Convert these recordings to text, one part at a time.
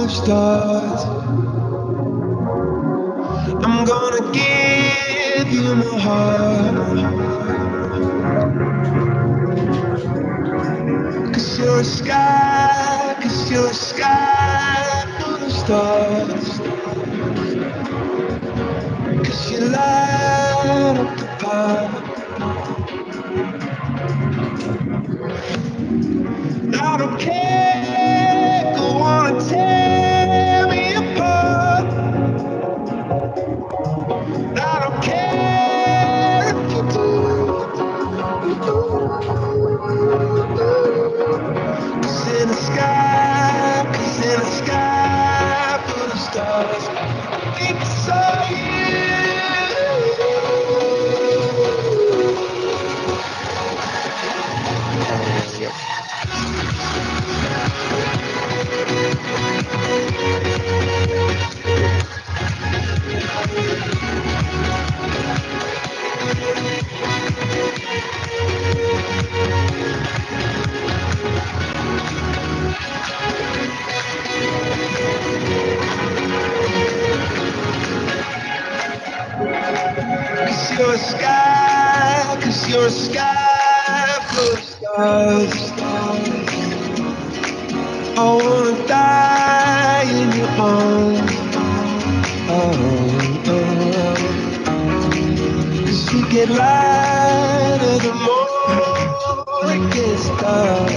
stars. I'm gonna give you my heart. 'Cause you're a sky, 'cause you're a sky full of stars. 'Cause you light up the path. I don't care, go on and tear me apart. I don't care if you do. 'Cause in the sky, 'cause in the sky full of stars, I think I saw you're a sky, 'cause you're a sky full of stars. I wanna die in your arms. Oh, oh. 'Cause you get lighter the more it gets dark.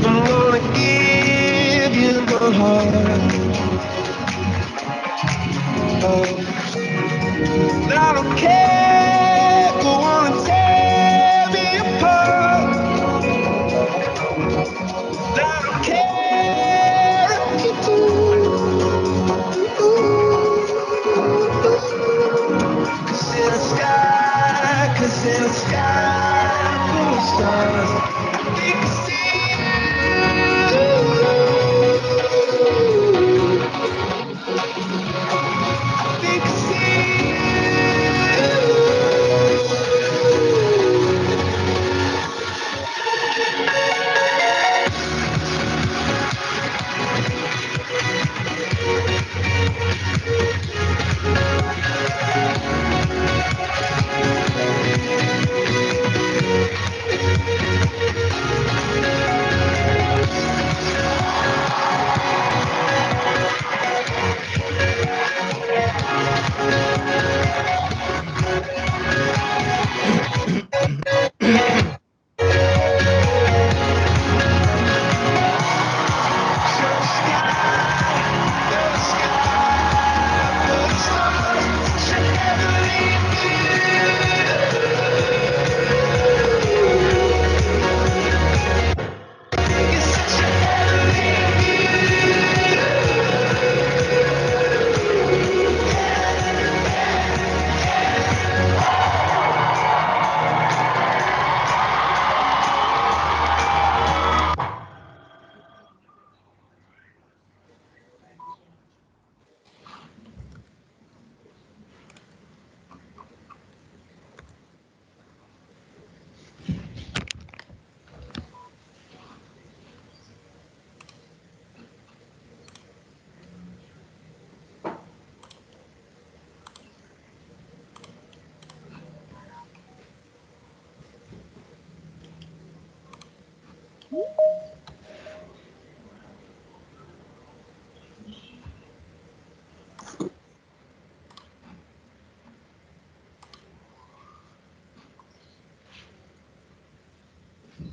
I'm gonna give you my heart. Oh. I don't care, go on and tear me apart. I don't care if you do. 'Cause in the sky, 'cause in the sky full of stars, I think I see you. I think I see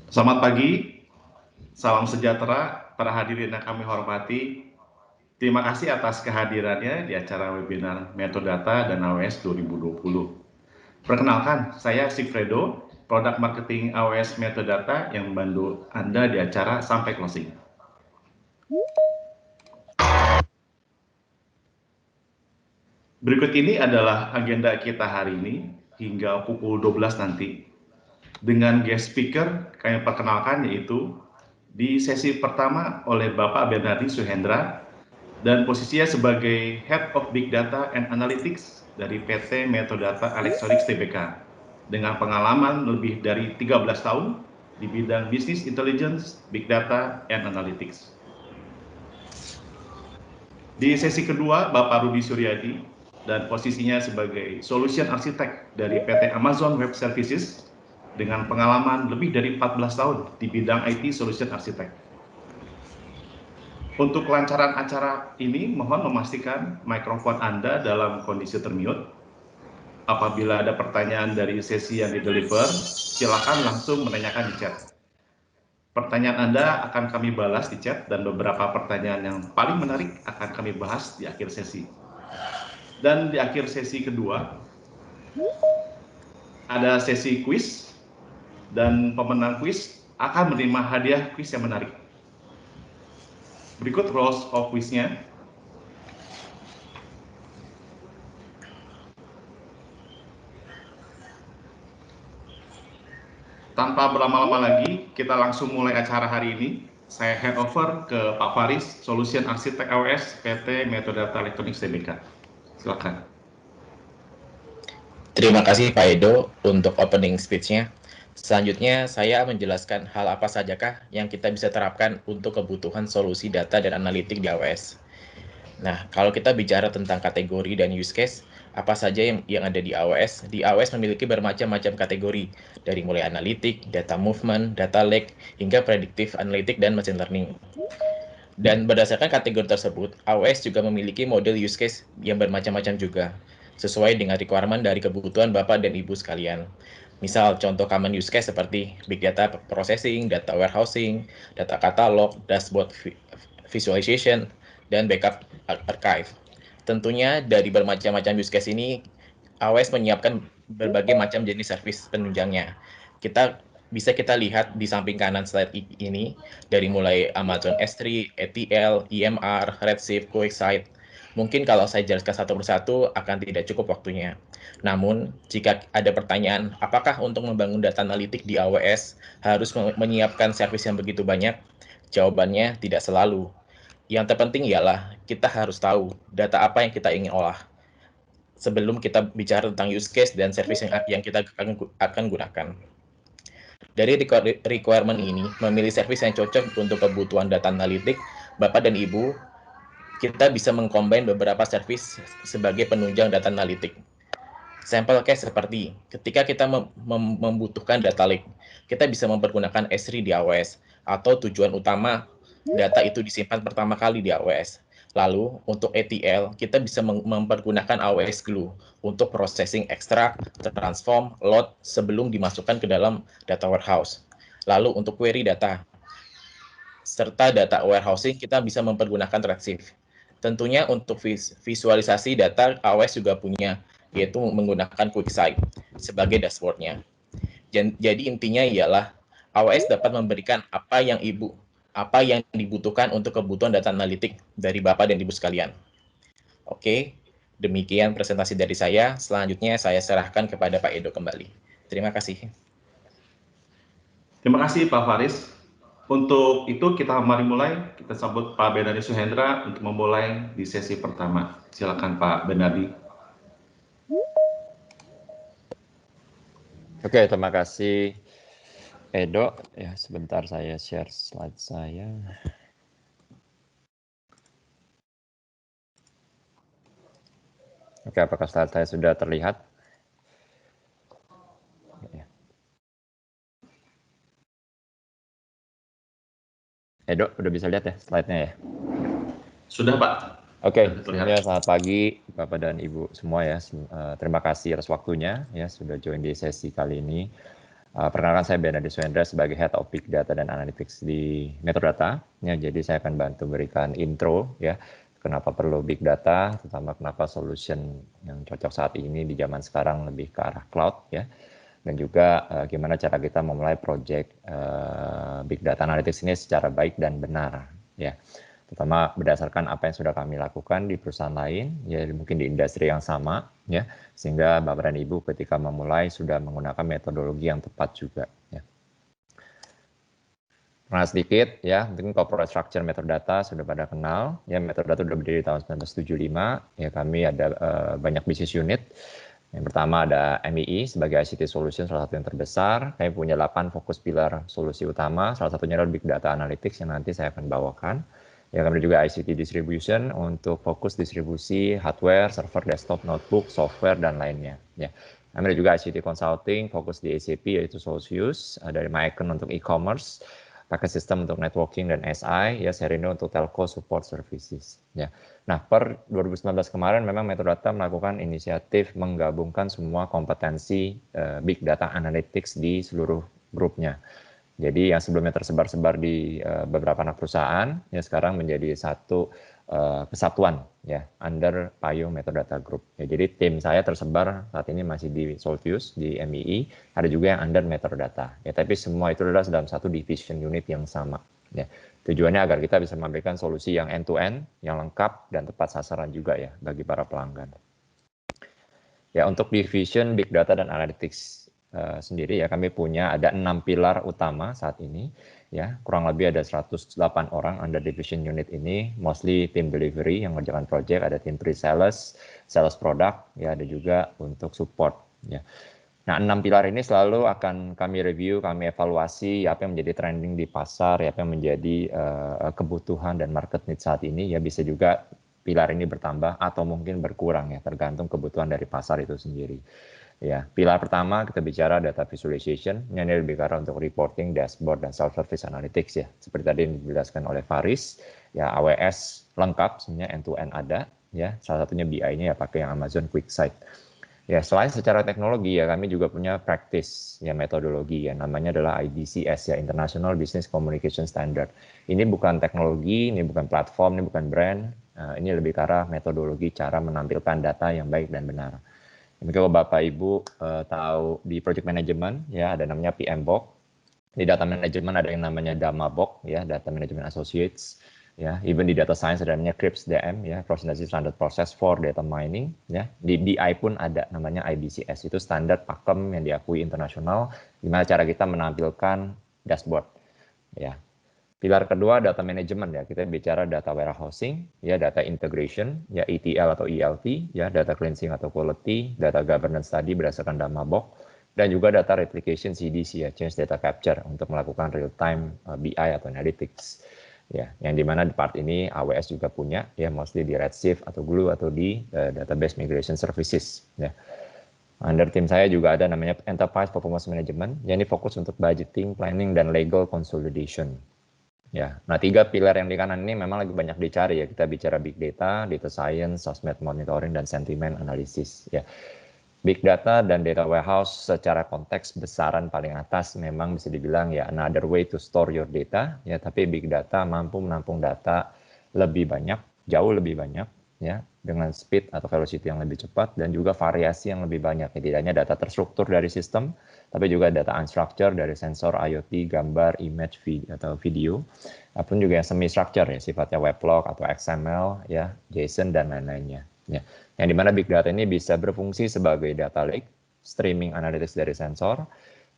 Selamat pagi, salam sejahtera para hadirin yang kami hormati. Terima kasih atas kehadirannya di acara webinar Metodata dan AWS 2020. Perkenalkan, saya Sigfredo, Product Marketing AWS Metodata yang membantu Anda di acara sampai closing. Berikut ini adalah agenda kita hari ini hingga pukul 12 nanti. Dengan guest speaker kami perkenalkan yaitu di sesi pertama oleh Bapak Bernardi Suhendra dan posisinya sebagai Head of Big Data and Analytics dari PT Metodata Electronics Tbk dengan pengalaman lebih dari 13 tahun di bidang Business Intelligence, Big Data, and Analytics. Di sesi kedua, Bapak Rudi Suryadi, dan posisinya sebagai Solution Architect dari PT Amazon Web Services, dengan pengalaman lebih dari 14 tahun di bidang IT Solution Architect. Untuk kelancaran acara ini, mohon memastikan mikrofon Anda dalam kondisi termute. Apabila ada pertanyaan dari sesi yang di-deliver, silakan langsung menanyakan di chat. Pertanyaan Anda akan kami balas di chat, dan beberapa pertanyaan yang paling menarik akan kami bahas di akhir sesi. Dan di akhir sesi kedua, ada sesi quiz, dan pemenang quiz akan menerima hadiah quiz yang menarik. Berikut rules of quiz-nya. Tanpa berlama-lama lagi, kita langsung mulai acara hari ini. Saya hand over ke Pak Faris, Solution Architect AWS PT Metodata Electronics Tbk. Silakan. Terima kasih Pak Edo untuk opening speech-nya. Selanjutnya saya menjelaskan hal apa sajakah yang kita bisa terapkan untuk kebutuhan solusi data dan analitik di AWS. Nah, kalau kita bicara tentang kategori dan use case, apa saja yang ada di AWS? Di AWS memiliki bermacam-macam kategori, dari mulai analitik, data movement, data lake, hingga predictive analytic dan machine learning. Dan berdasarkan kategori tersebut, AWS juga memiliki model use case yang bermacam-macam juga, sesuai dengan requirement dari kebutuhan Bapak dan Ibu sekalian. Misal, contoh common use case seperti big data processing, data warehousing, data catalog, dashboard visualization, dan backup archive. Tentunya dari bermacam-macam use case ini, AWS menyiapkan berbagai macam jenis service penunjangnya. Bisa kita lihat di samping kanan slide ini, dari mulai Amazon S3, ETL, EMR, Redshift, QuickSight. Mungkin kalau saya jelaskan satu persatu akan tidak cukup waktunya. Namun, jika ada pertanyaan, apakah untuk membangun data analitik di AWS harus menyiapkan service yang begitu banyak? Jawabannya tidak selalu. Yang terpenting ialah kita harus tahu data apa yang kita ingin olah sebelum kita bicara tentang use case dan service yang kita akan gunakan. Dari requirement ini, memilih service yang cocok untuk kebutuhan data analitik, Bapak dan Ibu, kita bisa mengcombine beberapa service sebagai penunjang data analitik. Sampel case seperti ketika kita membutuhkan data lake, kita bisa mempergunakan S3 di AWS, atau tujuan utama data itu disimpan pertama kali di AWS. Lalu, untuk ETL, kita bisa mempergunakan AWS Glue untuk processing extract, transform, load sebelum dimasukkan ke dalam data warehouse. Lalu, untuk query data, serta data warehousing, kita bisa mempergunakan Redshift. Tentunya untuk visualisasi data, AWS juga punya, yaitu menggunakan QuickSight sebagai dashboard-nya. Jadi intinya ialah AWS dapat memberikan apa yang dibutuhkan untuk kebutuhan data analitik dari Bapak dan Ibu sekalian. Oke, demikian presentasi dari saya. Selanjutnya saya serahkan kepada Pak Edo kembali. Terima kasih. Terima kasih Pak Faris. Untuk itu kita mari mulai. Kita sambut Pak Benardi Suhendra untuk memulai di sesi pertama. Silakan Pak Benardi. Oke, terima kasih Edo. Ya, sebentar saya share slide saya. Oke, apakah slide saya sudah terlihat? Edo, udah bisa lihat ya slide-nya ya? Sudah Pak. Oke, ya, selamat pagi Bapak dan Ibu semua ya. Terima kasih atas waktunya ya sudah join di sesi kali ini. Perkenalkan, saya Benardi Suhendra sebagai Head of Big Data dan Analytics di Metodata. Ya, jadi saya akan bantu berikan intro ya, kenapa perlu Big Data, terutama kenapa solution yang cocok saat ini di zaman sekarang lebih ke arah cloud ya. Dan juga gimana cara kita memulai project Big Data Analytics ini secara baik dan benar ya. Terutama berdasarkan apa yang sudah kami lakukan di perusahaan lain, ya mungkin di industri yang sama, ya, sehingga Bapak dan Ibu ketika memulai sudah menggunakan metodologi yang tepat juga. Ya. Pernah sedikit, ya, mungkin corporate structure Metodata sudah pada kenal, ya, Metodata sudah berdiri tahun 1975, ya, kami ada banyak business unit. Yang pertama ada MII sebagai ICT Solution, salah satu yang terbesar. Kami punya 8 fokus pilar solusi utama, salah satunya adalah Big Data Analytics yang nanti saya akan bawakan. Ya, kemudian juga ICT distribution untuk fokus distribusi hardware, server, desktop, notebook, software, dan lainnya. Ya. Kemudian juga ICT consulting fokus di SAP yaitu Solcius, dari Mycon untuk e-commerce, pakai sistem untuk networking dan SI, ya Serino untuk telco support services. Ya. Nah, per 2019 kemarin memang Metrodata melakukan inisiatif menggabungkan semua kompetensi big data analytics di seluruh grupnya. Jadi yang sebelumnya tersebar-sebar di beberapa anak perusahaan, ya sekarang menjadi satu kesatuan ya under payung Metrodata Group. Ya, jadi tim saya tersebar saat ini masih di Solcius, di MII, ada juga yang under Metrodata. Ya, tapi semua itu adalah dalam satu division unit yang sama. Ya. Tujuannya agar kita bisa memberikan solusi yang end-to-end, yang lengkap dan tepat sasaran juga ya bagi para pelanggan. Ya, untuk division Big Data dan Analytics sendiri ya kami punya ada 6 pilar utama saat ini ya, kurang lebih ada 108 orang under division unit ini, mostly tim delivery yang mengerjakan project, ada tim pre-sales, sales product ya, ada juga untuk support ya. Nah, 6 pilar ini selalu akan kami review, kami evaluasi apa yang menjadi trending di pasar, apa yang menjadi kebutuhan dan market need saat ini ya, bisa juga pilar ini bertambah atau mungkin berkurang ya, tergantung kebutuhan dari pasar itu sendiri. Ya, pilar pertama kita bicara data visualization, ini lebih ke arah untuk reporting, dashboard, dan self-service analytics ya. Seperti tadi yang dijelaskan oleh Faris, ya AWS lengkap, sebenarnya end-to-end ada, ya. Salah satunya BI-nya ya pakai yang Amazon QuickSight. Ya, selain secara teknologi ya, kami juga punya practice ya, metodologi ya, namanya adalah IBCS ya, International Business Communication Standard. Ini bukan teknologi, ini bukan platform, ini bukan brand, ini lebih ke arah metodologi cara menampilkan data yang baik dan benar. Mungkin kalau Bapak Ibu tahu di project management ya ada namanya PMBOK. Di data management ada yang namanya DAMABOK ya, Data Management Associates. Ya, even di data science ada namanya CRIPS DM ya, Cross-Industry Standard Process for Data Mining ya. Di BI pun ada namanya IBCS, itu standar pakem yang diakui internasional gimana cara kita menampilkan dashboard ya. Pilar kedua data management ya, kita bicara data warehousing, ya data integration, ya ETL atau ELT, ya data cleansing atau quality, data governance tadi berdasarkan DAMABOK, dan juga data replication CDC ya, change data capture untuk melakukan real time BI atau analytics. Ya, yang dimana di part ini AWS juga punya, ya mostly di Redshift atau Glue atau di database migration services. Ya. Under tim saya juga ada namanya Enterprise Performance Management, yang ini fokus untuk budgeting, planning, dan legal consolidation. Ya, nah 3 pilar yang di kanan ini memang lagi banyak dicari ya. Kita bicara big data, data science, sosmed monitoring, dan sentiment analysis. Ya, big data dan data warehouse secara konteks besaran paling atas memang bisa dibilang ya another way to store your data. Ya, tapi big data mampu menampung data lebih banyak, jauh lebih banyak, ya dengan speed atau velocity yang lebih cepat dan juga variasi yang lebih banyak. Tidak hanya data terstruktur dari sistem, tapi juga data unstructured dari sensor, IoT, gambar, image, atau video, ataupun juga yang semi-structured ya, sifatnya weblog atau XML, ya, JSON dan lain-lainnya. Ya, yang dimana big data ini bisa berfungsi sebagai data lake, streaming analytics dari sensor,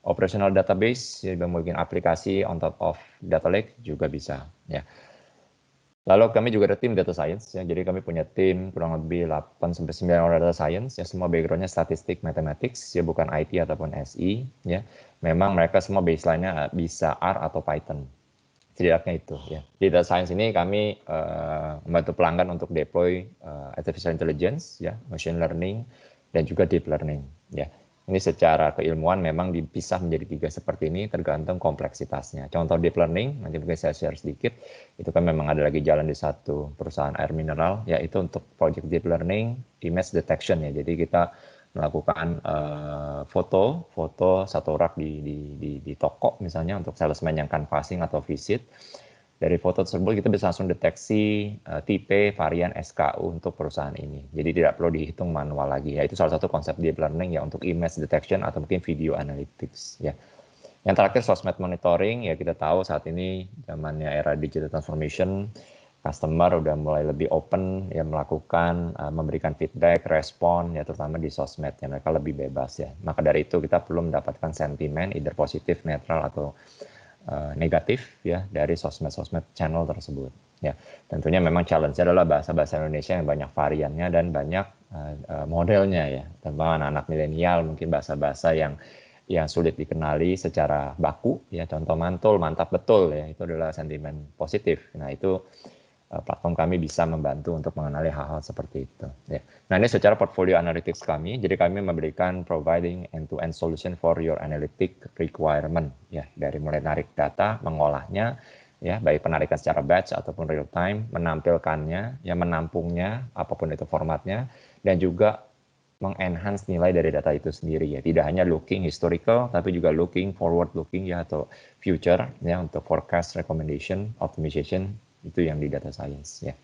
operational database, ya, mungkin aplikasi on top of data lake juga bisa. Ya. Lalu kami juga ada tim data science, ya. Jadi kami punya tim kurang lebih 8-9 orang data science, ya semua backgroundnya statistik, mathematics, ya bukan IT ataupun SI, ya. Memang mereka semua baseline-nya bisa R atau Python, setidaknya itu, ya. Di data science ini kami membantu pelanggan untuk deploy artificial intelligence, ya, machine learning, dan juga deep learning, ya. Ini secara keilmuan memang dipisah menjadi 3 seperti ini tergantung kompleksitasnya. Contoh deep learning, nanti mungkin saya share sedikit, itu kan memang ada lagi jalan di satu perusahaan air mineral, yaitu untuk project deep learning, image detection ya. Jadi kita melakukan foto satu rak di toko misalnya untuk salesman yang canvassing atau visit. Dari foto tersebut kita bisa langsung deteksi tipe, varian, SKU untuk perusahaan ini. Jadi tidak perlu dihitung manual lagi. Ya, itu salah satu konsep deep learning ya untuk image detection atau mungkin video analytics. Ya. Yang terakhir sosmed monitoring, ya kita tahu saat ini zamannya era digital transformation, customer udah mulai lebih open ya melakukan memberikan feedback, respon ya terutama di sosmed ya mereka lebih bebas ya. Maka dari itu kita perlu mendapatkan sentimen either positif, netral atau negatif ya dari sosmed channel tersebut ya. Tentunya memang challenge-nya adalah bahasa Indonesia yang banyak variannya dan banyak modelnya ya. Terutama anak-anak milenial mungkin bahasa-bahasa yang sulit dikenali secara baku ya, contoh mantul, mantap, betul ya, itu adalah sentimen positif. Nah itu platform kami bisa membantu untuk mengenali hal-hal seperti itu. Ya. Nah, ini secara portfolio analytics kami, jadi kami memberikan providing end-to-end solution for your analytic requirement, ya, dari mulai narik data, mengolahnya, ya, baik penarikan secara batch ataupun real time, menampilkannya, ya, menampungnya, apapun itu formatnya, dan juga mengenhance nilai dari data itu sendiri, ya, tidak hanya looking historical, tapi juga looking forward looking, ya, atau future, ya, untuk forecast, recommendation, optimization. Itu yang di data science, ya.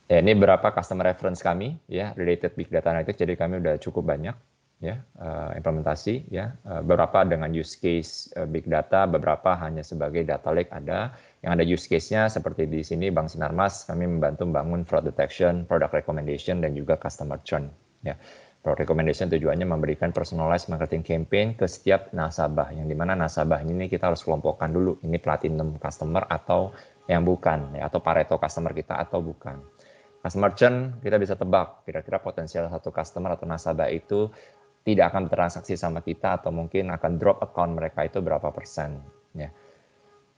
Ya, ini berapa customer reference kami, ya, related big data analytics. Jadi kami udah cukup banyak, ya, implementasi, ya, beberapa dengan use case big data, beberapa hanya sebagai data lake ada. Yang ada use case-nya seperti di sini Bank Sinarmas, kami membantu membangun fraud detection, product recommendation, dan juga customer churn, ya. Product recommendation tujuannya memberikan personalized marketing campaign ke setiap nasabah, yang dimana nasabah ini kita harus kelompokkan dulu, ini platinum customer atau yang bukan, ya, atau Pareto customer kita atau bukan. Customer churn kita bisa tebak, kira-kira potensial satu customer atau nasabah itu tidak akan bertransaksi sama kita atau mungkin akan drop account mereka itu berapa persen, ya.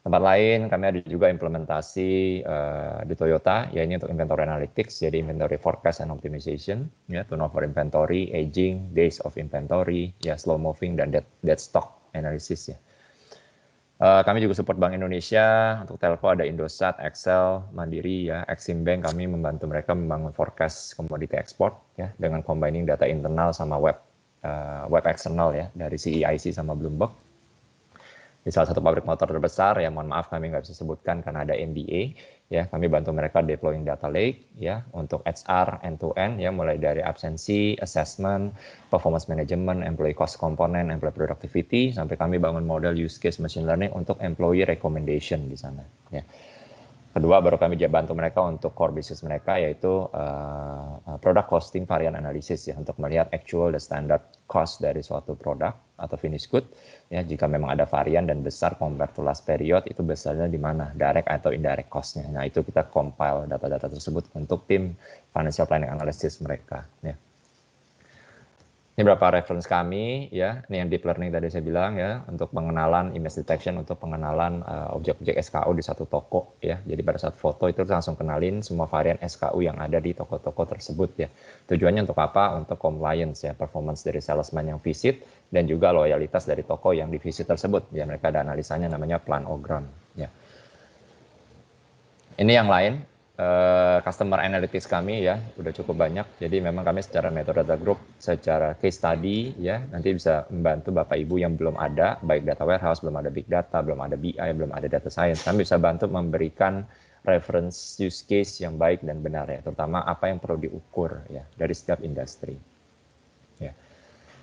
Tempat lain kami ada juga implementasi di Toyota, ya, ini untuk inventory analytics, jadi inventory forecast and optimization, ya, turnover inventory, aging, days of inventory, ya, slow moving, dan dead stock analysis, ya. Kami juga support Bank Indonesia, untuk telco ada Indosat, Excel, Mandiri, ya, Exim Bank, kami membantu mereka membangun forecast komoditi ekspor, ya, dengan combining data internal sama web eksternal, ya, dari CEIC sama Bloomberg. Di salah satu pabrik motor terbesar, ya, mohon maaf kami nggak bisa sebutkan karena ada NDA, ya, kami bantu mereka deploying data lake, ya, untuk HR end-to-end, ya, mulai dari absensi, assessment, performance management, employee cost component, employee productivity, sampai kami bangun model use case machine learning untuk employee recommendation di sana, ya. Kedua, baru kami bantu mereka untuk core business mereka, yaitu product costing varian analysis, ya, untuk melihat actual dan standard cost dari suatu produk atau finished good, ya, jika memang ada varian dan besar compared to last period, itu besarnya di mana, direct atau indirect cost-nya. Nah, itu kita compile data-data tersebut untuk tim financial planning analysis mereka, ya. Ini beberapa reference kami, ya, ini yang deep learning tadi saya bilang, ya, untuk pengenalan image detection, untuk pengenalan objek-objek SKU di satu toko, ya. Jadi pada saat foto itu langsung kenalin semua varian SKU yang ada di toko-toko tersebut, ya. Tujuannya untuk apa? Untuk compliance, ya, performance dari salesman yang visit dan juga loyalitas dari toko yang di visit tersebut. Ya, mereka ada analisanya namanya planogram, ya. Ini yang lain. Customer analytics kami, ya, udah cukup banyak. Jadi memang kami secara metode data group, secara case study, ya, nanti bisa membantu Bapak Ibu yang belum ada, baik data warehouse, belum ada big data, belum ada BI, belum ada data science. Kami bisa bantu memberikan reference use case yang baik dan benar, ya, terutama apa yang perlu diukur, ya, dari setiap industri, ya.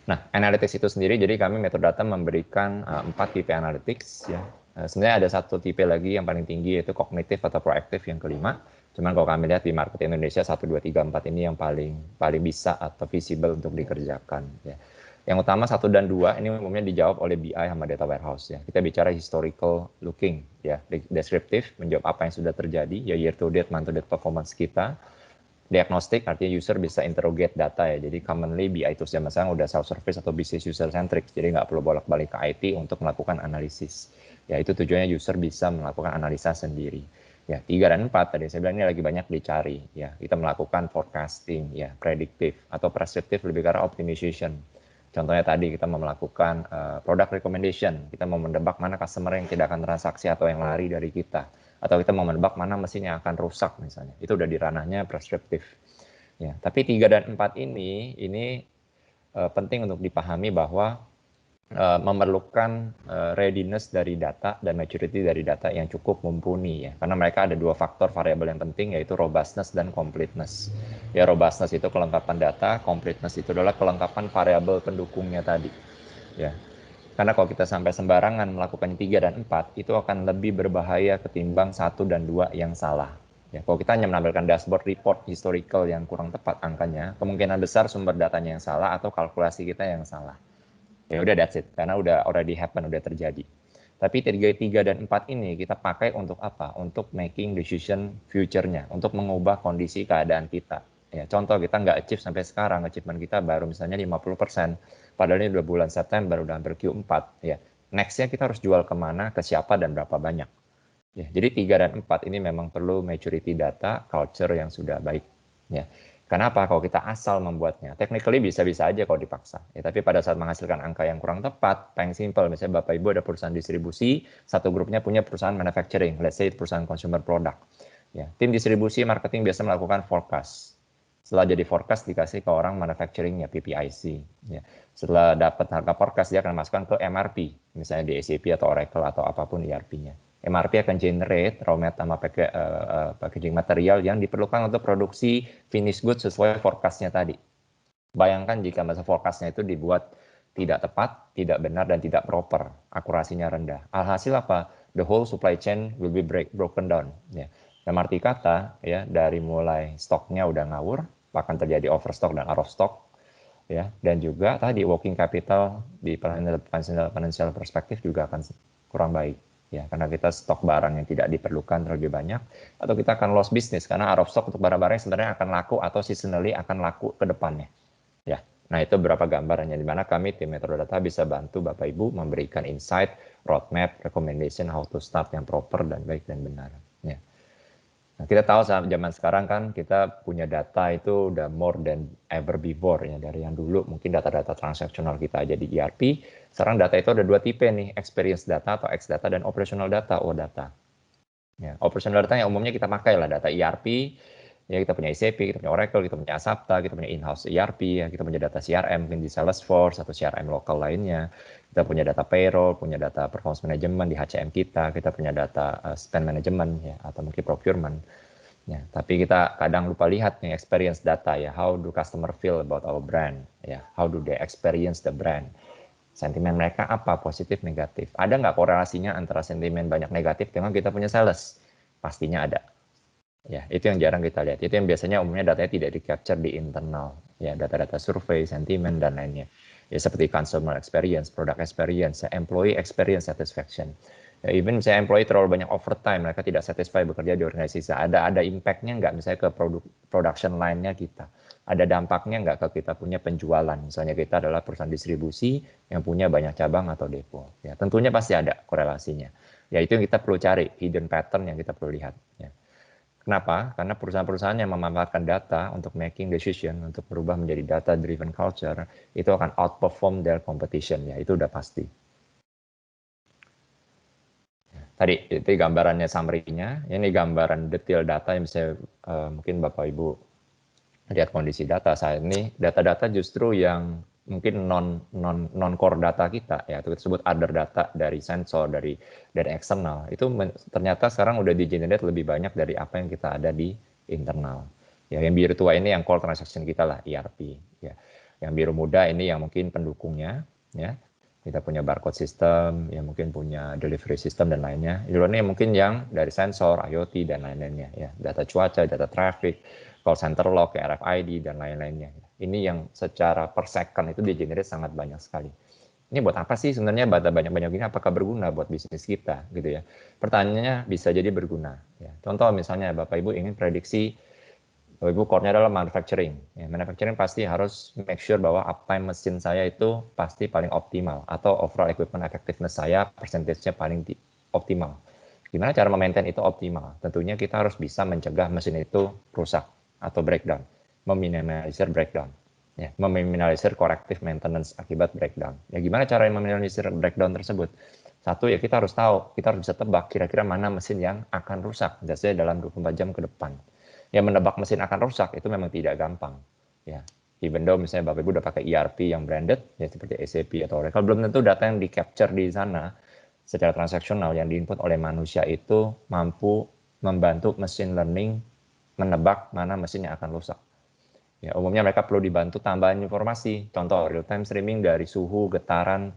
Nah, analytics itu sendiri, jadi kami metode data memberikan 4 tipe analytics, ya. Sebenarnya ada satu tipe lagi yang paling tinggi, yaitu kognitif atau proaktif yang kelima. Cuman kalau kami lihat di market Indonesia 1, 2, 3, 4 ini yang paling bisa atau visible untuk dikerjakan, ya. Yang utama 1 dan 2 ini umumnya dijawab oleh BI sama data warehouse, ya. Kita bicara historical looking, ya, deskriptif, menjawab apa yang sudah terjadi, ya, year to date, month to date performance kita. Diagnostik artinya user bisa interrogate data, ya. Jadi commonly BI tools zaman sekarang udah self-service atau business user centric, jadi nggak perlu bolak-balik ke IT untuk melakukan analisis. Ya, itu tujuannya user bisa melakukan analisa sendiri. Ya, 3 dan 4 tadi saya bilang ini lagi banyak dicari, ya. Kita melakukan forecasting, ya, predictive atau prescriptive, lebih ke arah optimization. Contohnya tadi kita mau melakukan product recommendation, kita mau mendebak mana customer yang tidak akan transaksi atau yang lari dari kita, atau kita mau mendebak mana mesin yang akan rusak misalnya. Itu udah di ranahnya prescriptive. Ya, tapi 3 dan 4 ini penting untuk dipahami bahwa memerlukan readiness dari data dan maturity dari data yang cukup mumpuni, ya, karena mereka ada 2 faktor variabel yang penting, yaitu robustness dan completeness. Ya, robustness itu kelengkapan data, completeness itu adalah kelengkapan variabel pendukungnya tadi, ya. Karena kalau kita sampai sembarangan melakukan 3 dan 4 itu akan lebih berbahaya ketimbang 1 dan 2 yang salah. Ya, kalau kita hanya menampilkan dashboard report historical yang kurang tepat angkanya, kemungkinan besar sumber datanya yang salah atau kalkulasi kita yang salah. Ya udah, that's it, karena udah already happen, udah terjadi. Tapi 3 dan 4 ini kita pakai untuk apa? Untuk making decision future-nya, untuk mengubah kondisi keadaan kita. Ya, contoh kita nggak achieve sampai sekarang, achievement kita baru misalnya 50%, padahal ini udah bulan September, udah hampir Q4. Ya, next-nya kita harus jual kemana, ke siapa, dan berapa banyak. Ya, jadi 3 dan 4 ini memang perlu maturity data, culture yang sudah baik. Ya. Kenapa? Kalau kita asal membuatnya, technically bisa-bisa aja kalau dipaksa. Ya, tapi pada saat menghasilkan angka yang kurang tepat, paling simple, misalnya Bapak Ibu ada perusahaan distribusi, satu grupnya punya perusahaan manufacturing, let's say perusahaan consumer product. Ya, tim distribusi marketing biasa melakukan forecast. Setelah jadi forecast dikasih ke orang manufacturing ya PPIC. Ya. Setelah dapat harga forecast dia akan masukkan ke MRP, misalnya di SAP atau Oracle atau apapun ERP-nya. MRP akan generate raw material sama packaging material yang diperlukan untuk produksi finished goods sesuai forecast-nya tadi. Bayangkan jika masa forecast-nya itu dibuat tidak tepat, tidak benar, dan tidak proper, akurasinya rendah. Alhasil apa? The whole supply chain will be broken down. Ya. Dalam arti kata, ya, dari mulai stoknya udah ngawur, bahkan terjadi overstock dan out of stock, ya, dan juga tadi working capital di financial perspektif juga akan kurang baik. Ya, karena kita stok barang yang tidak diperlukan terlalu banyak, atau kita akan loss business karena out of stock untuk barang-barang yang sebenarnya akan laku atau seasonally akan laku ke depannya. Ya, nah itu beberapa gambarannya di mana kami tim Metro Data bisa bantu Bapak Ibu memberikan insight, roadmap, recommendation how to start yang proper dan baik dan benar. Ya. Nah, kita tahu saat zaman sekarang kan kita punya data itu udah more than ever before ya, dari yang dulu mungkin data-data transaksional kita aja di ERP, sekarang data itu ada 2 tipe nih, experience data atau X data dan operational data, O data. Ya, operational data yang umumnya kita pakai lah data ERP, ya kita punya SAP, kita punya Oracle, kita punya Asapta, kita punya in-house ERP, ya kita punya data CRM mungkin di Salesforce atau CRM lokal lainnya, kita punya data payroll, punya data performance management di HCM kita punya data spend management ya atau mungkin procurement. Ya, tapi kita kadang lupa lihat nih experience data ya, how do customer feel about our brand ya, how do they experience the brand, sentimen mereka apa, positif negatif, ada nggak korelasinya antara sentimen banyak negatif dengan kita punya sales? Pastinya ada. Ya, itu yang jarang kita lihat. Itu yang biasanya umumnya datanya tidak di-capture di internal. Ya, data-data survei, sentimen, dan lainnya. Ya, seperti consumer experience, product experience, employee experience satisfaction. Ya, even misalnya employee terlalu banyak overtime, mereka tidak satisfied bekerja di organisasi. Ada impact-nya nggak misalnya ke production line-nya kita? Ada dampaknya nggak ke kita punya penjualan? Misalnya kita adalah perusahaan distribusi yang punya banyak cabang atau depo. Ya, tentunya pasti ada korelasinya. Ya, itu yang kita perlu cari, hidden pattern yang kita perlu lihat. Ya. Kenapa? Karena perusahaan-perusahaan yang memanfaatkan data untuk making decision, untuk berubah menjadi data-driven culture, itu akan outperform their competition, ya itu udah pasti. Tadi itu gambarannya summary-nya, ini gambaran detail data yang bisa mungkin Bapak Ibu lihat kondisi data saat ini. Data-data justru yang mungkin non core data kita ya, itu disebut other data dari sensor, dari eksternal, itu ternyata sekarang udah di-generate lebih banyak dari apa yang kita ada di internal. Ya, yang biru tua ini yang core transaction kita lah, ERP. Ya, yang biru muda ini yang mungkin pendukungnya. Ya, kita punya barcode system, ya mungkin punya delivery system dan lainnya. Ini mungkin yang dari sensor, IoT dan lain-lainnya. Ya, data cuaca, data traffic, call center log, RFID dan lain-lainnya. Ini yang secara per second itu di-generate sangat banyak sekali. Ini buat apa sih sebenarnya data banyak-banyak ini? Apakah berguna buat bisnis kita, gitu ya? Pertanyaannya bisa jadi berguna. Ya. Contoh misalnya Bapak Ibu ingin prediksi, Bapak Ibu core-nya adalah manufacturing. Ya, manufacturing pasti harus make sure bahwa uptime mesin saya itu pasti paling optimal atau overall equipment effectiveness saya persentasenya paling optimal. Gimana cara memaintain itu optimal? Tentunya kita harus bisa mencegah mesin itu rusak atau breakdown, meminimalisir breakdown, ya, meminimalisir corrective maintenance akibat breakdown. Ya, gimana cara meminimalisir breakdown tersebut? Satu, ya kita harus tahu, kita harus bisa tebak kira-kira mana mesin yang akan rusak, biasanya dalam 24 jam ke depan. Ya, menebak mesin akan rusak itu memang tidak gampang. Ya, even though misalnya Bapak Ibu udah pakai ERP yang branded, ya seperti SAP atau Oracle, belum tentu data yang di-capture di sana secara transaksional yang diinput oleh manusia itu mampu membantu mesin learning menebak mana mesin yang akan rusak. Ya, umumnya mereka perlu dibantu tambahan informasi, contoh real time streaming dari suhu, getaran,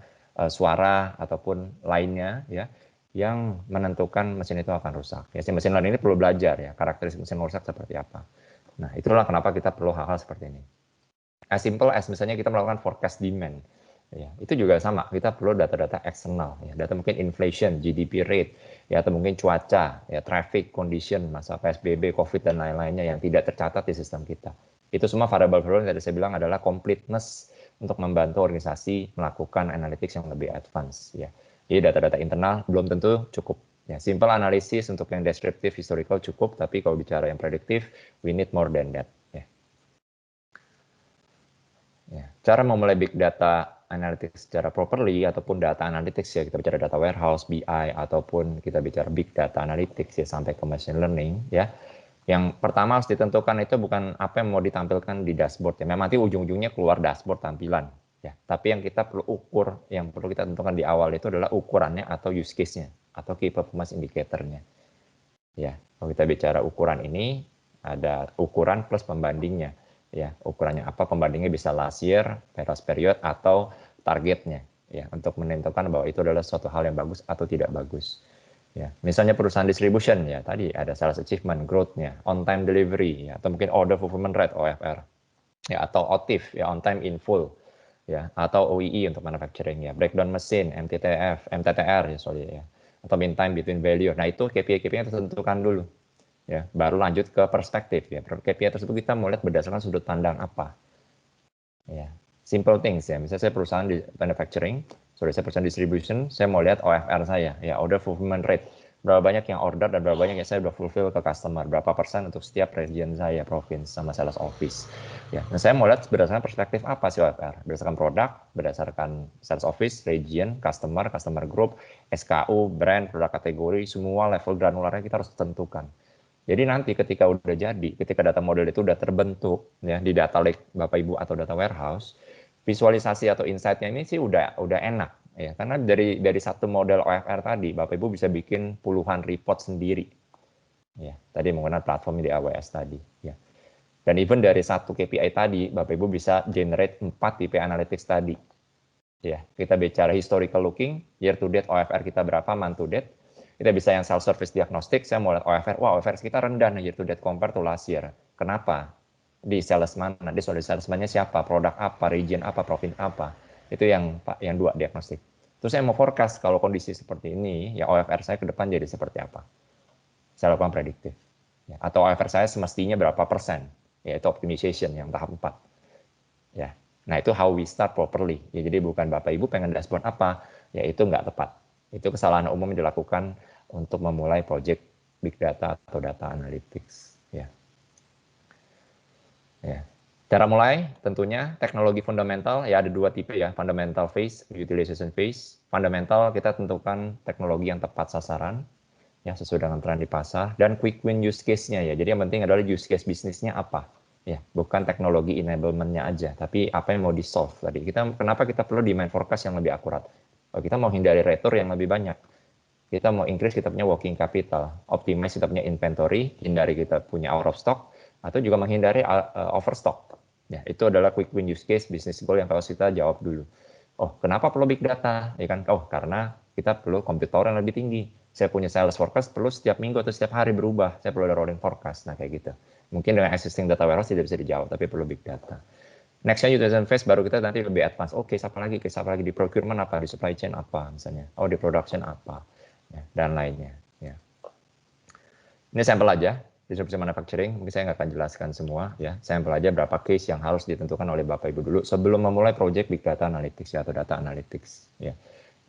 suara ataupun lainnya, ya, yang menentukan mesin itu akan rusak. Ya, si mesin learning ini perlu belajar ya karakteristik mesin rusak seperti apa. Nah, itulah kenapa kita perlu hal-hal seperti ini. As simple as misalnya kita melakukan forecast demand. Ya, itu juga sama, kita perlu data-data eksternal, ya, data mungkin inflation, GDP rate, ya, atau mungkin cuaca, ya, traffic condition, masa PSBB, COVID, dan lain-lainnya yang tidak tercatat di sistem kita. Itu semua variable-variable yang tadi saya bilang adalah completeness untuk membantu organisasi melakukan analytics yang lebih advance. Ya. Jadi data-data internal belum tentu cukup. Ya, simple analisis untuk yang deskriptif, historical cukup, tapi kalau bicara yang prediktif, we need more than that. Ya. Ya. Cara memulai big data analytics secara properly ataupun data analytics ya, kita bicara data warehouse, BI, ataupun kita bicara big data analytics ya sampai ke machine learning ya. Yang pertama harus ditentukan itu bukan apa yang mau ditampilkan di dashboard ya. Memang nanti ujung-ujungnya keluar dashboard tampilan ya. Tapi yang kita perlu ukur, yang perlu kita tentukan di awal itu adalah ukurannya atau use case-nya atau key performance indicator-nya. Ya, kalau kita bicara ukuran ini ada ukuran plus pembandingnya. Ya, ukurannya apa? Pembandingnya bisa last year, past period atau targetnya ya untuk menentukan bahwa itu adalah suatu hal yang bagus atau tidak bagus. Ya, misalnya perusahaan distribution ya tadi ada sales achievement, growth-nya, on time delivery ya atau mungkin order fulfillment rate OFR. Ya atau OTIF ya on time in full ya atau OEE untuk manufacturing ya, breakdown mesin, MTTR ya sorry ya atau mean time between value. Nah, itu KPI-KPI yang tentukan dulu. Ya, baru lanjut ke perspektif ya. KPI tersebut kita mau lihat berdasarkan sudut pandang apa. Ya, simple things ya. Misalnya saya perusahaan di manufacturing, saya perusahaan distribution, saya mau lihat OFR saya, ya order fulfillment rate. Berapa banyak yang order dan berapa banyak yang saya sudah fulfill ke customer, berapa persen untuk setiap region saya, province sama sales office. Ya, nah saya mau lihat berdasarkan perspektif apa sih OFR? Berdasarkan produk, berdasarkan sales office, region, customer group, SKU, brand, produk kategori, semua level granularnya kita harus tentukan. Jadi nanti ketika udah jadi, ketika data model itu udah terbentuk ya di data lake Bapak Ibu atau data warehouse, visualisasi atau insight-nya ini sih udah enak ya, karena dari satu model OFR tadi Bapak Ibu bisa bikin puluhan report sendiri. Ya, tadi menggunakan platform di AWS tadi ya. Dan even dari satu KPI tadi Bapak Ibu bisa generate 4 tipe analytics tadi. Ya, kita bicara historical looking, year to date OFR kita berapa, month to date. Kita bisa yang self-service diagnostik, saya mau lihat OFR, wah OFR kita rendah nih year to date compare to last year. Kenapa? Di sales mana? Di salesman-nya siapa? Produk apa? Region apa? Provinsi apa? Itu yang 2 diagnostik. Terus saya mau forecast kalau kondisi seperti ini, ya OFR saya ke depan jadi seperti apa? Saya lakukan prediktif. Ya, atau OFR saya semestinya berapa persen? Yaitu optimization yang tahap 4. Ya. Nah, itu how we start properly. Ya, jadi bukan Bapak Ibu pengen dashboard apa, ya itu nggak tepat. Itu kesalahan umum yang dilakukan untuk memulai project big data atau data analytics. Ya. Ya. Cara mulai tentunya teknologi fundamental ya ada 2 tipe ya, fundamental phase, utilization phase. Fundamental kita tentukan teknologi yang tepat sasaran ya sesuai dengan tren di pasar dan quick win use case-nya ya. Jadi yang penting adalah use case bisnisnya apa. Ya, bukan teknologi enablement-nya aja, tapi apa yang mau di-solve tadi. Kenapa kita perlu demand forecast yang lebih akurat? Kita mau hindari retur yang lebih banyak. Kita mau increase kita punya working capital, optimize kita punya inventory, hindari kita punya out of stock, atau juga menghindari overstock. Ya, itu adalah quick win use case, business goal yang harus kita jawab dulu. Oh, kenapa perlu big data? Ya kan? Oh, karena kita perlu komputer yang lebih tinggi. Saya punya sales forecast perlu setiap minggu atau setiap hari berubah. Saya perlu ada rolling forecast. Nah, kayak gitu. Mungkin dengan existing data warehouse tidak bisa dijawab, tapi perlu big data. Nextnya utilization phase baru kita nanti lebih advance. Oke, siapa lagi di procurement apa, di supply chain apa misalnya. Oh, di production apa, ya, dan lainnya. Ya. Ini sampel aja, distribution manufacturing. Mungkin saya nggak akan jelaskan semua. Ya, sampel aja berapa case yang harus ditentukan oleh Bapak Ibu dulu sebelum memulai project big data analytics ya, atau data analytics. Ya.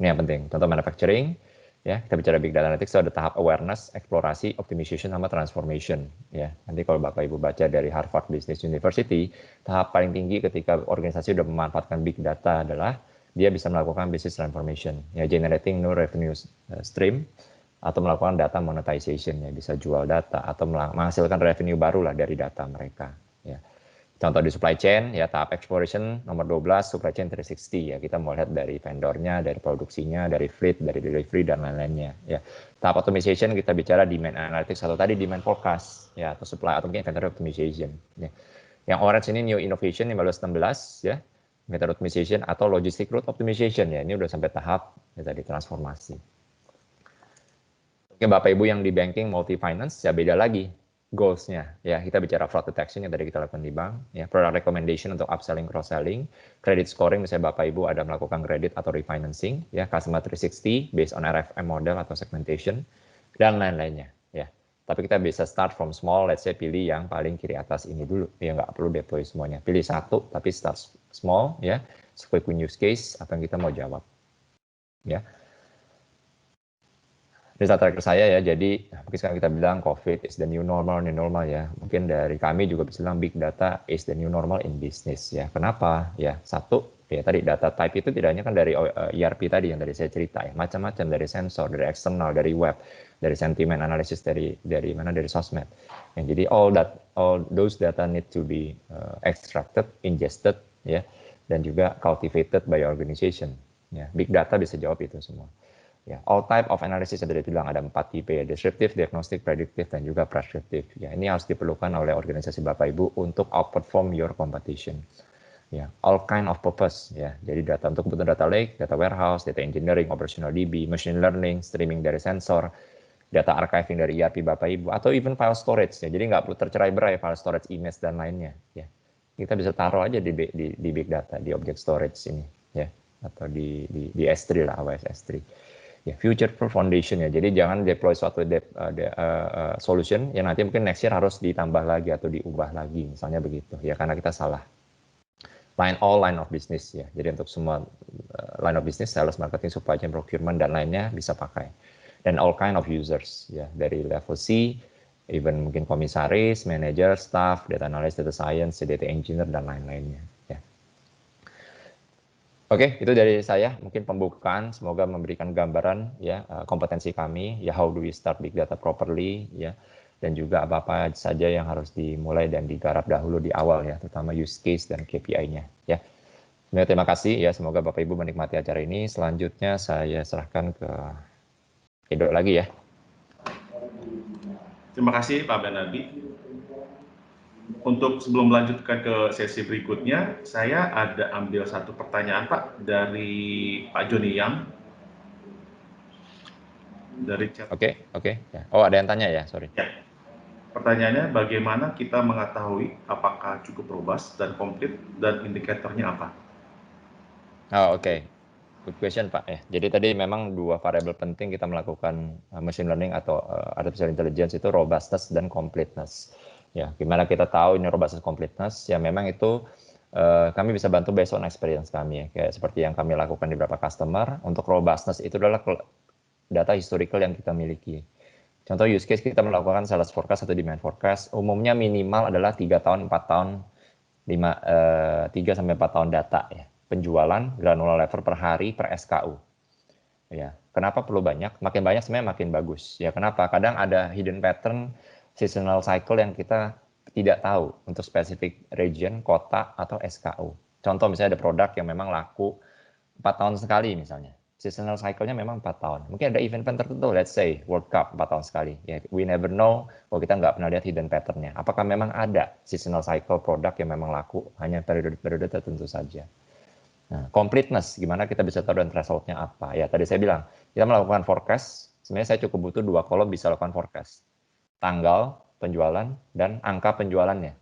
Ini yang penting. Contoh manufacturing. Ya, kita bicara big data analytics, ada tahap awareness, eksplorasi, optimization, sama transformation. Ya, nanti kalau Bapak Ibu baca dari Harvard Business University, tahap paling tinggi ketika organisasi sudah memanfaatkan big data adalah dia bisa melakukan business transformation, ya, generating new revenue stream, atau melakukan data monetization, ya, bisa jual data atau menghasilkan revenue baru lah dari data mereka. Ya. Contoh di supply chain, ya tahap exploration nomor 12, supply chain 360 ya, kita mau lihat dari vendornya, dari produksinya, dari fleet, dari delivery dan lain-lainnya. Ya, tahap optimization kita bicara demand analytics atau tadi demand forecast ya, atau supply atau mungkin inventory optimization. Ya. Yang orange ini new innovation 15-16 ya, method optimization atau logistic route optimization ya, ini udah sampai tahap ya, tadi transformasi. Oke, Bapak Ibu yang di banking multi finance ya beda lagi. Goals-nya ya, kita bicara fraud detection yang tadi kita lakukan di bank ya, product recommendation untuk upselling cross selling, credit scoring misalnya Bapak Ibu ada melakukan kredit atau refinancing ya, customer 360 based on RFM model atau segmentation dan lain-lainnya ya. Tapi kita bisa start from small, let's say pilih yang paling kiri atas ini dulu ya, nggak perlu deploy semuanya, pilih satu tapi start small ya, quick win use case apa yang kita mau jawab ya. Result tracker saya ya, jadi mungkin sekarang kita bilang COVID is the new normal ya. Mungkin dari kami juga bisa bilang big data is the new normal in business ya. Kenapa? Ya satu, ya tadi data type itu tidak hanya kan dari ERP tadi yang dari saya cerita ya, macam-macam dari sensor, dari eksternal, dari web, dari sentimen analisis, dari mana, dari sosmed. Ya, jadi all those data need to be extracted, ingested ya, dan juga cultivated by organization. Ya, big data bisa jawab itu semua. Ya, all type of analysis yang tadi bilang ada 4 tipe ya, descriptive, diagnostic, predictive, dan juga prescriptive. Ya, ini harus diperlukan oleh organisasi Bapak Ibu untuk outperform your competition. Ya, all kind of purpose ya. Jadi data untuk kebutuhan data lake, data warehouse, data engineering, operational DB, machine learning, streaming dari sensor, data archiving dari ERP Bapak Ibu, atau even file storage ya. Jadi nggak perlu tercerai-berai file storage, image dan lainnya ya. Kita bisa taruh aja di big data, di object storage ini ya, atau di S3 lah, AWS S3. Ya, future proof foundation ya. Jadi jangan deploy suatu solution yang nanti mungkin next year harus ditambah lagi atau diubah lagi, misalnya begitu ya, karena kita salah. All line of business ya. Jadi untuk semua line of business, sales, marketing, supply chain, procurement dan lainnya bisa pakai. Dan all kind of users ya, dari level C, even mungkin komisaris, manager, staff, data analyst, data science, data engineer dan lain-lainnya. Oke, itu dari saya. Mungkin pembukaan, semoga memberikan gambaran ya kompetensi kami, ya how do we start big data properly ya, dan juga apa-apa saja yang harus dimulai dan digarap dahulu di awal ya, terutama use case dan KPI-nya ya. Terima kasih ya, semoga Bapak Ibu menikmati acara ini. Selanjutnya saya serahkan ke Edo lagi ya. Terima kasih Pak Bernardi. Untuk sebelum melanjutkan ke sesi berikutnya, saya ada ambil satu pertanyaan Pak dari Pak Joni Yang dari chat. Oke. Ya. Oh, ada yang tanya ya, sorry. Ya. Pertanyaannya, bagaimana kita mengetahui apakah cukup robust dan komplit dan indikatornya apa? Oh, oke. Good question Pak ya. Jadi tadi memang 2 variabel penting kita melakukan machine learning atau artificial intelligence itu robustness dan completeness. Ya, gimana kita tahu ini robustness completeness? Ya memang itu kami bisa bantu based on experience kami ya. Kayak seperti yang kami lakukan di beberapa customer. Untuk robustness itu adalah data historical yang kita miliki. Contoh use case kita melakukan sales forecast atau demand forecast, umumnya minimal adalah 3 tahun, 4 tahun, 3 sampai 4 tahun data ya. Penjualan granular level per hari per SKU. Ya, kenapa perlu banyak? Makin banyak sebenarnya makin bagus. Ya, kenapa? Kadang ada hidden pattern seasonal cycle yang kita tidak tahu untuk spesifik region, kota atau SKU. Contoh misalnya ada produk yang memang laku 4 tahun sekali misalnya. Seasonal cycle-nya memang 4 tahun. Mungkin ada event tertentu, let's say World Cup 4 tahun sekali. Ya, we never know kalau kita nggak pernah lihat hidden pattern-nya. Apakah memang ada seasonal cycle produk yang memang laku hanya periode-periode tertentu saja. Nah, completeness, gimana kita bisa tahu dan threshold-nya apa? Ya, tadi saya bilang, kita melakukan forecast, sebenarnya saya cukup butuh 2 kolom bisa lakukan forecast. Tanggal penjualan dan angka penjualannya.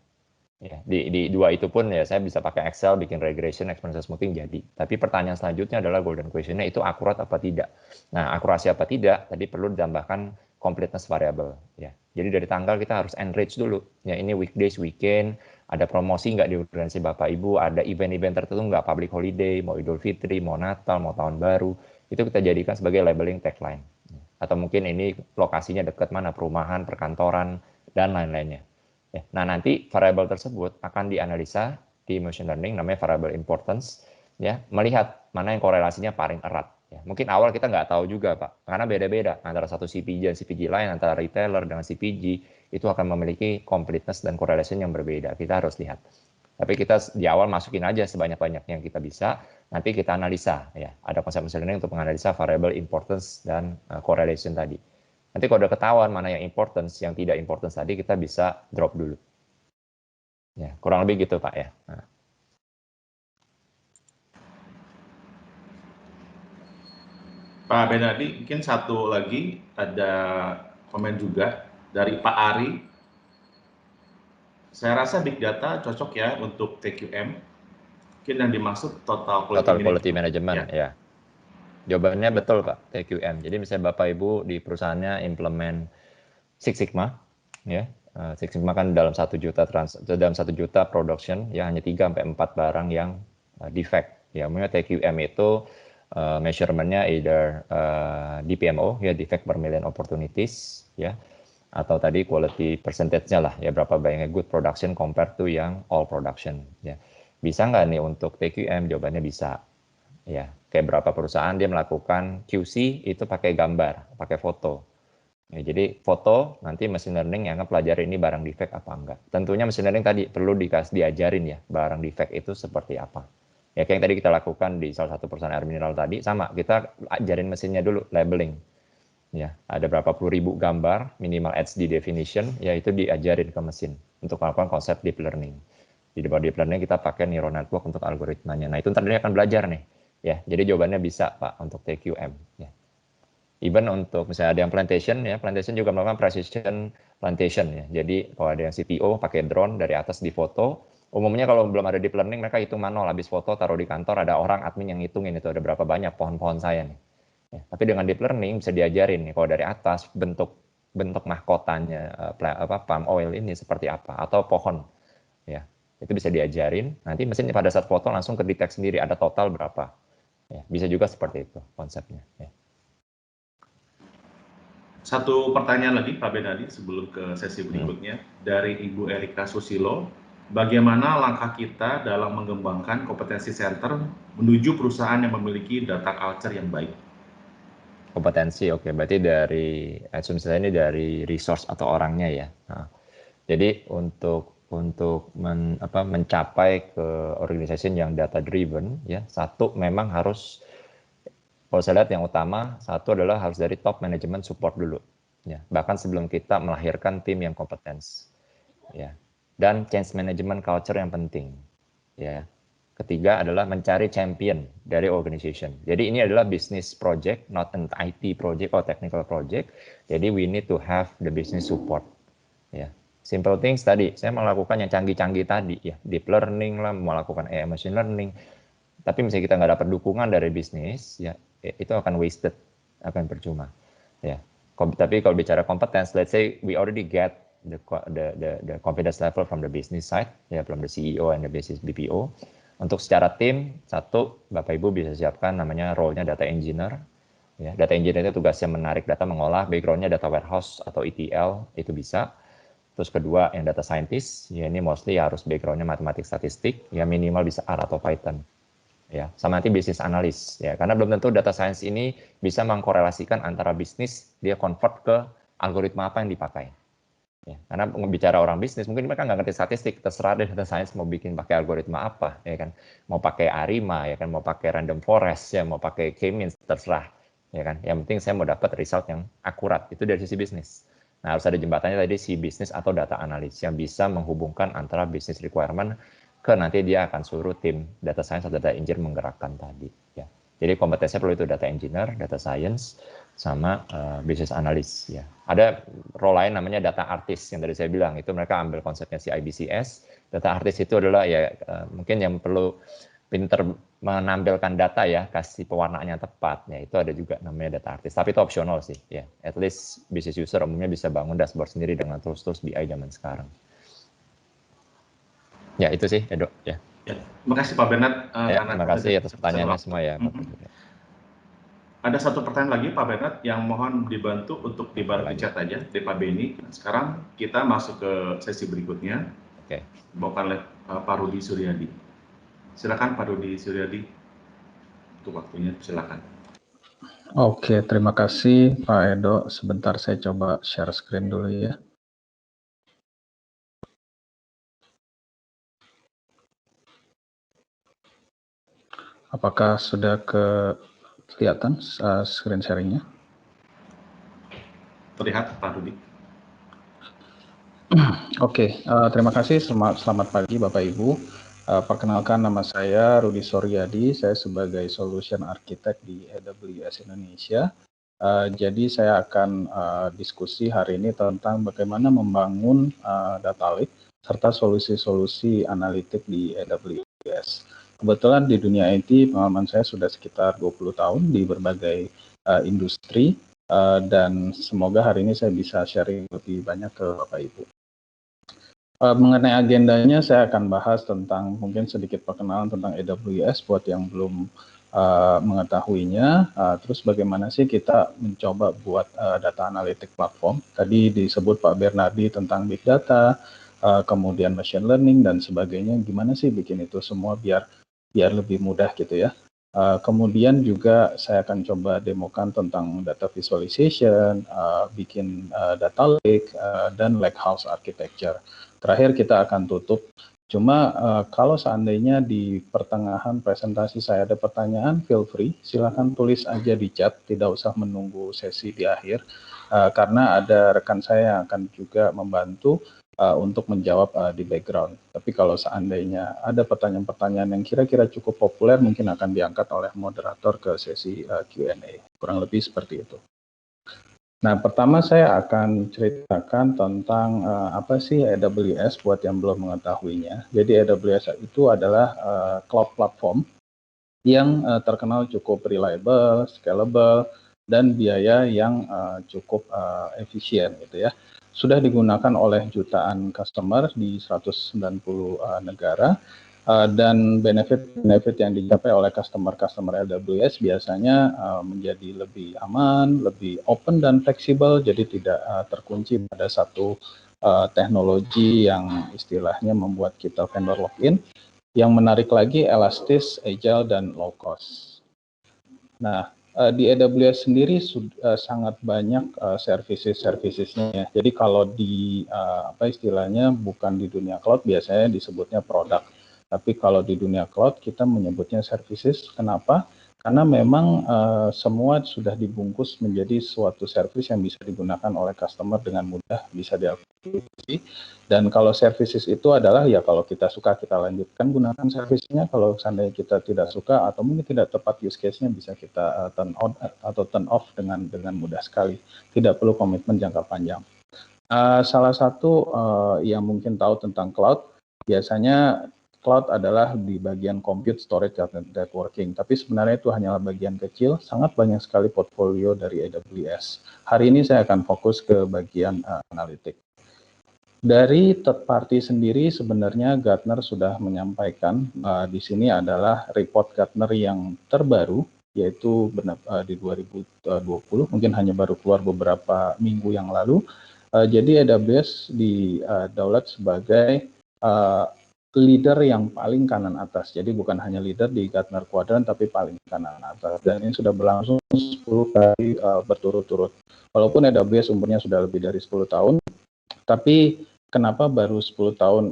Ya, di 2 itu pun ya saya bisa pakai Excel, bikin regression, exponential smoothing jadi. Tapi pertanyaan selanjutnya adalah golden question-nya itu akurat apa tidak. Nah, akurasi apa tidak, tadi perlu ditambahkan completeness variable. Ya. Jadi dari tanggal kita harus enrich dulu. Ya, ini weekdays, weekend, ada promosi nggak di organisasi Bapak Ibu, ada event-event tertentu nggak, public holiday, mau Idul Fitri, mau Natal, mau Tahun Baru, itu kita jadikan sebagai labeling tagline. Atau mungkin ini lokasinya dekat mana, perumahan, perkantoran, dan lain-lainnya. Nah, nanti variabel tersebut akan dianalisa di machine learning, namanya variable importance, ya, melihat mana yang korelasinya paling erat. Ya, mungkin awal kita nggak tahu juga, Pak, karena beda-beda antara satu CPG dan CPG lain, antara retailer dengan CPG, itu akan memiliki completeness dan correlation yang berbeda. Kita harus lihat. Tapi kita di awal masukin aja sebanyak-banyaknya yang kita bisa, nanti kita analisa. Ya, ada konsep machine learning untuk menganalisa variable importance dan correlation tadi. Nanti kalau udah ketahuan mana yang importance, yang tidak importance tadi, kita bisa drop dulu. Ya, kurang lebih gitu, Pak ya. Nah. Pak Bernardi, mungkin satu lagi ada komen juga dari Pak Ari. Saya rasa big data cocok ya untuk TQM. Mungkin yang dimaksud total quality management ya. Jawabannya betul Pak, TQM. Jadi misalnya Bapak Ibu di perusahaannya implement Six Sigma, ya. Six Sigma kan dalam 1 juta production ya hanya 3 sampai 4 barang yang defect. Ya, menurut TQM itu measurement-nya either DPMO, ya defect per million opportunities, ya, atau tadi quality percentage-nya lah, ya berapa banyaknya good production compared to yang all production, ya. Bisa nggak nih untuk TQM? Jawabannya bisa, ya. Kayak berapa perusahaan dia melakukan QC itu pakai gambar, pakai foto. Ya, jadi foto nanti machine learning yang akan pelajari ini barang defect apa enggak. Tentunya machine learning tadi perlu diajarin ya barang defect itu seperti apa. Ya kayak yang tadi kita lakukan di salah satu perusahaan air mineral tadi, sama kita ajarin mesinnya dulu labeling. Ya, ada berapa puluh ribu gambar minimal HD definition, ya itu diajarin ke mesin untuk melakukan konsep deep learning. Di bawah deep learning kita pakai neural network untuk algoritmanya. Nah itu ntar dia akan belajar nih. Ya, jadi jawabannya bisa Pak untuk TQM. Ya. Even untuk misalnya ada yang plantation, ya plantation juga melakukan precision plantation ya. Jadi kalau ada yang CTO pakai drone dari atas di foto, umumnya kalau belum ada deep learning mereka hitung manual, habis foto taruh di kantor ada orang admin yang hitungin itu ada berapa banyak pohon-pohon saya nih. Ya, tapi dengan deep learning bisa diajarin nih kalau dari atas bentuk mahkotanya palm oil ini seperti apa atau pohon, ya itu bisa diajarin. Nanti mesin pada saat foto langsung kedetek sendiri ada total berapa. Ya, bisa juga seperti itu konsepnya. Ya. Satu pertanyaan lagi Pak Benadi sebelum ke sesi berikutnya dari Ibu Erika Susilo. Bagaimana langkah kita dalam mengembangkan kompetensi center menuju perusahaan yang memiliki data culture yang baik? Kompetensi, oke. Berarti dari asumsi saya ini dari resource atau orangnya ya. Nah, jadi untuk mencapai ke organization yang data driven, ya satu memang harus, kalau saya lihat yang utama satu adalah harus dari top management support dulu, ya. Bahkan sebelum kita melahirkan tim yang kompetens, ya. Dan change management culture yang penting, ya. Ketiga adalah mencari champion dari organization. Jadi ini adalah business project, not an IT project or technical project. Jadi we need to have the business support. Ya, simple things tadi. Saya melakukan yang canggih-canggih tadi, ya, deep learning lah, melakukan AI machine learning. Tapi misalnya kita nggak dapat dukungan dari bisnis, ya itu akan wasted, akan percuma. Ya, tapi kalau bicara competence, let's say we already get the confidence level from the business side, ya, from the CEO and the business BPO. Untuk secara tim, satu, Bapak Ibu bisa siapkan namanya role-nya data engineer. Ya, data engineer itu tugasnya menarik data, mengolah, background-nya data warehouse atau ETL, itu bisa. Terus kedua, yang data scientist, ya ini mostly harus background-nya matematik statistik, ya minimal bisa R atau Python. Ya, sama nanti business analyst, ya, karena belum tentu data science ini bisa mengkorelasikan antara bisnis, dia convert ke algoritma apa yang dipakai. Ya, karena bicara orang bisnis, mungkin mereka nggak ngerti statistik, terserah deh data science mau bikin pakai algoritma apa, ya kan, mau pakai ARIMA, ya kan, mau pakai random forest, ya, mau pakai k-means, terserah, ya kan. Yang penting saya mau dapat result yang akurat, itu dari sisi bisnis. Nah, harus ada jembatannya tadi si bisnis atau data analis yang bisa menghubungkan antara business requirement ke nanti dia akan suruh tim data science atau data engineer menggerakkan tadi. Ya, jadi kompetensinya perlu itu data engineer, data science, sama business analyst, ya. Ada role lain namanya data artist yang tadi saya bilang, itu mereka ambil konsepnya si IBCS. Data artist itu adalah ya mungkin yang perlu pinter menampilkan data, ya, kasih pewarnaannya tepat, ya itu ada juga namanya data artist. Tapi itu optional sih, ya. At least business user umumnya bisa bangun dashboard sendiri dengan tools-tools BI zaman sekarang. Ya itu sih, Edo, ya. Ya, terima kasih Pak Bernard. Ya, terima kasih atas pertanyaannya semua ya. Ada satu pertanyaan lagi Pak Bernard yang mohon dibantu untuk dibantu di chat aja di Pak Beni. Sekarang kita masuk ke sesi berikutnya. Oke. Dibawakan oleh Pak Rudi Suryadi. Silakan Pak Rudi Suryadi. Untuk waktunya silakan. Oke, terima kasih Pak Edo. Sebentar saya coba share screen dulu ya. Apakah sudah kelihatan screen sharingnya? Terlihat Pak Rudi. Oke, terima kasih. Selamat pagi Bapak Ibu. Perkenalkan, nama saya Rudi Suryadi. Saya sebagai Solution Architect di AWS Indonesia. Jadi saya akan diskusi hari ini tentang bagaimana membangun data lake serta solusi-solusi analitik di AWS. Kebetulan di dunia IT pengalaman saya sudah sekitar 20 tahun di berbagai industri, dan semoga hari ini saya bisa sharing lebih banyak ke Bapak Ibu. Mengenai agendanya saya akan bahas tentang mungkin sedikit perkenalan tentang AWS buat yang belum mengetahuinya. Terus bagaimana sih kita mencoba buat data analitik platform. Tadi disebut Pak Bernardi tentang big data, kemudian machine learning dan sebagainya. Gimana sih bikin itu semua biar lebih mudah gitu ya. Kemudian juga saya akan coba demokan tentang data visualization, bikin data lake, dan lakehouse architecture. Terakhir kita akan tutup. Cuma kalau seandainya di pertengahan presentasi saya ada pertanyaan, feel free, silakan tulis aja di chat, tidak usah menunggu sesi di akhir, karena ada rekan saya yang akan juga membantu untuk menjawab di background. Tapi kalau seandainya ada pertanyaan-pertanyaan yang kira-kira cukup populer, mungkin akan diangkat oleh moderator ke sesi Q&A. Kurang lebih seperti itu. Nah, pertama saya akan ceritakan tentang apa sih AWS buat yang belum mengetahuinya. Jadi AWS itu adalah cloud platform yang terkenal cukup reliable, scalable, dan biaya yang cukup efisien gitu ya. Sudah digunakan oleh jutaan customer di 190 negara, dan benefit yang dicapai oleh customer AWS biasanya menjadi lebih aman, lebih open dan fleksibel, jadi tidak terkunci pada satu teknologi yang istilahnya membuat kita vendor lock-in. Yang menarik lagi, elastis, agile, dan low cost. Nah, di AWS sendiri sangat banyak services-servicesnya ya. Jadi kalau di apa istilahnya bukan di dunia cloud biasanya disebutnya produk. Tapi kalau di dunia cloud kita menyebutnya services. Kenapa? Karena memang semua sudah dibungkus menjadi suatu service yang bisa digunakan oleh customer dengan mudah, bisa diaktifasi. Dan kalau services itu adalah ya kalau kita suka kita lanjutkan gunakan servicenya, kalau seandainya kita tidak suka atau mungkin tidak tepat use case-nya bisa kita turn on atau turn off dengan mudah sekali. Tidak perlu komitmen jangka panjang. Salah satu yang mungkin tahu tentang cloud, biasanya cloud adalah di bagian compute, storage, dan networking. Tapi sebenarnya itu hanyalah bagian kecil, sangat banyak sekali portfolio dari AWS. Hari ini saya akan fokus ke bagian analitik. Dari third party sendiri sebenarnya Gartner sudah menyampaikan di sini adalah report Gartner yang terbaru, yaitu di 2020, mungkin hanya baru keluar beberapa minggu yang lalu. Jadi AWS didaulat sebagai leader yang paling kanan atas. Jadi bukan hanya leader di Gartner Quadrant, tapi paling kanan atas. Dan ini sudah berlangsung 10 kali berturut-turut. Walaupun AWS umurnya sudah lebih dari 10 tahun, tapi kenapa baru 10 tahun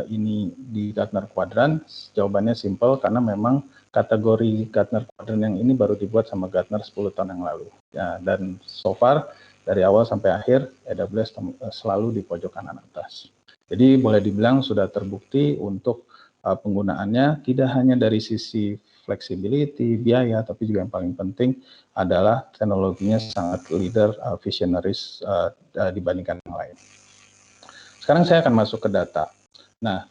ini di Gartner Quadrant? Jawabannya simple, karena memang kategori Gartner Quadrant yang ini baru dibuat sama Gartner 10 tahun yang lalu. Ya, dan so far, dari awal sampai akhir, AWS selalu di pojok kanan atas. Jadi boleh dibilang sudah terbukti untuk penggunaannya tidak hanya dari sisi flexibility, biaya, tapi juga yang paling penting adalah teknologinya sangat leader, visionaries dibandingkan yang lain. Sekarang saya akan masuk ke data. Nah,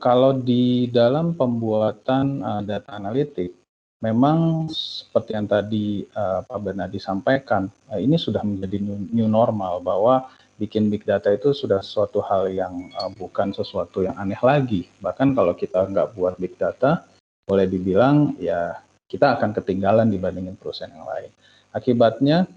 kalau di dalam pembuatan data analitik, memang seperti yang tadi Pak Bernardi sampaikan, ini sudah menjadi new normal bahwa bikin big data itu sudah suatu hal yang bukan sesuatu yang aneh lagi. Bahkan kalau kita nggak buat big data, boleh dibilang ya kita akan ketinggalan dibandingin perusahaan yang lain. Akibatnya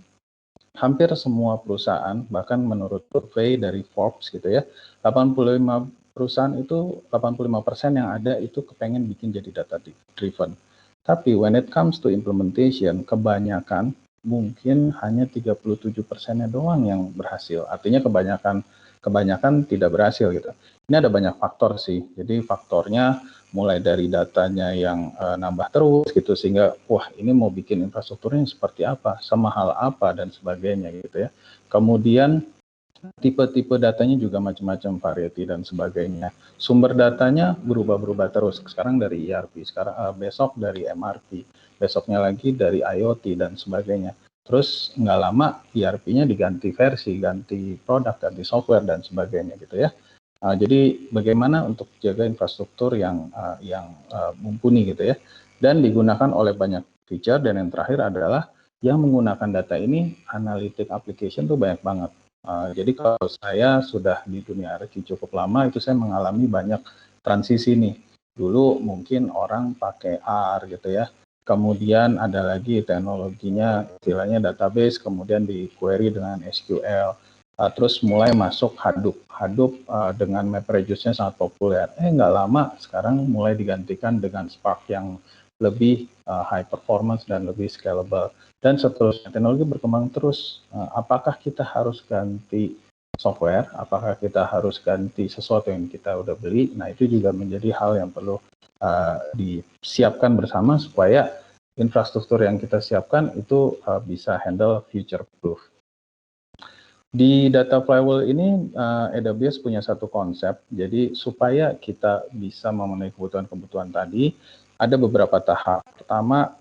hampir semua perusahaan, bahkan menurut survei dari Forbes gitu ya, 85 perusahaan itu 85% yang ada itu kepengen bikin jadi data driven. Tapi when it comes to implementation, kebanyakan mungkin hanya 37%-nya doang yang berhasil. Artinya kebanyakan tidak berhasil gitu. Ini ada banyak faktor sih. Jadi faktornya mulai dari datanya yang nambah terus gitu, sehingga wah ini mau bikin infrastrukturnya seperti apa, semahal apa dan sebagainya gitu ya. Kemudian tipe-tipe datanya juga macam-macam, variety dan sebagainya. Sumber datanya berubah-berubah terus. Sekarang dari ERP, sekarang besok dari MRP, besoknya lagi dari IoT dan sebagainya. Terus nggak lama ERP-nya diganti versi, ganti produk, ganti software dan sebagainya gitu ya. Jadi bagaimana untuk jaga infrastruktur yang mumpuni gitu ya, dan digunakan oleh banyak feature. Dan yang terakhir adalah yang menggunakan data ini, analytic application tuh banyak banget. Jadi kalau saya sudah di dunia IT cukup lama, itu saya mengalami banyak transisi nih. Dulu mungkin orang pakai R gitu ya, kemudian ada lagi teknologinya, istilahnya database, kemudian di query dengan SQL. Terus mulai masuk Hadoop. Hadoop dengan MapReduce-nya sangat populer. Nggak lama sekarang mulai digantikan dengan Spark yang lebih high performance dan lebih scalable. Dan seterusnya, teknologi berkembang terus. Apakah kita harus ganti software? Apakah kita harus ganti sesuatu yang kita udah beli? Nah, itu juga menjadi hal yang perlu disiapkan bersama supaya infrastruktur yang kita siapkan itu bisa handle future proof. Di Data Flywheel ini AWS punya satu konsep, jadi supaya kita bisa memenuhi kebutuhan-kebutuhan tadi, ada beberapa tahap. Pertama,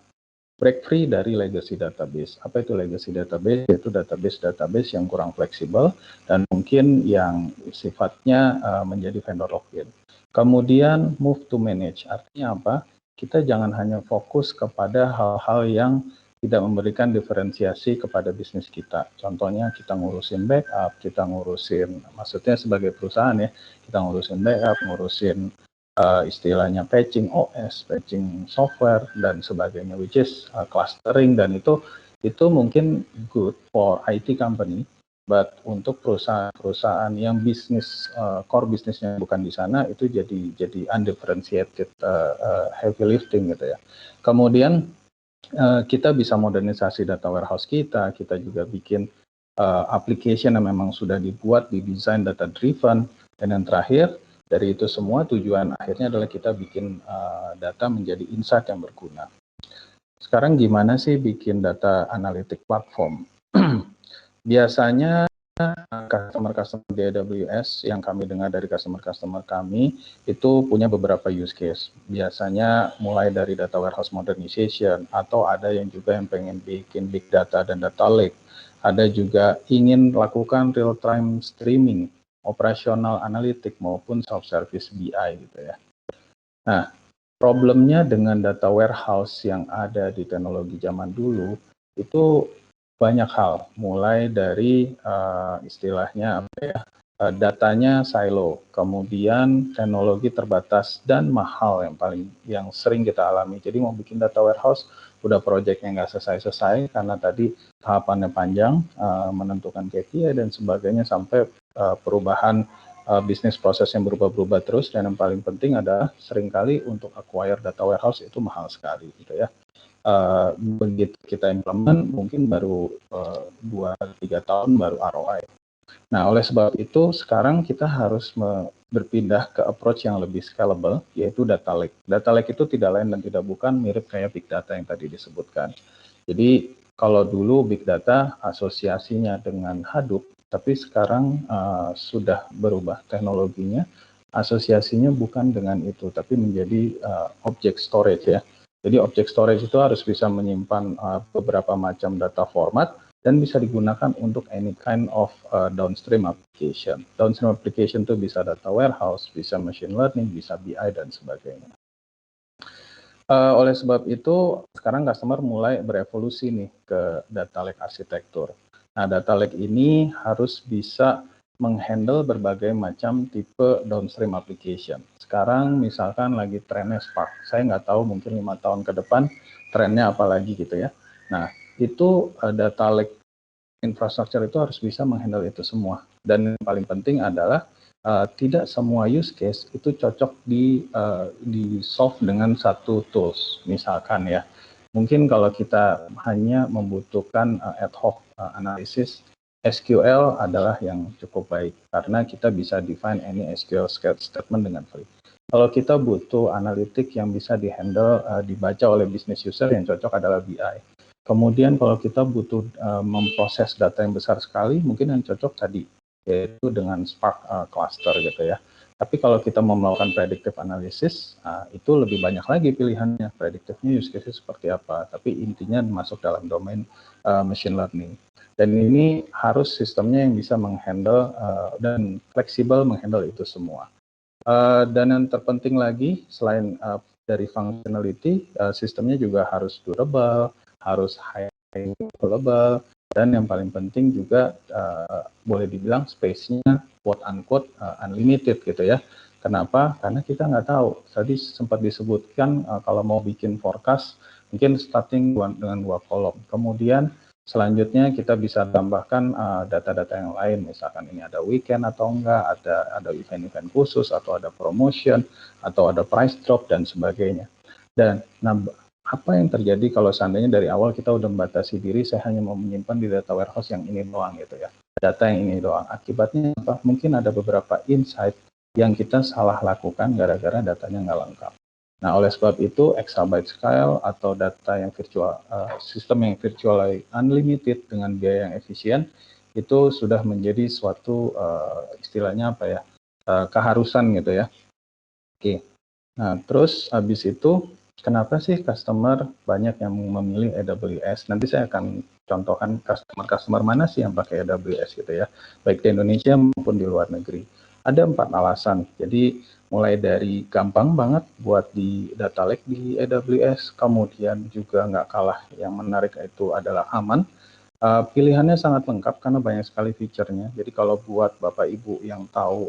break free dari legacy database. Apa itu legacy database? Yaitu database yang kurang fleksibel dan mungkin yang sifatnya menjadi vendor lock-in. Kemudian move to manage, artinya apa? Kita jangan hanya fokus kepada hal-hal yang tidak memberikan diferensiasi kepada bisnis kita. Contohnya kita ngurusin backup, kita ngurusin, maksudnya sebagai perusahaan ya, kita ngurusin backup, ngurusin istilahnya patching OS, patching software, dan sebagainya, which is clustering, dan itu mungkin good for IT company, but untuk perusahaan yang bisnis core bisnisnya bukan di sana, itu jadi undifferentiated heavy lifting gitu ya. Kemudian kita bisa modernisasi data warehouse kita juga bikin application yang memang sudah dibuat, didesain data driven, dan yang terakhir dari itu semua tujuan akhirnya adalah kita bikin data menjadi insight yang berguna. Sekarang gimana sih bikin data analytic platform? Biasanya customer di AWS yang kami dengar dari customer kami itu punya beberapa use case. Biasanya mulai dari data warehouse modernization, atau ada yang juga yang pengen bikin big data dan data lake. Ada juga ingin lakukan real time streaming, operational analytic maupun self-service BI gitu ya. Nah, problemnya dengan data warehouse yang ada di teknologi zaman dulu itu banyak hal, mulai dari istilahnya apa ya, datanya silo, kemudian teknologi terbatas dan mahal yang sering kita alami. Jadi mau bikin data warehouse udah proyeknya nggak selesai karena tadi tahapannya panjang, menentukan KPI dan sebagainya, sampai perubahan bisnis proses yang berubah-ubah terus, dan yang paling penting adalah seringkali untuk acquire data warehouse itu mahal sekali gitu ya. Begitu kita implement mungkin baru 2-3 tahun baru ROI. Nah, oleh sebab itu sekarang kita harus berpindah ke approach yang lebih scalable, yaitu data lake. Data lake itu tidak lain dan tidak bukan mirip kayak big data yang tadi disebutkan. Jadi kalau dulu big data asosiasinya dengan Hadoop, tapi sekarang sudah berubah teknologinya, asosiasinya bukan dengan itu, tapi menjadi object storage ya. Jadi object storage itu harus bisa menyimpan beberapa macam data format dan bisa digunakan untuk any kind of downstream application. Downstream application itu bisa data warehouse, bisa machine learning, bisa BI dan sebagainya. Oleh sebab itu sekarang customer mulai berevolusi nih ke data lake arsitektur. Nah, data lake ini harus bisa menghandle berbagai macam tipe downstream application. Sekarang misalkan lagi trennya Spark. Saya nggak tahu mungkin 5 tahun ke depan trennya apa lagi gitu ya. Nah, itu data lake infrastructure itu harus bisa menghandle itu semua. Dan yang paling penting adalah tidak semua use case itu cocok di solve dengan satu tools. Misalkan ya, mungkin kalau kita hanya membutuhkan ad hoc analisis, SQL adalah yang cukup baik karena kita bisa define any SQL statement dengan free. Kalau kita butuh analitik yang bisa dihandle, dibaca oleh business user, yang cocok adalah BI. Kemudian kalau kita butuh memproses data yang besar sekali, mungkin yang cocok tadi, yaitu dengan Spark cluster gitu ya. Tapi kalau kita mau melakukan predictive analysis, itu lebih banyak lagi pilihannya. Predictive-nya use case seperti apa, tapi intinya masuk dalam domain machine learning. Dan ini harus sistemnya yang bisa menghandle dan fleksibel menghandle itu semua. Dan yang terpenting lagi, selain dari functionality, sistemnya juga harus durable, harus high available, dan yang paling penting juga boleh dibilang space-nya quote unquote unlimited gitu ya. Kenapa? Karena kita nggak tahu. Tadi sempat disebutkan kalau mau bikin forecast Mungkin starting dengan 2 kolom. Kemudian selanjutnya kita bisa tambahkan data-data yang lain, misalkan ini ada weekend atau enggak, ada event-event khusus, atau ada promotion, atau ada price drop, dan sebagainya. Dan apa yang terjadi kalau seandainya dari awal kita udah membatasi diri, saya hanya mau menyimpan di data warehouse yang ini doang gitu ya, data yang ini doang. Akibatnya apa? Mungkin ada beberapa insight yang kita salah lakukan gara-gara datanya nggak lengkap. Nah, oleh sebab itu, exabyte scale atau data yang virtual, sistem yang virtual unlimited dengan biaya yang efisien, itu sudah menjadi suatu istilahnya apa ya, keharusan gitu ya. Oke. Nah, terus habis itu, kenapa sih customer banyak yang memilih AWS? Nanti saya akan contohkan customer mana sih yang pakai AWS gitu ya, baik di Indonesia maupun di luar negeri. Ada 4 alasan. Jadi mulai dari gampang banget buat di data lake di AWS, kemudian juga nggak kalah yang menarik itu adalah aman. Pilihannya sangat lengkap karena banyak sekali fiturnya. Jadi kalau buat Bapak Ibu yang tahu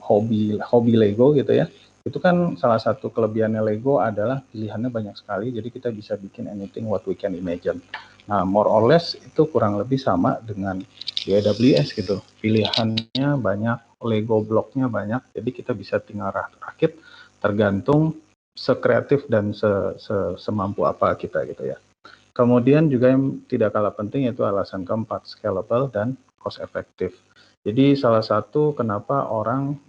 hobi Lego gitu ya, itu kan salah satu kelebihannya Lego adalah pilihannya banyak sekali, jadi kita bisa bikin anything what we can imagine. Nah, more or less itu kurang lebih sama dengan di AWS gitu. Pilihannya banyak, Lego bloknya banyak, jadi kita bisa tinggal rakit tergantung sekreatif dan semampu apa kita gitu ya. Kemudian juga yang tidak kalah penting yaitu alasan keempat, scalable dan cost effective. Jadi salah satu kenapa orang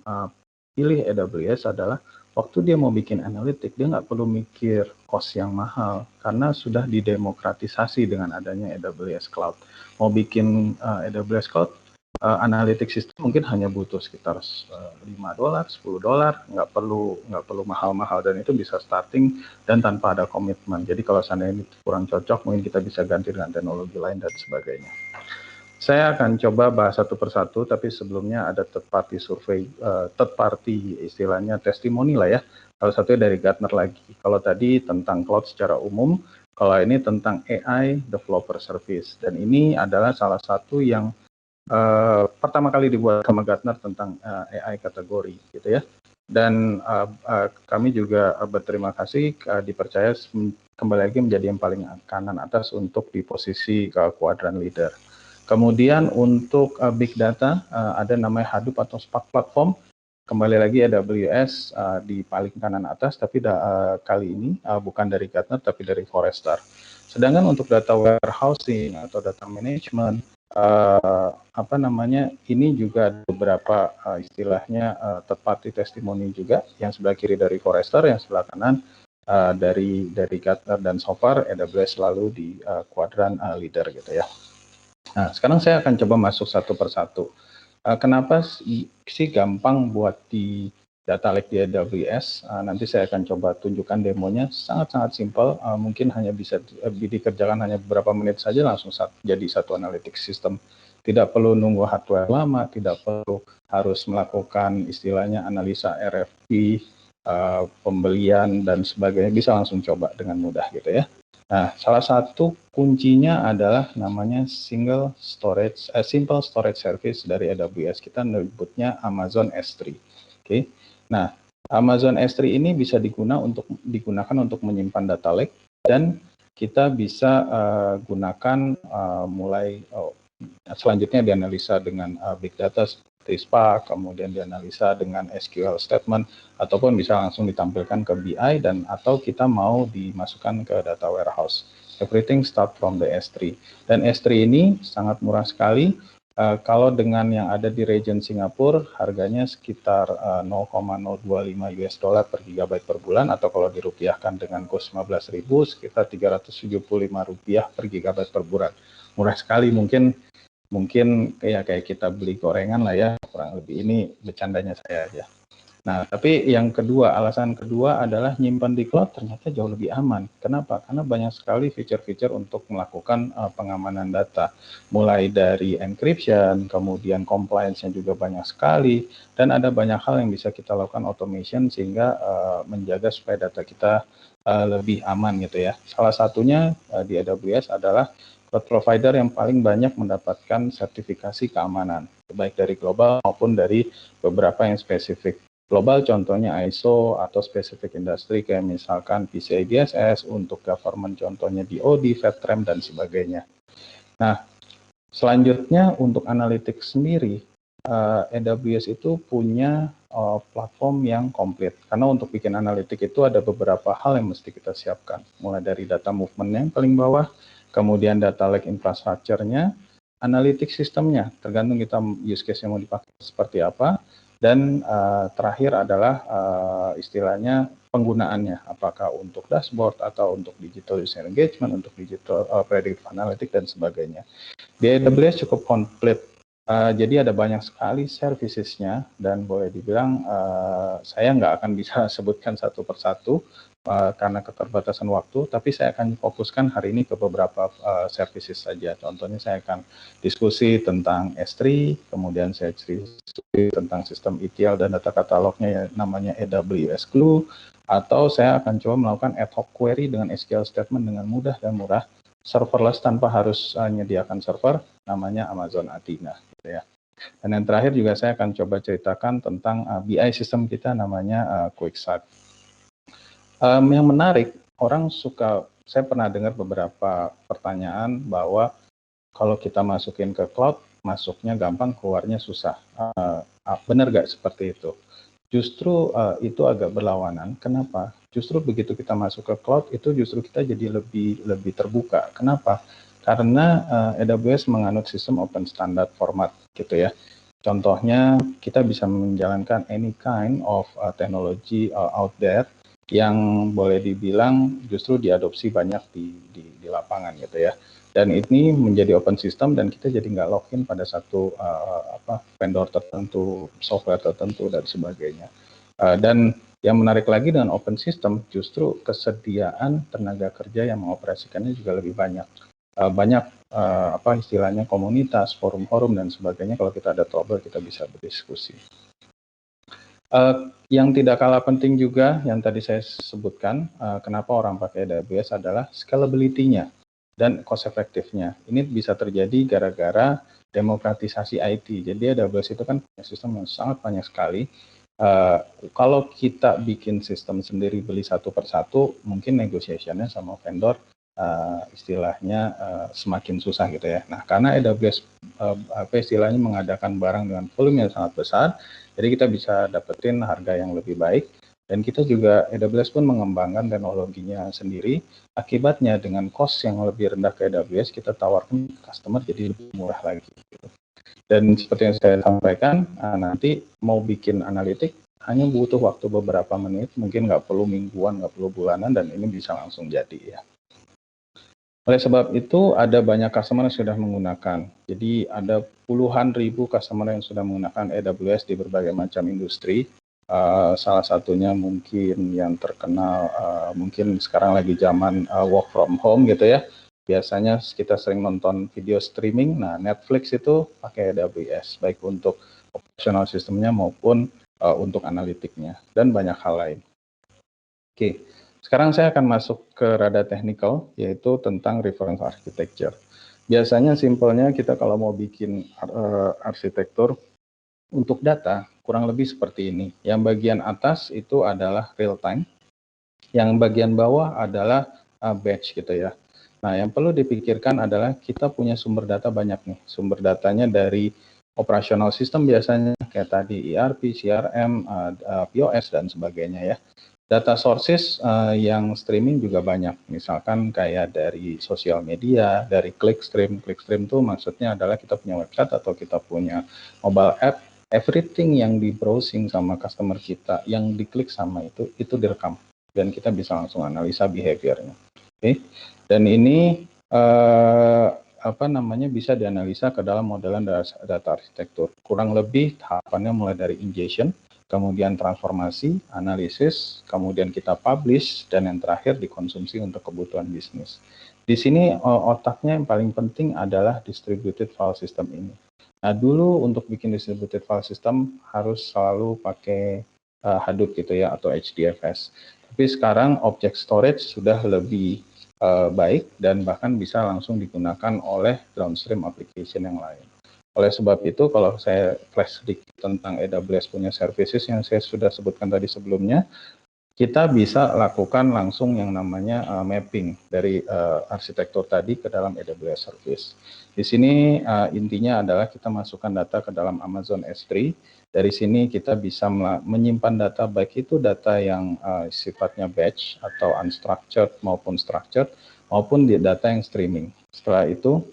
pilih AWS adalah waktu dia mau bikin analitik, dia nggak perlu mikir cost yang mahal karena sudah didemokratisasi dengan adanya AWS Cloud. Mau bikin AWS Cloud, analytic system mungkin hanya butuh sekitar $5, $10, nggak perlu mahal-mahal, dan itu bisa starting dan tanpa ada komitmen. Jadi kalau seandainya ini kurang cocok, mungkin kita bisa ganti dengan teknologi lain dan sebagainya. Saya akan coba bahas satu persatu, tapi sebelumnya ada third party survey, third party istilahnya testimoni lah ya. Salah satunya dari Gartner lagi. Kalau tadi tentang cloud secara umum, kalau ini tentang AI Developer Service. Dan ini adalah salah satu yang pertama kali dibuat sama Gartner tentang AI kategori gitu ya. Dan kami juga berterima kasih dipercaya kembali lagi menjadi yang paling kanan atas untuk di posisi kuadran leader. Kemudian untuk big data ada namanya Hadoop atau Spark Platform. Kembali lagi AWS di paling kanan atas, tapi kali ini bukan dari Gartner tapi dari Forrester. Sedangkan untuk data warehousing atau data management, ini juga ada beberapa istilahnya third party testimoni juga, yang sebelah kiri dari Forrester, yang sebelah kanan dari Gartner, dan so far AWS selalu di kuadran leader gitu ya. Nah, sekarang saya akan coba masuk satu persatu. Kenapa sih gampang buat di data lake di AWS? Nanti saya akan coba tunjukkan demonya, sangat-sangat simpel. Mungkin hanya bisa dikerjakan hanya beberapa menit saja, langsung jadi satu analytics system. Tidak perlu nunggu hardware lama, tidak perlu harus melakukan istilahnya analisa RFP, pembelian dan sebagainya, bisa langsung coba dengan mudah gitu ya. Nah, salah satu kuncinya adalah namanya simple storage service dari AWS. Kita menyebutnya Amazon S3. Oke. Nah, Amazon S3 ini bisa digunakan untuk menyimpan data lake, dan kita bisa gunakan selanjutnya dianalisa dengan big data seperti Spark, kemudian dianalisa dengan SQL statement, ataupun bisa langsung ditampilkan ke BI, dan atau kita mau dimasukkan ke data warehouse. Everything start from the S3. Dan S3 ini sangat murah sekali. Kalau dengan yang ada di region Singapura, harganya sekitar 0,025 US dollar per gigabyte per bulan, atau kalau dirupiahkan dengan kurs 15.000, sekitar 375 rupiah per gigabyte per bulan. Murah sekali, mungkin kayak kita beli gorengan lah ya, kurang lebih. Ini bercandanya saya aja. Nah, tapi alasan kedua adalah nyimpan di cloud ternyata jauh lebih aman. Kenapa? Karena banyak sekali fitur-fitur untuk melakukan pengamanan data. Mulai dari encryption, kemudian compliance-nya juga banyak sekali, dan ada banyak hal yang bisa kita lakukan automation sehingga menjaga supaya data kita lebih aman gitu ya. Salah satunya di AWS adalah cloud provider yang paling banyak mendapatkan sertifikasi keamanan, baik dari global maupun dari beberapa yang spesifik. global contohnya ISO atau specific industry kayak misalkan PCI DSS, untuk government contohnya DoD, FedRAMP dan sebagainya. Nah, selanjutnya untuk analytics sendiri, AWS itu punya platform yang komplit. Karena untuk bikin analitik itu ada beberapa hal yang mesti kita siapkan. Mulai dari data movement yang paling bawah, kemudian data lake infrastructure-nya, analitik sistemnya, tergantung kita use case yang mau dipakai seperti apa, dan terakhir adalah istilahnya penggunaannya, apakah untuk dashboard atau untuk digital user engagement, untuk digital predictive analytics dan sebagainya. Di AWS cukup komplit. Jadi ada banyak sekali servicesnya dan boleh dibilang saya nggak akan bisa sebutkan satu persatu karena keterbatasan waktu, tapi saya akan fokuskan hari ini ke beberapa services saja. Contohnya saya akan diskusi tentang S3, kemudian saya diskusi tentang sistem ETL dan data katalognya yang namanya AWS Glue, atau saya akan coba melakukan ad hoc query dengan SQL statement dengan mudah dan murah, serverless tanpa harus menyediakan server, namanya Amazon Athena, gitu ya. Dan yang terakhir juga saya akan coba ceritakan tentang BI sistem kita namanya QuickSight. Yang menarik, orang suka, saya pernah dengar beberapa pertanyaan bahwa kalau kita masukin ke cloud, masuknya gampang, keluarnya susah. Benar nggak seperti itu? Justru itu agak berlawanan. Kenapa? Justru begitu kita masuk ke cloud, itu justru kita jadi lebih terbuka. Kenapa? Karena AWS menganut sistem open standard format, gitu ya. Contohnya, kita bisa menjalankan any kind of technology out there yang boleh dibilang justru diadopsi banyak di lapangan, gitu ya. Dan ini menjadi open system dan kita jadi nggak login pada satu vendor tertentu, software tertentu dan sebagainya. Dan yang menarik lagi dengan open system, justru kesediaan tenaga kerja yang mengoperasikannya juga lebih banyak. Banyak istilahnya komunitas, forum-forum dan sebagainya. Kalau kita ada trouble, kita bisa berdiskusi. Yang tidak kalah penting juga yang tadi saya sebutkan, kenapa orang pakai AWS adalah scalability-nya dan cost efektifnya. Ini bisa terjadi gara-gara demokratisasi IT. Jadi AWS itu kan punya sistem yang sangat banyak sekali. Kalau kita bikin sistem sendiri, beli satu persatu, mungkin negotiasinya sama vendor istilahnya semakin susah, gitu ya. Nah, karena AWS istilahnya mengadakan barang dengan volume yang sangat besar, jadi kita bisa dapetin harga yang lebih baik. Dan kita juga, AWS pun mengembangkan teknologinya sendiri. Akibatnya dengan cost yang lebih rendah ke AWS, kita tawarkan customer jadi lebih murah lagi, gitu. Dan seperti yang saya sampaikan, nanti mau bikin analitik hanya butuh waktu beberapa menit, mungkin nggak perlu mingguan, nggak perlu bulanan, dan ini bisa langsung jadi, ya. Oleh sebab itu, ada banyak customer yang sudah menggunakan. Jadi ada puluhan ribu customer yang sudah menggunakan AWS di berbagai macam industri. Salah satunya mungkin yang terkenal, mungkin sekarang lagi zaman work from home, gitu ya. Biasanya kita sering nonton video streaming. Nah, Netflix itu pakai AWS, baik untuk operational sistemnya maupun untuk analitiknya, dan banyak hal lain. Oke. Sekarang saya akan masuk ke rada technical, yaitu tentang reference architecture. Biasanya simpelnya kita kalau mau bikin arsitektur untuk data, kurang lebih seperti ini. Yang bagian atas itu adalah real time, yang bagian bawah adalah batch, gitu ya. Nah, yang perlu dipikirkan adalah kita punya sumber data banyak nih. Sumber datanya dari operational system biasanya, kayak tadi ERP, CRM, POS, dan sebagainya, ya. Data sources yang streaming juga banyak, misalkan kayak dari sosial media, dari clickstream. Clickstream itu maksudnya adalah kita punya website atau kita punya mobile app, everything yang di browsing sama customer kita, yang diklik sama itu direkam, dan kita bisa langsung analisa behaviornya. Oke. Dan ini bisa dianalisa ke dalam modelan data arsitektur. Kurang lebih tahapannya mulai dari ingestion, kemudian transformasi, analisis, kemudian kita publish, dan yang terakhir dikonsumsi untuk kebutuhan bisnis. Di sini otaknya yang paling penting adalah distributed file system ini. Nah, dulu untuk bikin distributed file system harus selalu pakai Hadoop, gitu ya, atau HDFS. Tapi sekarang object storage sudah lebih baik dan bahkan bisa langsung digunakan oleh downstream application yang lain. Oleh sebab itu, kalau saya flash sedikit tentang AWS punya services yang saya sudah sebutkan tadi sebelumnya, kita bisa lakukan langsung yang namanya mapping dari arsitektur tadi ke dalam AWS service. Di sini intinya adalah kita masukkan data ke dalam Amazon S3. Dari sini kita bisa menyimpan data, baik itu data yang sifatnya batch atau unstructured maupun structured, maupun di data yang streaming. Setelah itu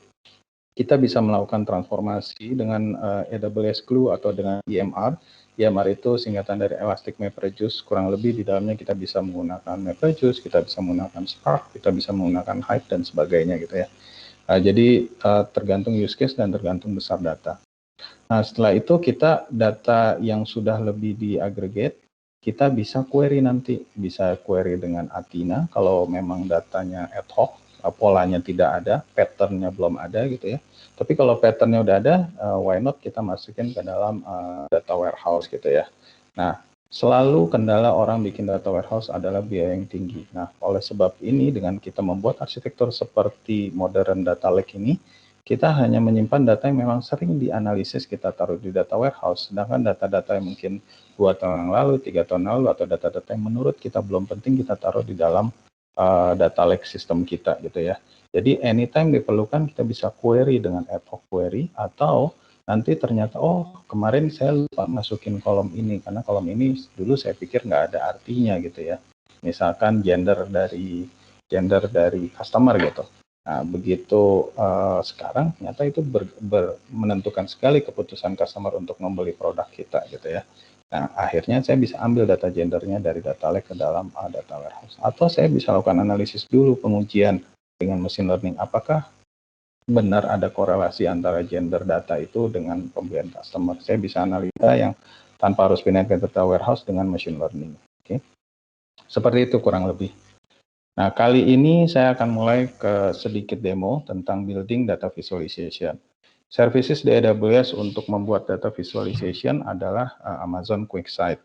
kita bisa melakukan transformasi dengan AWS Glue atau dengan EMR. EMR itu singkatan dari Elastic MapReduce, kurang lebih di dalamnya kita bisa menggunakan MapReduce, kita bisa menggunakan Spark, kita bisa menggunakan Hive dan sebagainya gitu ya. Jadi tergantung use case dan tergantung besar data. Nah setelah itu kita data yang sudah lebih diaggregate, kita bisa query nanti, bisa query dengan Athena kalau memang datanya ad hoc, polanya tidak ada, patternnya belum ada gitu ya. Tapi kalau patternnya udah ada, why not kita masukin ke dalam data warehouse gitu ya. Nah, selalu kendala orang bikin data warehouse adalah biaya yang tinggi. Nah, oleh sebab ini dengan kita membuat arsitektur seperti modern data lake ini, kita hanya menyimpan data yang memang sering dianalisis, kita taruh di data warehouse. Sedangkan data-data yang mungkin 2 tahun yang lalu, 3 tahun yang lalu, atau data-data yang menurut kita belum penting, kita taruh di dalam data lake sistem kita gitu ya. Jadi anytime diperlukan kita bisa query dengan ad hoc query, atau nanti ternyata oh kemarin saya lupa masukin kolom ini karena kolom ini dulu saya pikir nggak ada artinya gitu ya. Misalkan gender dari customer gitu. Nah begitu sekarang ternyata itu menentukan sekali keputusan customer untuk membeli produk kita gitu ya. Nah, akhirnya saya bisa ambil data gendernya dari data lake ke dalam data warehouse. Atau saya bisa lakukan analisis dulu, pengujian dengan machine learning. Apakah benar ada korelasi antara gender data itu dengan pembelian customer? Saya bisa analisa yang tanpa harus pindah ke data warehouse dengan machine learning. Oke. Seperti itu kurang lebih. Nah, kali ini saya akan mulai ke sedikit demo tentang building data visualization. Services di AWS untuk membuat data visualization adalah Amazon QuickSight.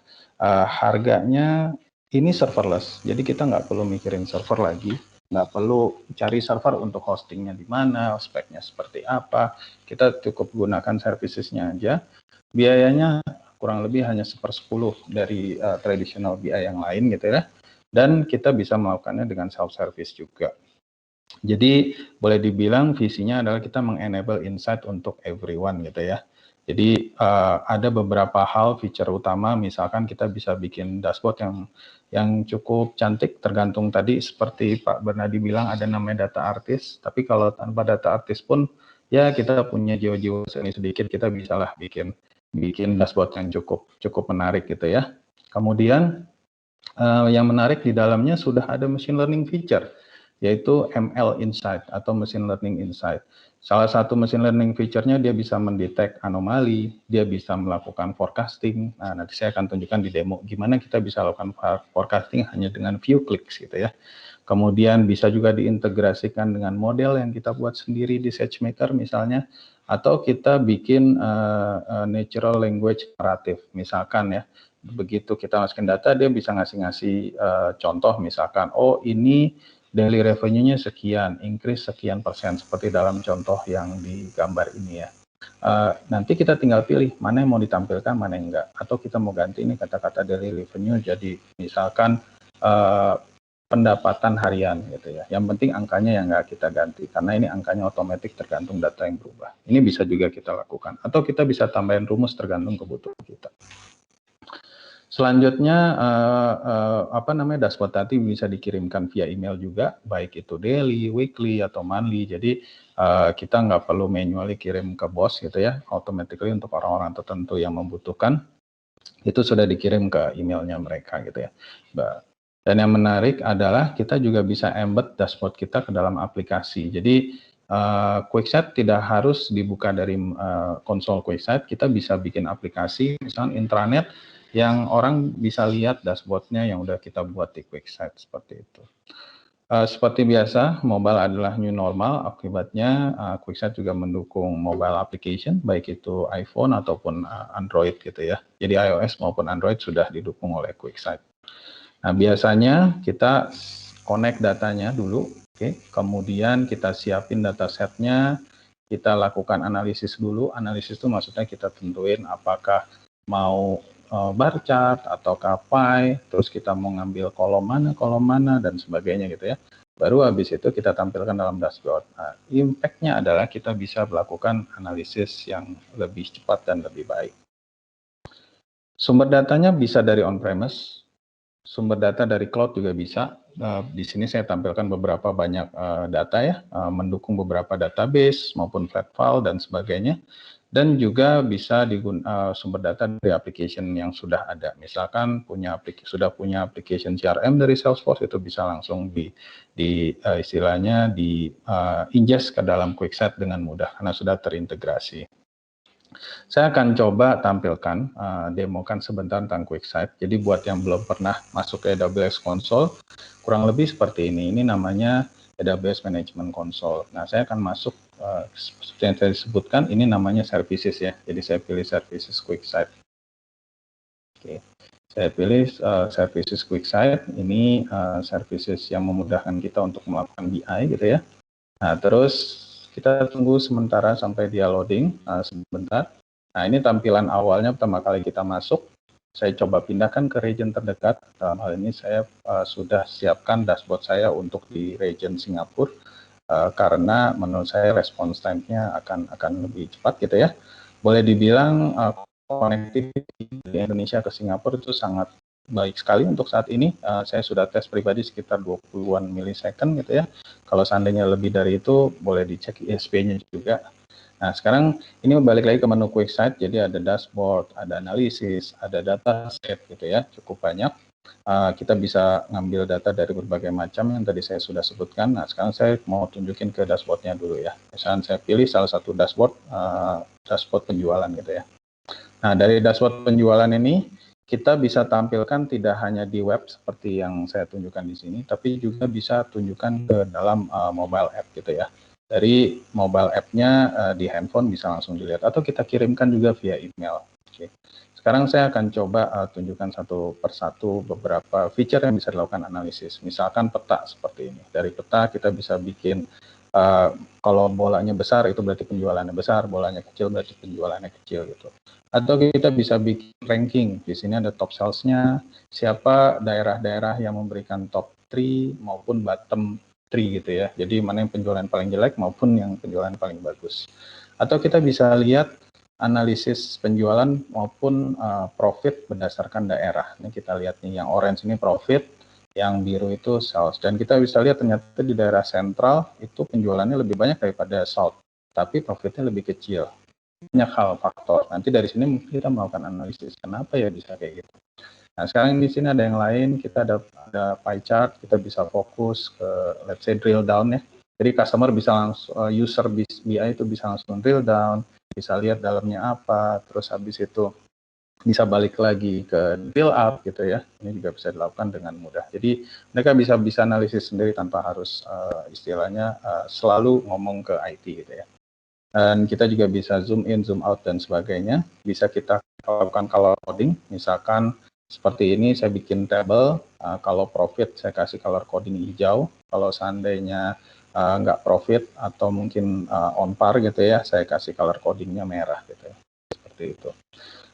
Harganya ini serverless, jadi kita nggak perlu mikirin server lagi, nggak perlu cari server untuk hostingnya di mana, speknya seperti apa. Kita cukup gunakan servicesnya aja. Biayanya kurang lebih hanya 1/10 dari traditional BI yang lain gitu ya. Dan kita bisa melakukannya dengan self-service juga. Jadi boleh dibilang visinya adalah kita mengenable insight untuk everyone gitu ya. Jadi ada beberapa hal feature utama, misalkan kita bisa bikin dashboard yang cukup cantik, tergantung tadi seperti Pak Bernadi bilang ada namanya data artist, tapi kalau tanpa data artist pun ya kita punya jiwa-jiwa seni sedikit, kita bisalah bikin dashboard yang cukup menarik gitu ya. Kemudian yang menarik di dalamnya sudah ada machine learning feature, yaitu ML Insight atau Machine Learning Insight. Salah satu machine learning feature-nya dia bisa mendetek anomali, dia bisa melakukan forecasting. Nah, nanti saya akan tunjukkan di demo gimana kita bisa lakukan forecasting hanya dengan few clicks gitu ya. Kemudian bisa juga diintegrasikan dengan model yang kita buat sendiri di SageMaker misalnya, atau kita bikin natural language narrative misalkan ya. Begitu kita masukin data, dia bisa ngasih contoh misalkan, oh ini daily revenue-nya sekian, increase sekian persen, seperti dalam contoh yang di gambar ini ya. Nanti kita tinggal pilih mana yang mau ditampilkan, mana yang enggak. Atau kita mau ganti ini kata-kata daily revenue jadi misalkan pendapatan harian gitu ya. Yang penting angkanya yang enggak kita ganti, karena ini angkanya otomatis tergantung data yang berubah. Ini bisa juga kita lakukan. Atau kita bisa tambahin rumus tergantung kebutuhan kita. Selanjutnya dashboard tadi bisa dikirimkan via email juga, baik itu daily, weekly atau monthly. Jadi kita nggak perlu manually kirim ke bos gitu ya, automatically untuk orang-orang tertentu yang membutuhkan itu sudah dikirim ke emailnya mereka gitu ya. Dan yang menarik adalah kita juga bisa embed dashboard kita ke dalam aplikasi. Jadi QuickSight tidak harus dibuka dari konsol QuickSight, kita bisa bikin aplikasi misalnya intranet yang orang bisa lihat dashboardnya yang udah kita buat di QuickSight seperti itu. Seperti biasa, mobile adalah new normal, akibatnya QuickSight juga mendukung mobile application, baik itu iPhone ataupun Android gitu ya. Jadi iOS maupun Android sudah didukung oleh QuickSight. Nah biasanya kita connect datanya dulu, kemudian kita siapin datasetnya, kita lakukan analisis dulu. Analisis itu maksudnya kita tentuin apakah mau bar chart atau pie, terus kita mau ngambil kolom mana, dan sebagainya gitu ya. Baru habis itu kita tampilkan dalam dashboard. Nah, impact-nya adalah kita bisa melakukan analisis yang lebih cepat dan lebih baik. Sumber datanya bisa dari on-premise, sumber data dari cloud juga bisa. Di sini saya tampilkan beberapa banyak data ya, mendukung beberapa database maupun flat file dan sebagainya. Dan juga bisa sumber data dari application yang sudah ada. Misalkan sudah punya application CRM dari Salesforce, itu bisa langsung istilahnya ingest ke dalam QuickSight dengan mudah karena sudah terintegrasi. Saya akan coba tampilkan, demokan sebentar tentang QuickSight. Jadi buat yang belum pernah masuk ke AWS Console, kurang lebih seperti ini. Ini namanya AWS Management Console. Nah, saya akan masuk, seperti yang saya sebutkan, ini namanya services ya. Jadi saya pilih services QuickSight. Oke, saya pilih services QuickSight. Ini services yang memudahkan kita untuk melakukan BI gitu ya. Nah, terus kita tunggu sementara sampai dia loading, sebentar. Nah, ini tampilan awalnya pertama kali kita masuk. Saya coba pindahkan ke region terdekat. Dalam hal ini saya sudah siapkan dashboard saya untuk di region Singapura, karena menurut saya response time-nya akan lebih cepat gitu ya. Boleh dibilang connectivity dari Indonesia ke Singapura itu sangat baik sekali untuk saat ini. Saya sudah tes pribadi sekitar 20-an millisecond gitu ya. Kalau seandainya lebih dari itu, boleh dicek ISP-nya juga. Nah, sekarang ini balik lagi ke menu QuickSight. Jadi ada dashboard, ada analisis, ada data set gitu ya, cukup banyak. Kita bisa ngambil data dari berbagai macam yang tadi saya sudah sebutkan. Nah, sekarang saya mau tunjukin ke dashboard-nya dulu ya. Misalnya saya pilih salah satu dashboard, dashboard penjualan gitu ya. Nah, dari dashboard penjualan ini, kita bisa tampilkan tidak hanya di web seperti yang saya tunjukkan di sini, tapi juga bisa tunjukkan ke dalam mobile app gitu ya. Dari mobile app-nya di handphone bisa langsung dilihat, atau kita kirimkan juga via email. Oke. Sekarang saya akan coba tunjukkan satu persatu beberapa feature yang bisa dilakukan analisis. Misalkan peta seperti ini. Dari peta kita bisa bikin, kalau bolanya besar itu berarti penjualannya besar, bolanya kecil berarti penjualannya kecil gitu. Atau kita bisa bikin ranking. Di sini ada top sales-nya, siapa daerah-daerah yang memberikan top 3 maupun bottom 3 gitu ya. Jadi mana yang penjualan paling jelek maupun yang penjualan paling bagus. Atau kita bisa lihat analisis penjualan maupun profit berdasarkan daerah. Ini kita lihat nih, yang orange ini profit, yang biru itu sales. Dan kita bisa lihat ternyata di daerah sentral itu penjualannya lebih banyak daripada south, tapi profitnya lebih kecil. Banyak hal faktor. Nanti dari sini mungkin kita melakukan analisis kenapa ya bisa kayak gitu. Nah, sekarang di sini ada yang lain, kita ada pie chart, kita bisa fokus ke let's say drill down ya. Jadi customer bisa langsung, user BI itu bisa langsung drill down, bisa lihat dalamnya apa, terus habis itu bisa balik lagi ke drill up gitu ya. Ini juga bisa dilakukan dengan mudah. Jadi mereka bisa analisis sendiri tanpa harus istilahnya selalu ngomong ke IT gitu ya. Dan kita juga bisa zoom in, zoom out, dan sebagainya. Bisa kita lakukan color coding, misalkan seperti ini saya bikin table, kalau profit saya kasih color coding hijau, kalau seandainya nggak profit atau mungkin on par gitu ya, saya kasih color codingnya merah gitu ya, seperti itu.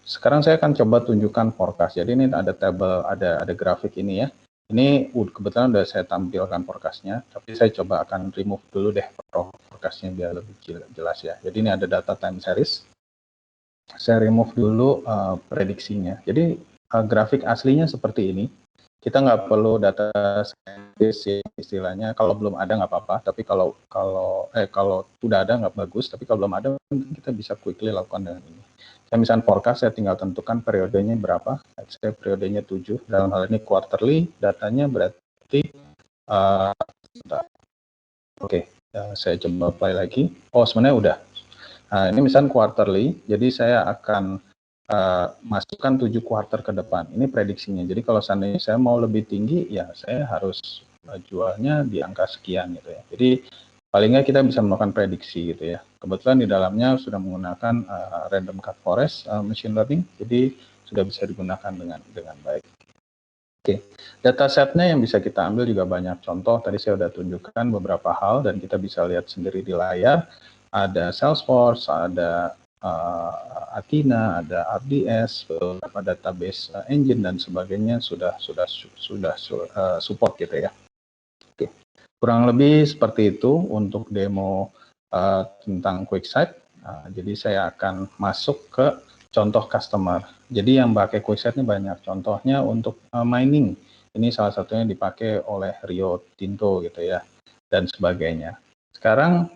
Sekarang saya akan coba tunjukkan forecast. Jadi ini ada table, ada grafik ini ya. Ini kebetulan udah saya tampilkan forecastnya, tapi saya coba akan remove dulu deh forecastnya biar lebih jelas ya. Jadi ini ada data time series. Saya remove dulu prediksinya. Jadi grafik aslinya seperti ini. Kita nggak perlu data scientist istilahnya. Kalau belum ada nggak apa-apa. Tapi kalau sudah ada nggak bagus. Tapi kalau belum ada kita bisa quickly lakukan dengan ini. Saya misalnya forecast, saya tinggal tentukan periodenya berapa. Saya periodenya 7. Dalam hal ini quarterly. Datanya berarti Oke, saya coba apply lagi. Oh, sebenarnya udah. Nah, ini misalnya quarterly, jadi saya akan masukkan 7 quarter ke depan. Ini prediksinya. Jadi kalau seandainya saya mau lebih tinggi, ya saya harus jualnya di angka sekian gitu ya. Jadi paling nggak kita bisa melakukan prediksi gitu ya. Kebetulan di dalamnya sudah menggunakan random cut forest machine learning, jadi sudah bisa digunakan dengan baik. Oke, datasetnya yang bisa kita ambil juga banyak. Contoh, tadi saya sudah tunjukkan beberapa hal dan kita bisa lihat sendiri di layar. Ada Salesforce, ada Athena, ada RDS, beberapa database engine dan sebagainya sudah support gitu ya. Oke. Kurang lebih seperti itu untuk demo tentang QuickSight. Jadi saya akan masuk ke contoh customer. Jadi yang pakai QuickSight ini banyak. Contohnya untuk mining. Ini salah satunya dipakai oleh Rio Tinto gitu ya, dan sebagainya. Sekarang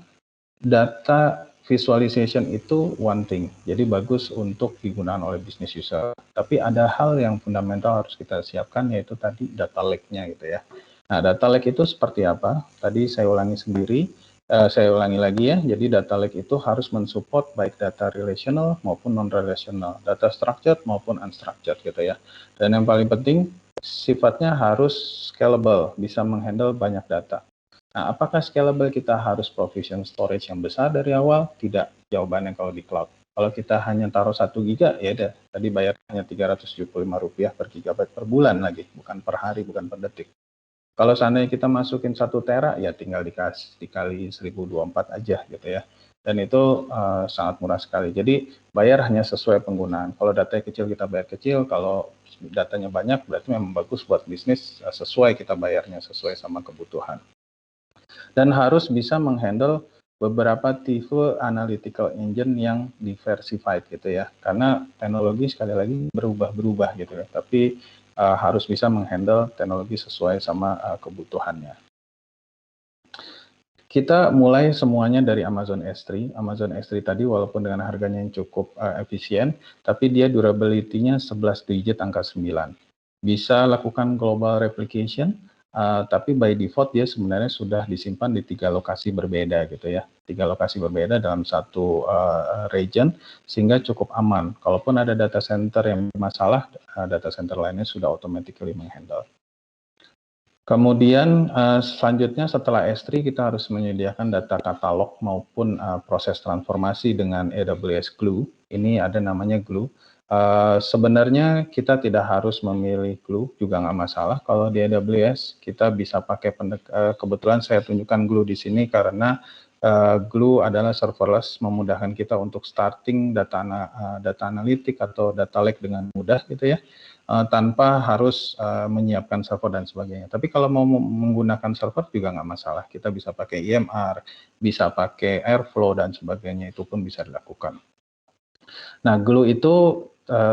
data visualization itu one thing, jadi bagus untuk digunakan oleh business user. Tapi ada hal yang fundamental harus kita siapkan, yaitu tadi data lake-nya gitu ya. Nah, data lake itu seperti apa? Tadi saya ulangi sendiri, saya ulangi lagi ya. Jadi data lake itu harus mensupport baik data relational maupun non-relational, data structured maupun unstructured gitu ya. Dan yang paling penting, sifatnya harus scalable, bisa menghandle banyak data. Nah, apakah scalable kita harus provision storage yang besar dari awal? Tidak, jawabannya kalau di cloud. Kalau kita hanya taruh 1 giga, ya udah, tadi bayar hanya Rp375 per gigabyte per bulan lagi, bukan per hari, bukan per detik. Kalau seandainya kita masukin 1 tera, ya tinggal dikali 1024 aja gitu ya. Dan itu sangat murah sekali. Jadi bayar hanya sesuai penggunaan. Kalau datanya kecil kita bayar kecil, kalau datanya banyak berarti memang bagus buat bisnis, sesuai kita bayarnya, sesuai sama kebutuhan. Dan harus bisa menghandle beberapa tipe analytical engine yang diversified gitu ya, karena teknologi sekali lagi berubah-berubah gitu ya, tapi harus bisa menghandle teknologi sesuai sama kebutuhannya. Kita mulai semuanya dari Amazon S3. Amazon S3 tadi walaupun dengan harganya yang cukup efisien, tapi dia durability-nya 11 digit angka 9. Bisa lakukan global replication, tapi by default dia sebenarnya sudah disimpan di 3 lokasi berbeda gitu ya. 3 lokasi berbeda dalam satu region, sehingga cukup aman. Kalaupun ada data center yang masalah, data center lainnya sudah automatically menghandle. Kemudian selanjutnya setelah S3 kita harus menyediakan data katalog maupun proses transformasi dengan AWS Glue. Ini ada namanya Glue. Sebenarnya kita tidak harus memilih Glue, juga nggak masalah. Kalau di AWS kita bisa pakai kebetulan saya tunjukkan Glue di sini karena Glue adalah serverless, memudahkan kita untuk starting data analitik atau data lake dengan mudah gitu ya. Tanpa harus menyiapkan server dan sebagainya. Tapi kalau mau menggunakan server juga nggak masalah. Kita bisa pakai EMR, bisa pakai Airflow dan sebagainya, itu pun bisa dilakukan. Nah, Glue itu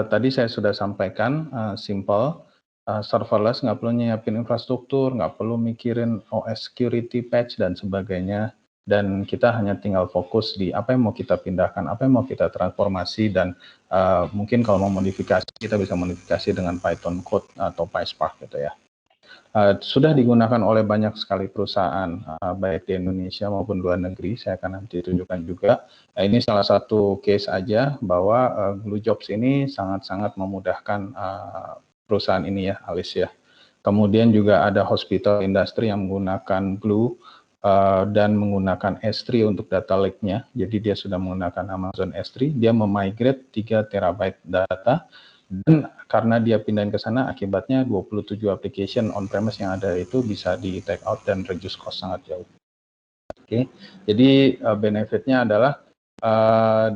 tadi saya sudah sampaikan, simple, serverless, nggak perlu nyiapin infrastruktur, nggak perlu mikirin OS security patch dan sebagainya. Dan kita hanya tinggal fokus di apa yang mau kita pindahkan, apa yang mau kita transformasi, dan mungkin kalau mau modifikasi, kita bisa modifikasi dengan Python code atau PySpark gitu ya. Sudah digunakan oleh banyak sekali perusahaan, baik di Indonesia maupun luar negeri, saya akan nanti tunjukkan juga. Ini salah satu case aja bahwa Glue Jobs ini sangat-sangat memudahkan perusahaan ini ya, Alice ya. Kemudian juga ada hospital industry yang menggunakan Glue, dan menggunakan S3 untuk data lake-nya. Jadi dia sudah menggunakan Amazon S3, dia memigrate 3 terabyte data, dan karena dia pindahin ke sana, akibatnya 27 application on-premise yang ada itu bisa di take out dan reduce cost sangat jauh. Oke, jadi benefitnya adalah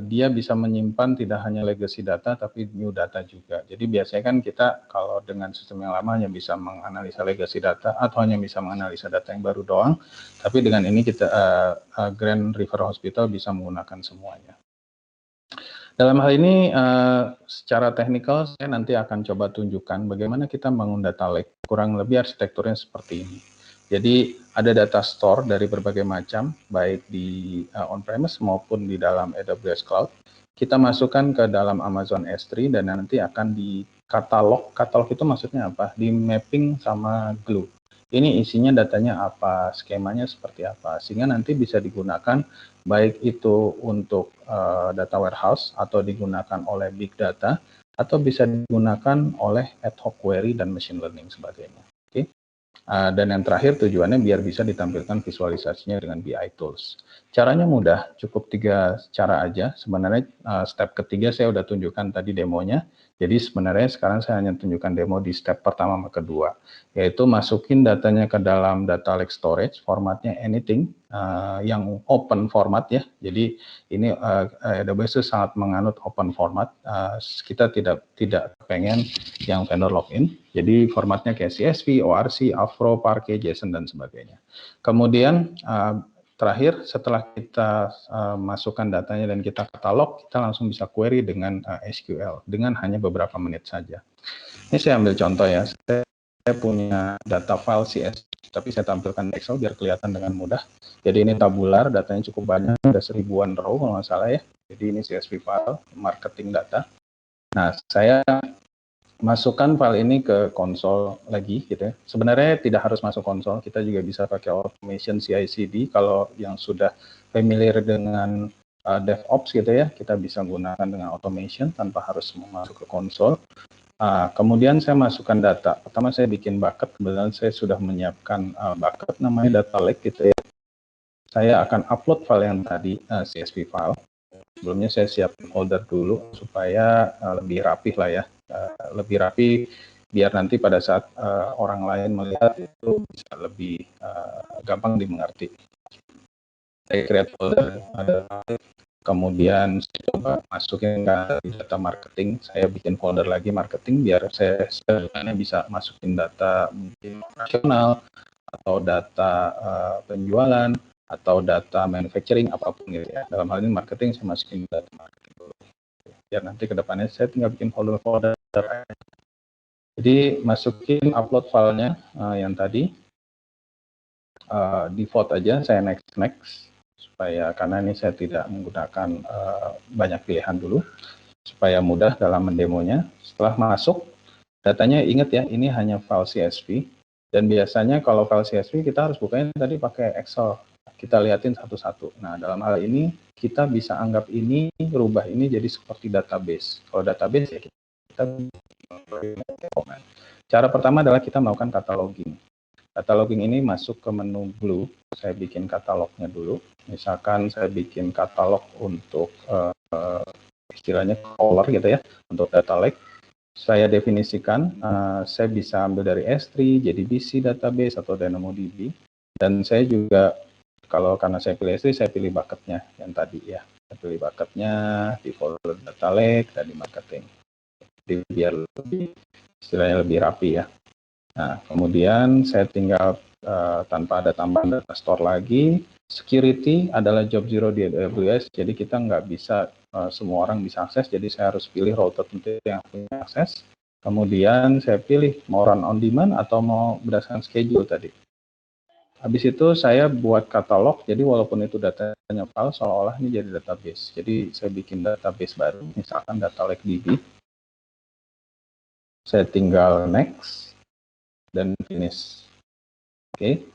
dia bisa menyimpan tidak hanya legacy data, tapi new data juga. Jadi biasanya kan kita kalau dengan sistem yang lama hanya bisa menganalisa legacy data atau hanya bisa menganalisa data yang baru doang. Tapi dengan ini kita Grand River Hospital bisa menggunakan semuanya. Dalam hal ini secara teknikal saya nanti akan coba tunjukkan bagaimana kita membangun data lake. Kurang lebih arsitekturnya seperti ini. Jadi ada data store dari berbagai macam, baik di on-premise maupun di dalam AWS Cloud. Kita masukkan ke dalam Amazon S3 dan nanti akan di katalog. Katalog itu maksudnya apa? Di mapping sama Glue. Ini isinya datanya apa, skemanya seperti apa, sehingga nanti bisa digunakan baik itu untuk data warehouse atau digunakan oleh big data, atau bisa digunakan oleh ad hoc query dan machine learning sebagainya. Dan yang terakhir tujuannya biar bisa ditampilkan visualisasinya dengan BI tools. Caranya mudah, cukup 3 cara aja. Sebenarnya step ketiga saya udah tunjukkan tadi demonya. Jadi sebenarnya sekarang saya hanya tunjukkan demo di step pertama sama kedua, yaitu masukin datanya ke dalam data lake storage, formatnya anything, yang open format ya. Jadi ini AWS itu sangat menganut open format. Kita tidak pengen yang vendor login. Jadi formatnya kayak CSV, ORC, Avro, Parquet, JSON dan sebagainya. Kemudian terakhir, setelah kita masukkan datanya dan kita katalog, kita langsung bisa query dengan SQL dengan hanya beberapa menit saja. Ini saya ambil contoh ya. Saya punya data file CSV, tapi saya tampilkan Excel biar kelihatan dengan mudah. Jadi ini tabular, datanya cukup banyak, ada 1000-an row kalau nggak salah ya. Jadi ini CSV file, marketing data. Nah, saya masukkan file ini ke konsol lagi gitu ya. Sebenarnya tidak harus masuk konsol, kita juga bisa pakai automation CI/CD. Kalau yang sudah familiar dengan DevOps gitu ya, kita bisa gunakan dengan automation tanpa harus masuk ke konsol. Kemudian saya masukkan data. Pertama saya bikin bucket, kebetulan saya sudah menyiapkan bucket namanya data lake gitu ya. Saya akan upload file yang tadi, CSV file. Sebelumnya saya siapin folder dulu supaya lebih rapih lah ya. Lebih rapi biar nanti pada saat orang lain melihat itu bisa lebih gampang dimengerti. Saya create folder, kemudian saya coba masukin ke data marketing. Saya bikin folder lagi marketing biar saya bisa masukin data mungkin operasional atau data penjualan atau data manufacturing apapun gitu ya. Dalam hal ini marketing saya masukin data marketing dulu. Biar nanti ke depannya saya tinggal bikin folder-folder. Jadi masukin upload filenya yang tadi, default aja, saya next supaya karena ini saya tidak menggunakan banyak pilihan dulu supaya mudah dalam mendemonya. Setelah masuk, datanya ingat ya, ini hanya file CSV dan biasanya kalau file CSV kita harus bukanya tadi pakai Excel. Kita liatin satu-satu. Nah, dalam hal ini kita bisa anggap ini, rubah ini jadi seperti database. Kalau database ya kita cara pertama adalah kita melakukan cataloging. Cataloging ini masuk ke menu Blue. Saya bikin katalognya dulu. Misalkan saya bikin katalog untuk istilahnya color gitu ya, untuk data lake. Saya definisikan, saya bisa ambil dari S3, JDBC database atau DynamoDB. Dan saya juga karena saya pilih S3, saya pilih bucketnya yang tadi ya. Saya pilih bucketnya di folder data lake dan di marketing. Jadi biar lebih istilahnya lebih rapi ya. Nah, kemudian saya tinggal tanpa ada tambahan data store lagi. Security adalah job zero di AWS, jadi kita nggak bisa semua orang bisa akses, jadi saya harus pilih route tertentu yang punya akses. Kemudian saya pilih mau run on demand atau mau berdasarkan schedule tadi. Habis itu saya buat katalog, jadi walaupun itu datanya file, seolah-olah ini jadi database. Jadi saya bikin database baru, misalkan data lake DB. Saya tinggal next dan finish. Oke.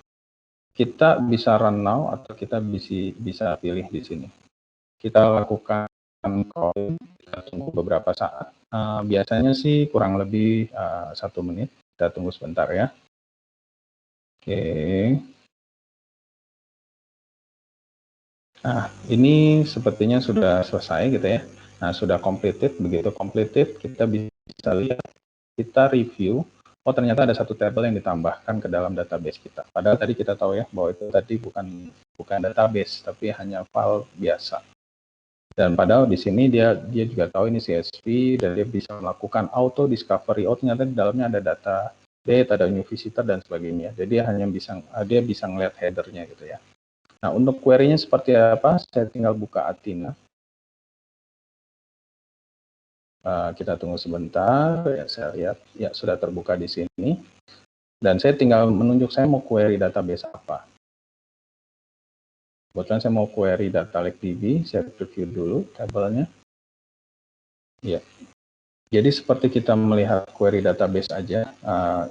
Kita bisa run now atau kita bisa pilih di sini. Kita lakukan call, kita tunggu beberapa saat. Biasanya sih kurang lebih 1 menit. Kita tunggu sebentar ya. Oke. Nah, ini sepertinya sudah selesai gitu ya. Nah, sudah completed. Begitu completed, kita bisa lihat, kita review. Oh, ternyata ada satu tabel yang ditambahkan ke dalam database kita. Padahal tadi kita tahu ya bahwa itu tadi bukan database, tapi hanya file biasa. Dan padahal di sini dia juga tahu ini CSV dan dia bisa melakukan auto discovery. Oh, ternyata di dalamnya ada data date, ada new visitor dan sebagainya. Jadi dia bisa ngelihat headernya gitu ya. Nah, untuk query-nya seperti apa? Saya tinggal buka Athena. Kita tunggu sebentar, ya saya lihat ya sudah terbuka di sini. Dan saya tinggal menunjuk saya mau query database apa. Kebetulan saya mau query data lake DB, saya review dulu tabelnya. Ya. Jadi seperti kita melihat query database aja.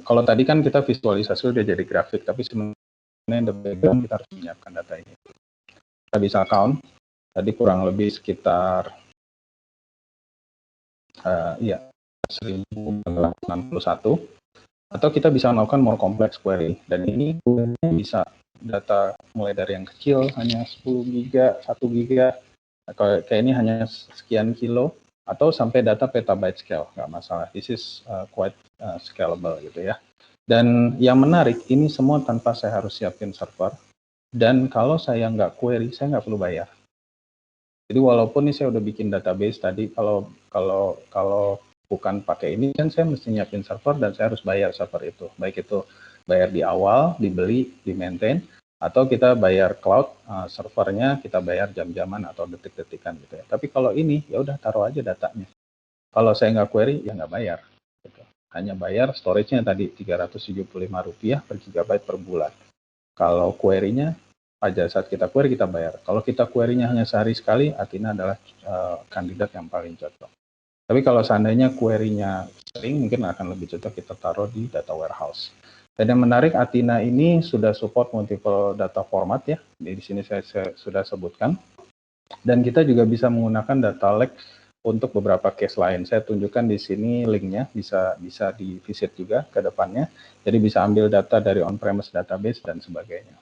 Kalau tadi kan kita visualisasi udah jadi grafik, tapi sebenarnya the background kita harus menyiapkan data ini. Kita bisa count, tadi kurang lebih sekitar 1061, atau kita bisa melakukan more complex query, dan ini bisa data mulai dari yang kecil hanya 10 giga, 1 giga, kayak ini hanya sekian kilo, atau sampai data petabyte scale, nggak masalah. This is quite scalable gitu ya. Dan yang menarik, ini semua tanpa saya harus siapin server, dan kalau saya nggak query, saya nggak perlu bayar. Jadi walaupun ini saya udah bikin database tadi, kalau bukan pakai ini kan saya mesti nyiapin server dan saya harus bayar server itu. Baik itu bayar di awal, dibeli, di maintain, atau kita bayar cloud servernya, kita bayar jam-jaman atau detik-detikan gitu ya. Tapi kalau ini ya udah taruh aja datanya. Kalau saya nggak query ya nggak bayar. Gitu. Hanya bayar storage-nya tadi Rp375 per gigabyte per bulan. Kalau query-nya pada saat kita query kita bayar. Kalau kita query-nya hanya sehari sekali, Athena adalah kandidat yang paling cocok. Tapi kalau seandainya query-nya sering, mungkin akan lebih cocok kita taruh di data warehouse. Dan yang menarik, Athena ini sudah support multiple data format ya. Di sini saya sudah sebutkan. Dan kita juga bisa menggunakan data lake untuk beberapa case lain. Saya tunjukkan di sini linknya, bisa di visit juga ke depannya. Jadi bisa ambil data dari on-premise database dan sebagainya.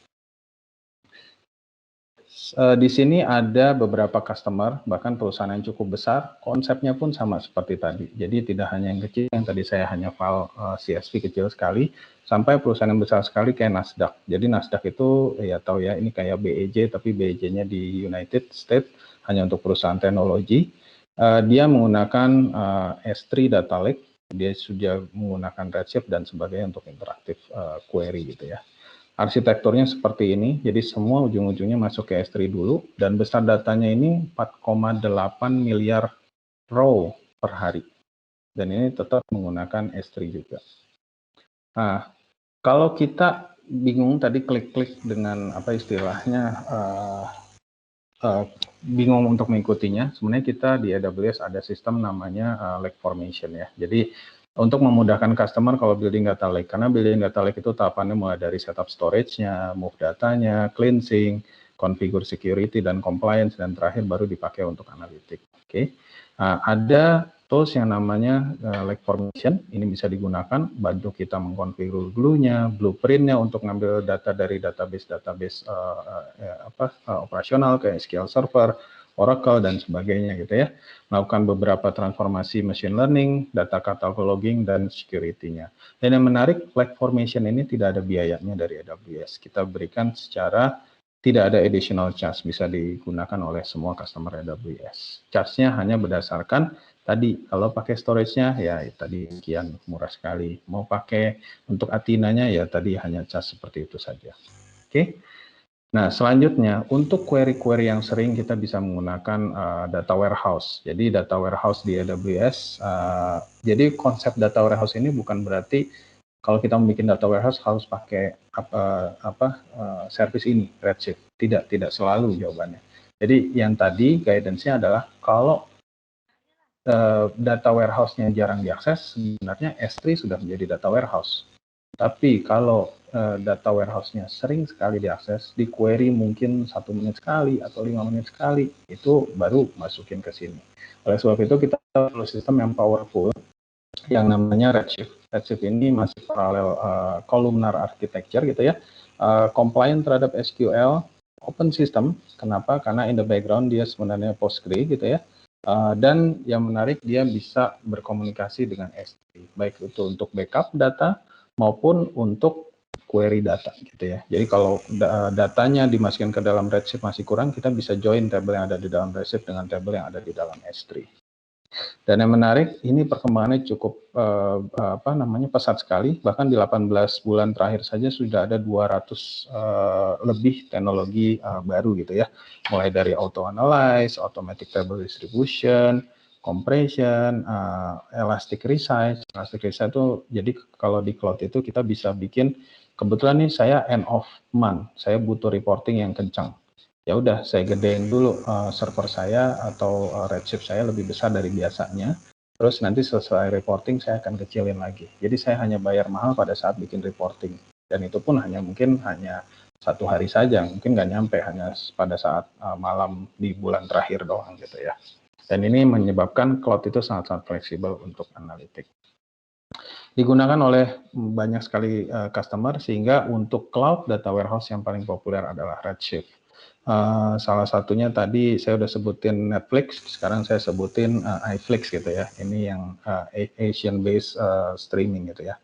Di sini ada beberapa customer, bahkan perusahaan yang cukup besar, konsepnya pun sama seperti tadi. Jadi tidak hanya yang kecil, yang tadi saya hanya file CSV kecil sekali, sampai perusahaan yang besar sekali kayak Nasdaq. Jadi Nasdaq itu, ya tahu ya, ini kayak BEJ, tapi BEJ-nya di United States, hanya untuk perusahaan teknologi. Dia menggunakan S3 Data Lake, dia sudah menggunakan Redshift dan sebagainya untuk interaktif query gitu ya. Arsitekturnya seperti ini, jadi semua ujung-ujungnya masuk ke S3 dulu, dan besar datanya ini 4,8 miliar row per hari. Dan ini tetap menggunakan S3 juga. Nah, kalau kita bingung tadi klik-klik dengan apa istilahnya, bingung untuk mengikutinya, sebenarnya kita di AWS ada sistem namanya lake formation ya. Jadi untuk memudahkan customer kalau building data lake, karena building data lake itu tahapannya mulai dari setup storage-nya, move datanya, cleansing, configure security dan compliance, dan terakhir baru dipakai untuk analitik. Oke, nah, ada tools yang namanya lake formation, ini bisa digunakan bantu kita mengkonfigure glue-nya, blueprint-nya untuk ngambil data dari database operasional kayak SQL Server, Oracle, dan sebagainya gitu ya. Melakukan beberapa transformasi machine learning, data cataloging, dan security-nya. Dan yang menarik, lake formation ini tidak ada biayanya dari AWS. Kita berikan secara tidak ada additional charge, bisa digunakan oleh semua customer AWS. Charge-nya hanya berdasarkan tadi, kalau pakai storage-nya ya tadi sekian, murah sekali. Mau pakai untuk Athena-nya ya tadi hanya charge seperti itu saja. Oke. Nah, selanjutnya untuk query-query yang sering kita bisa menggunakan data warehouse. Jadi data warehouse di AWS, jadi konsep data warehouse ini bukan berarti kalau kita membuat data warehouse harus pakai service ini, Redshift. Tidak selalu jawabannya. Jadi yang tadi guidance-nya adalah kalau data warehouse-nya jarang diakses, sebenarnya S3 sudah menjadi data warehouse. Tapi kalau data warehouse-nya sering sekali diakses, di query mungkin 1 menit sekali atau 5 menit sekali, itu baru masukin ke sini. Oleh sebab itu kita perlu sistem yang powerful, yang namanya Redshift. Redshift ini masih paralel columnar architecture gitu ya, compliant terhadap SQL, open system. Kenapa? Karena in the background dia sebenarnya Postgre gitu ya. Dan yang menarik dia bisa berkomunikasi dengan S3, baik itu untuk backup data maupun untuk query data gitu ya. Jadi kalau datanya dimasukkan ke dalam Redshift masih kurang, kita bisa join tabel yang ada di dalam Redshift dengan tabel yang ada di dalam S3. Dan yang menarik, ini perkembangannya cukup pesat sekali. Bahkan di 18 bulan terakhir saja sudah ada 200 lebih teknologi baru gitu ya. Mulai dari auto analyze, automatic table distribution, compression, elastic resize. Elastic resize itu jadi kalau di cloud itu kita bisa bikin, kebetulan nih saya end of month, saya butuh reporting yang kencang. Ya udah saya gedein dulu server saya atau Redshift saya lebih besar dari biasanya. Terus nanti selesai reporting saya akan kecilin lagi. Jadi saya hanya bayar mahal pada saat bikin reporting. Dan itu pun mungkin hanya 1 hari saja, mungkin nggak nyampe, hanya pada saat malam di bulan terakhir doang gitu ya. Dan ini menyebabkan cloud itu sangat-sangat fleksibel untuk analitik. Digunakan oleh banyak sekali customer, sehingga untuk cloud data warehouse yang paling populer adalah Redshift. Salah satunya tadi saya udah sebutin Netflix, sekarang saya sebutin iFlix gitu ya. Ini yang Asian based streaming gitu ya.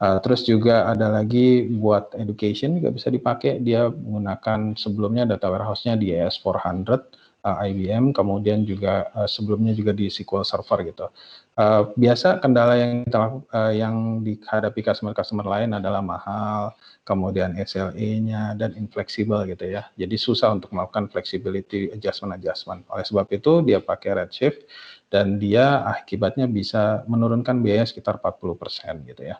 Terus juga ada lagi buat education juga bisa dipakai. Dia menggunakan sebelumnya data warehouse-nya di AS400 IBM, kemudian juga sebelumnya juga di SQL Server gitu. Biasa kendala yang dihadapi customer lain adalah mahal, kemudian SLA-nya dan infleksibel gitu ya. Jadi susah untuk melakukan flexibility adjustment. Oleh sebab itu dia pakai Redshift dan dia akibatnya bisa menurunkan biaya sekitar 40% gitu ya.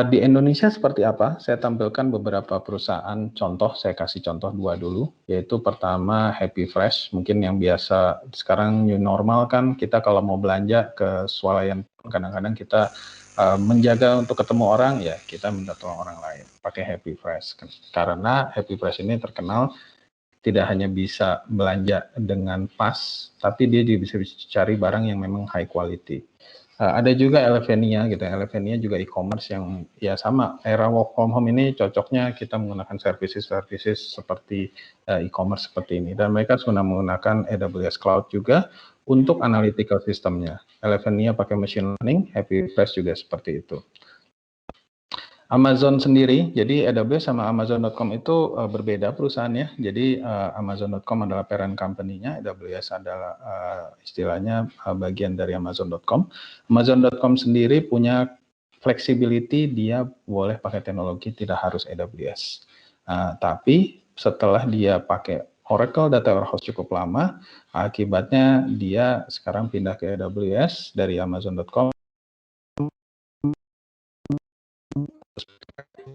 Di Indonesia seperti apa? Saya tampilkan beberapa perusahaan contoh, saya kasih contoh 2 dulu, yaitu pertama Happy Fresh, mungkin yang biasa sekarang new normal kan, kita kalau mau belanja ke swalayan, kadang-kadang kita menjaga untuk ketemu orang, ya kita minta tolong orang lain, pakai Happy Fresh. Karena Happy Fresh ini terkenal tidak hanya bisa belanja dengan pas, tapi dia juga bisa cari barang yang memang high quality. Ada juga Elevenia gitu ya. Elevenia juga e-commerce yang ya sama, era work from home ini cocoknya kita menggunakan services seperti e-commerce seperti ini, dan mereka sudah menggunakan AWS Cloud juga untuk analytical sistemnya. Elevenia pakai machine learning, Happy Fresh juga seperti itu. Amazon sendiri, jadi AWS sama Amazon.com itu berbeda perusahaannya. Jadi Amazon.com adalah parent company-nya, AWS adalah istilahnya bagian dari Amazon.com. Amazon.com sendiri punya flexibility, dia boleh pakai teknologi, tidak harus AWS. Tapi setelah dia pakai Oracle Data Warehouse cukup lama, akibatnya dia sekarang pindah ke AWS dari Amazon.com.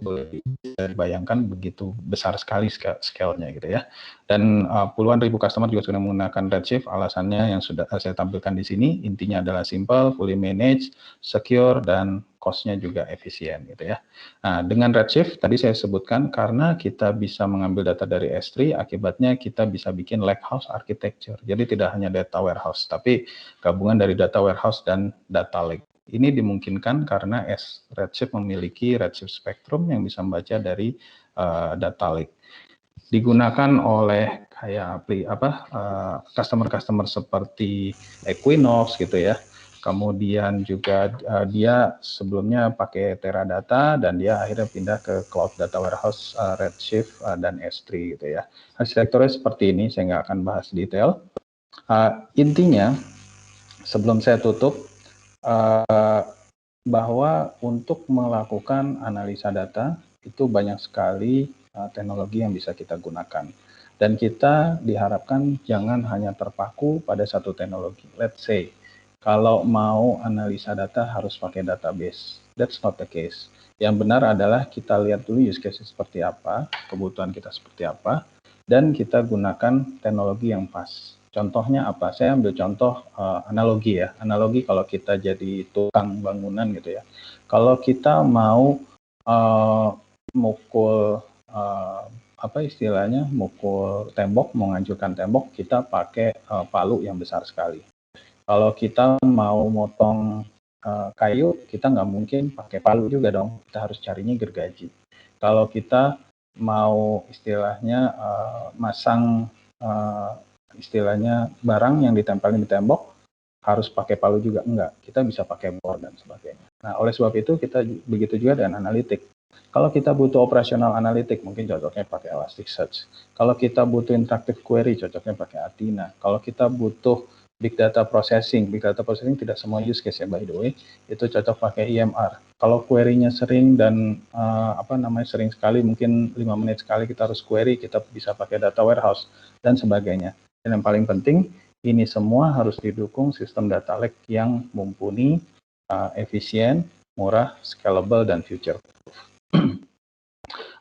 Boleh dibayangkan begitu besar sekali scale-nya gitu ya. Dan puluhan ribu customer juga sudah menggunakan Redshift. Alasannya yang sudah saya tampilkan di sini, intinya adalah simple, fully managed, secure, dan cost-nya juga efisien gitu ya. Nah, dengan Redshift tadi saya sebutkan karena kita bisa mengambil data dari S3, akibatnya kita bisa bikin lakehouse architecture. Jadi tidak hanya data warehouse, tapi gabungan dari data warehouse dan data lake. Ini dimungkinkan karena Redshift memiliki Redshift Spectrum yang bisa membaca dari data lake. Digunakan oleh kayak customer-customer seperti Equinox gitu ya. Kemudian juga dia sebelumnya pakai Teradata dan dia akhirnya pindah ke Cloud Data Warehouse Redshift dan S3 gitu ya. Arsitekturnya seperti ini, saya nggak akan bahas detail. Intinya, sebelum saya tutup, bahwa untuk melakukan analisa data itu banyak sekali teknologi yang bisa kita gunakan, dan kita diharapkan jangan hanya terpaku pada satu teknologi. Let's say kalau mau analisa data harus pakai database, that's not the case. Yang benar adalah kita lihat dulu use case seperti apa, kebutuhan kita seperti apa, dan kita gunakan teknologi yang pas. Contohnya apa? Saya ambil contoh analogi ya. Analogi kalau kita jadi tukang bangunan gitu ya. Kalau kita mau mukul apa istilahnya, mukul tembok, mau ngancurkan tembok, kita pakai palu yang besar sekali. Kalau kita mau motong kayu, kita nggak mungkin pakai palu juga dong. Kita harus carinya gergaji. Kalau kita mau istilahnya masang istilahnya barang yang ditempelin di tembok, harus pakai palu juga? Enggak, kita bisa pakai bor dan sebagainya. Nah, oleh sebab itu kita begitu juga dengan analitik. Kalau kita butuh operasional analitik, mungkin cocoknya pakai Elasticsearch. Kalau kita butuh interactive query, cocoknya pakai Athena. Kalau kita butuh big data processing tidak semua use case ya, by the way, itu cocok pakai EMR. Kalau query-nya sering dan sering sekali, mungkin 5 menit sekali kita harus query, kita bisa pakai data warehouse dan sebagainya. Dan yang paling penting, ini semua harus didukung sistem data lake yang mumpuni, efisien, murah, scalable, dan future proof.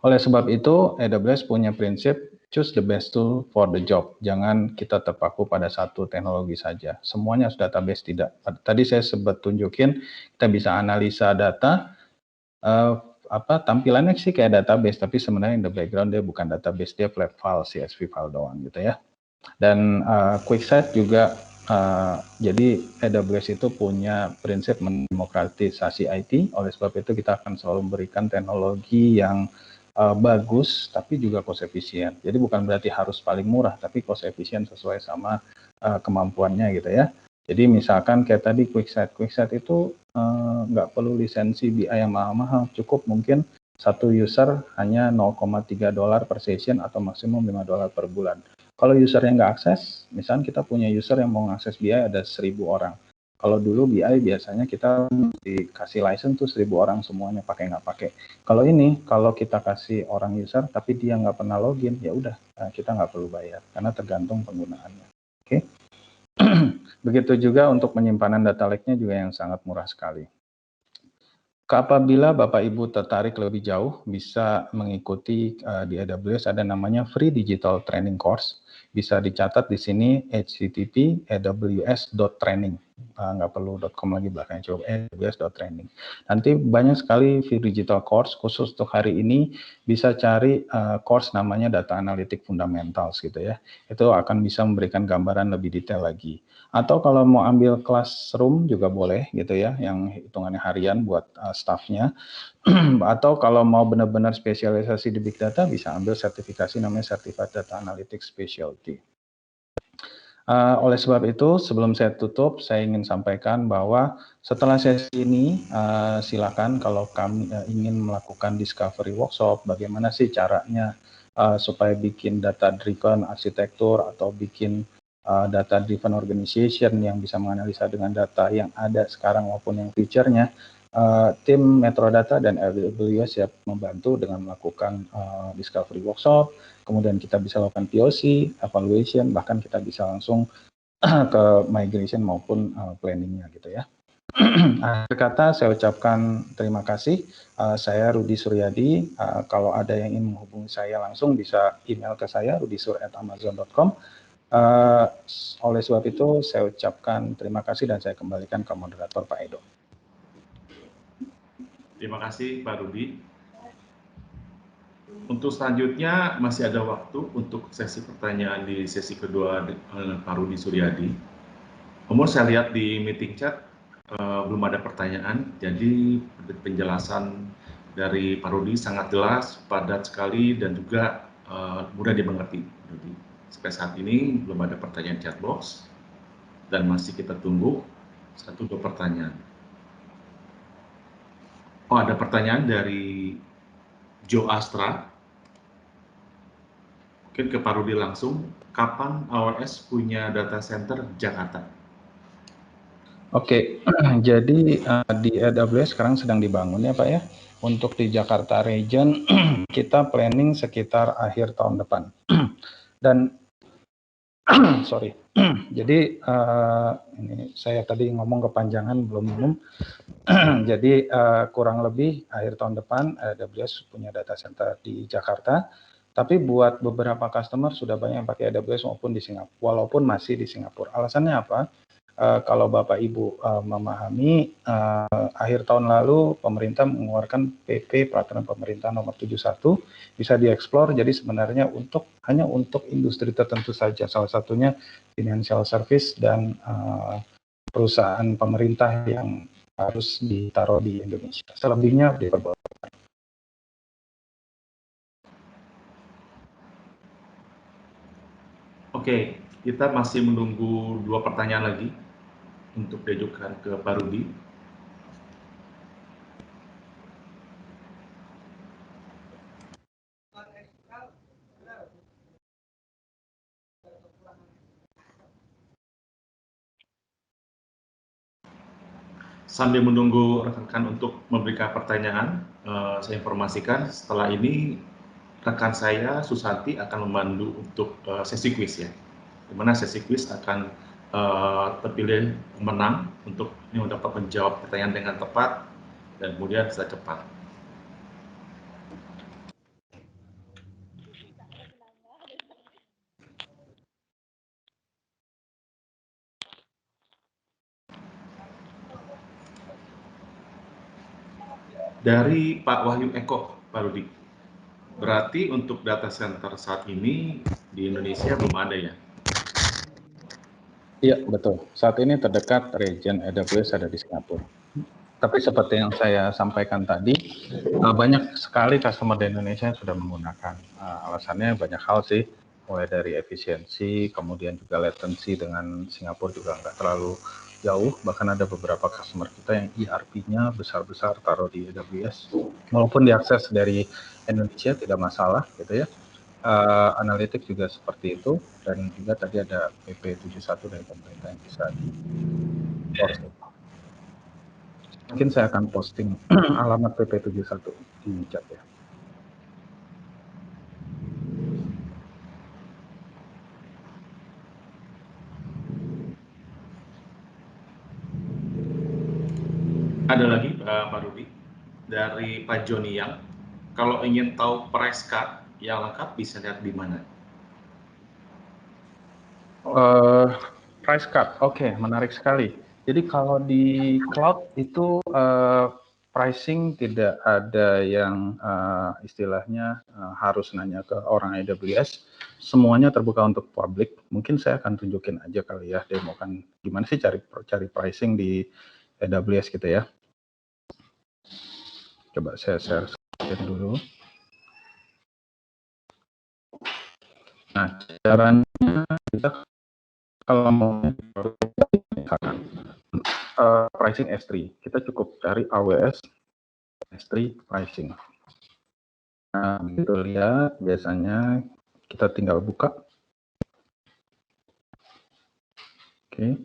Oleh sebab itu, AWS punya prinsip choose the best tool for the job. Jangan kita terpaku pada satu teknologi saja. Semuanya harus database, tidak. Tadi saya sempat tunjukin, kita bisa analisa data, tampilannya sih kayak database, tapi sebenarnya in the background dia bukan database, dia flat file, CSV file doang gitu ya. Dan QuickSight juga Jadi AWS itu punya prinsip mendemokratisasi IT, oleh sebab itu kita akan selalu memberikan teknologi yang bagus, tapi juga cost efisien. Jadi bukan berarti harus paling murah, tapi cost efisien sesuai sama kemampuannya gitu ya. Jadi misalkan kayak tadi QuickSight itu nggak perlu lisensi BI yang mahal-mahal, cukup mungkin satu user hanya $0,3 per session atau maksimum $5 per bulan. Kalau usernya nggak akses, misalnya kita punya user yang mau ngakses BI ada 1.000 orang. Kalau dulu BI biasanya kita dikasih license tuh 1.000 orang semuanya pakai nggak pakai. Kalau ini, kalau kita kasih orang user tapi dia nggak pernah login, ya udah kita nggak perlu bayar karena tergantung penggunaannya. Oke. Begitu juga untuk penyimpanan data lake-nya juga yang sangat murah sekali. Apabila Bapak Ibu tertarik lebih jauh, bisa mengikuti di AWS ada namanya Free Digital Training Course. Bisa dicatat di sini http://aws.training. Nggak perlu .com lagi belakangnya, coba aws.training. Nanti banyak sekali free digital course, khusus untuk hari ini bisa cari course namanya Data Analytic Fundamentals gitu ya. Itu akan bisa memberikan gambaran lebih detail lagi. Atau kalau mau ambil classroom juga boleh gitu ya, yang hitungannya harian buat staffnya. Atau kalau mau benar-benar spesialisasi di Big Data, bisa ambil sertifikasi namanya Certified Data Analytics Specialty. Oleh sebab itu, sebelum saya tutup, saya ingin sampaikan bahwa setelah sesi ini, silakan kalau kami ingin melakukan discovery workshop, bagaimana sih caranya supaya bikin data-driven arsitektur atau bikin data-driven organization yang bisa menganalisa dengan data yang ada sekarang maupun yang future-nya. Tim Metrodata dan AWS siap membantu dengan melakukan discovery workshop, kemudian kita bisa lakukan POC, evaluation, bahkan kita bisa langsung ke migration maupun planningnya gitu ya. Akhir kata saya ucapkan terima kasih. Saya Rudi Suryadi. Kalau ada yang ingin menghubungi saya langsung bisa email ke saya rudisur@amazon.com. Oleh sebab itu saya ucapkan terima kasih dan saya kembalikan ke moderator Pak Edo. Terima kasih Pak Rudi. Untuk selanjutnya masih ada waktu untuk sesi pertanyaan di sesi kedua dengan Pak Rudi Suryadi. Namun saya lihat di meeting chat belum ada pertanyaan, jadi penjelasan dari Pak Rudi sangat jelas, padat sekali, dan juga mudah dimengerti. Jadi, sampai saat ini belum ada pertanyaan chat box, dan masih kita tunggu 1-2 pertanyaan. Oh, ada pertanyaan dari Joe Astra. Mungkin ke Pak Rudi langsung, kapan AWS punya data center Jakarta? Oke, jadi di AWS sekarang sedang dibangun ya Pak ya. Untuk di Jakarta region kita planning sekitar akhir tahun depan. Dan sorry, jadi ini saya tadi ngomong kepanjangan belum minum. Jadi kurang lebih akhir tahun depan AWS punya data center di Jakarta. Tapi buat beberapa customer sudah banyak yang pakai AWS maupun di Singapura, walaupun masih di Singapura. Alasannya apa? Kalau Bapak Ibu memahami, akhir tahun lalu pemerintah mengeluarkan PP Peraturan Pemerintah Nomor 71, bisa dieksplor. Jadi sebenarnya hanya untuk industri tertentu saja, salah satunya financial service dan perusahaan pemerintah yang harus ditaruh di Indonesia. Selebihnya diperbolehkan. Oke, kita masih menunggu 2 pertanyaan lagi untuk diajukan ke Pak Rudi. Sambil menunggu rekan-rekan untuk memberikan pertanyaan, saya informasikan setelah ini rekan saya Susanti akan memandu untuk sesi kuis ya, di mana sesi kuis akan terpilih pemenang untuk yang dapat menjawab pertanyaan dengan tepat dan kemudian bisa cepat. Dari Pak Wahyu Eko, Pak Rudi, berarti untuk data center saat ini di Indonesia belum ada ya? Iya, betul. Saat ini terdekat region AWS ada di Singapura. Tapi seperti yang saya sampaikan tadi, banyak sekali customer di Indonesia yang sudah menggunakan. Alasannya banyak hal sih, mulai dari efisiensi, kemudian juga latency dengan Singapura juga nggak terlalu jauh. Bahkan ada beberapa customer kita yang ERP-nya besar-besar taruh di AWS. Walaupun diakses dari Indonesia tidak masalah, gitu ya. Analitik juga seperti itu, dan juga tadi ada PP71 dari pemerintah yang bisa di posting. Mungkin saya akan posting alamat PP71 di chat ya. Ada lagi Pak Rudi dari Pak Joni yang kalau ingin tahu price card yang lengkap bisa lihat di mana? Price card, oke, menarik sekali. Jadi kalau di cloud itu pricing tidak ada yang istilahnya harus nanya ke orang AWS. Semuanya terbuka untuk publik. Mungkin saya akan tunjukin aja kali ya, demo kan gimana sih cari pricing di AWS gitu ya. Coba saya share screen dulu. Nah, caranya kita kalau mau misalkan pricing S3, kita cukup cari AWS S3 pricing. Nah, begitu lihat, biasanya kita tinggal buka. Oke.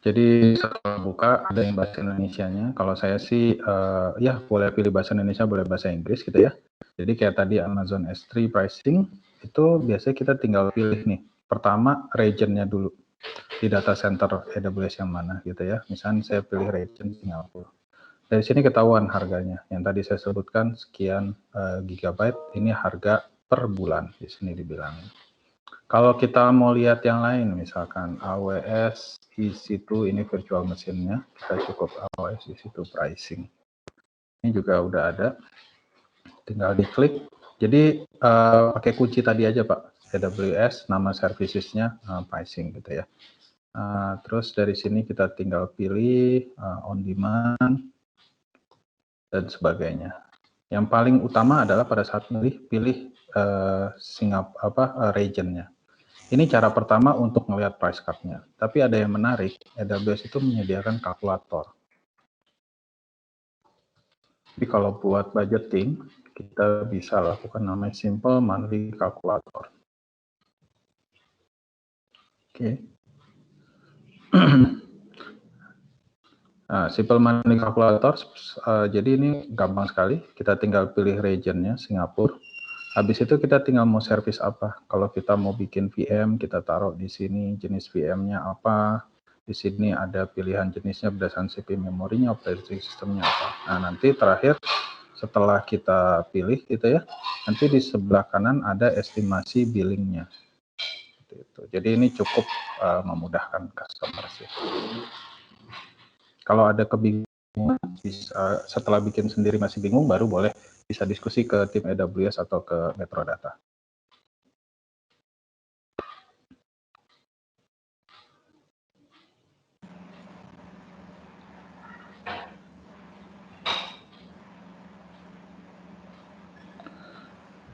Jadi setelah buka ada yang bahasa Indonesianya. Kalau saya sih ya boleh pilih bahasa Indonesia, boleh bahasa Inggris gitu ya. Jadi kayak tadi Amazon S3 pricing itu biasanya kita tinggal pilih nih. Pertama regionnya dulu di data center AWS yang mana gitu ya. Misalnya saya pilih region Singapura. Dari sini ketahuan harganya. Yang tadi saya sebutkan sekian gigabyte, ini harga per bulan di sini dibilang. Kalau kita mau lihat yang lain, misalkan AWS EC2 ini virtual machine-nya, kita cukup AWS EC2 pricing. Ini juga udah ada, tinggal diklik. Jadi pakai kunci tadi aja Pak, AWS, nama services-nya pricing gitu ya. Terus dari sini kita tinggal pilih on demand dan sebagainya. Yang paling utama adalah pada saat pilih region-nya. Ini cara pertama untuk melihat price card-nya. Tapi ada yang menarik, AWS itu menyediakan kalkulator. Jadi kalau buat budgeting, kita bisa lakukan namanya simple monthly calculator. Oke. Nah, simple monthly calculator, jadi ini gampang sekali. Kita tinggal pilih region-nya, Singapura. Habis itu kita tinggal mau service apa. Kalau kita mau bikin VM, kita taruh di sini jenis VM-nya apa. Di sini ada pilihan jenisnya berdasarkan CPU memorinya, operating system-nya apa. Nah, nanti terakhir setelah kita pilih gitu ya, nanti di sebelah kanan ada estimasi billing-nya. Jadi ini cukup memudahkan customer sih. Kalau ada kebingungan, setelah bikin sendiri masih bingung, baru boleh bisa diskusi ke tim AWS atau ke Metrodata.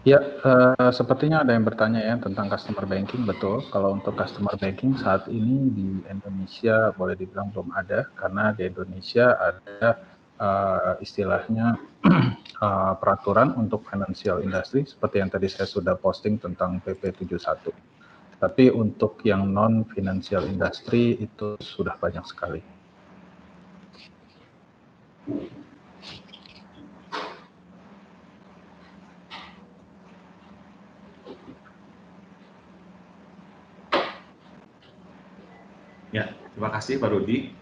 Ya, sepertinya ada yang bertanya ya tentang customer banking, betul. Kalau untuk customer banking saat ini di Indonesia boleh dibilang belum ada, karena di Indonesia ada istilahnya peraturan untuk financial industry, seperti yang tadi saya sudah posting tentang PP71. Tapi untuk yang non-financial industry itu sudah banyak sekali. Ya, terima kasih Pak Rudi.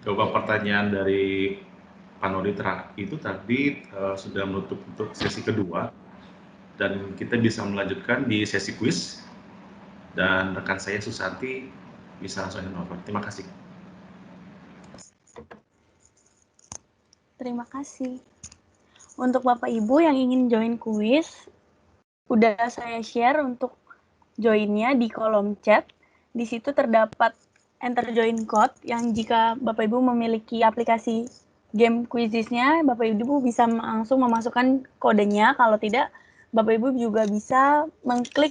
Coba pertanyaan dari Pak Nodi itu tadi sudah menutup untuk sesi kedua, dan kita bisa melanjutkan di sesi quiz, dan rekan saya Susanti bisa langsung menelpon. Terima kasih. Terima kasih. Untuk Bapak Ibu yang ingin join quiz, udah saya share untuk joinnya di kolom chat. Di situ terdapat enter join code yang jika Bapak Ibu memiliki aplikasi game Quizizz-nya, Bapak Ibu bisa langsung memasukkan kodenya. Kalau tidak, Bapak Ibu juga bisa mengklik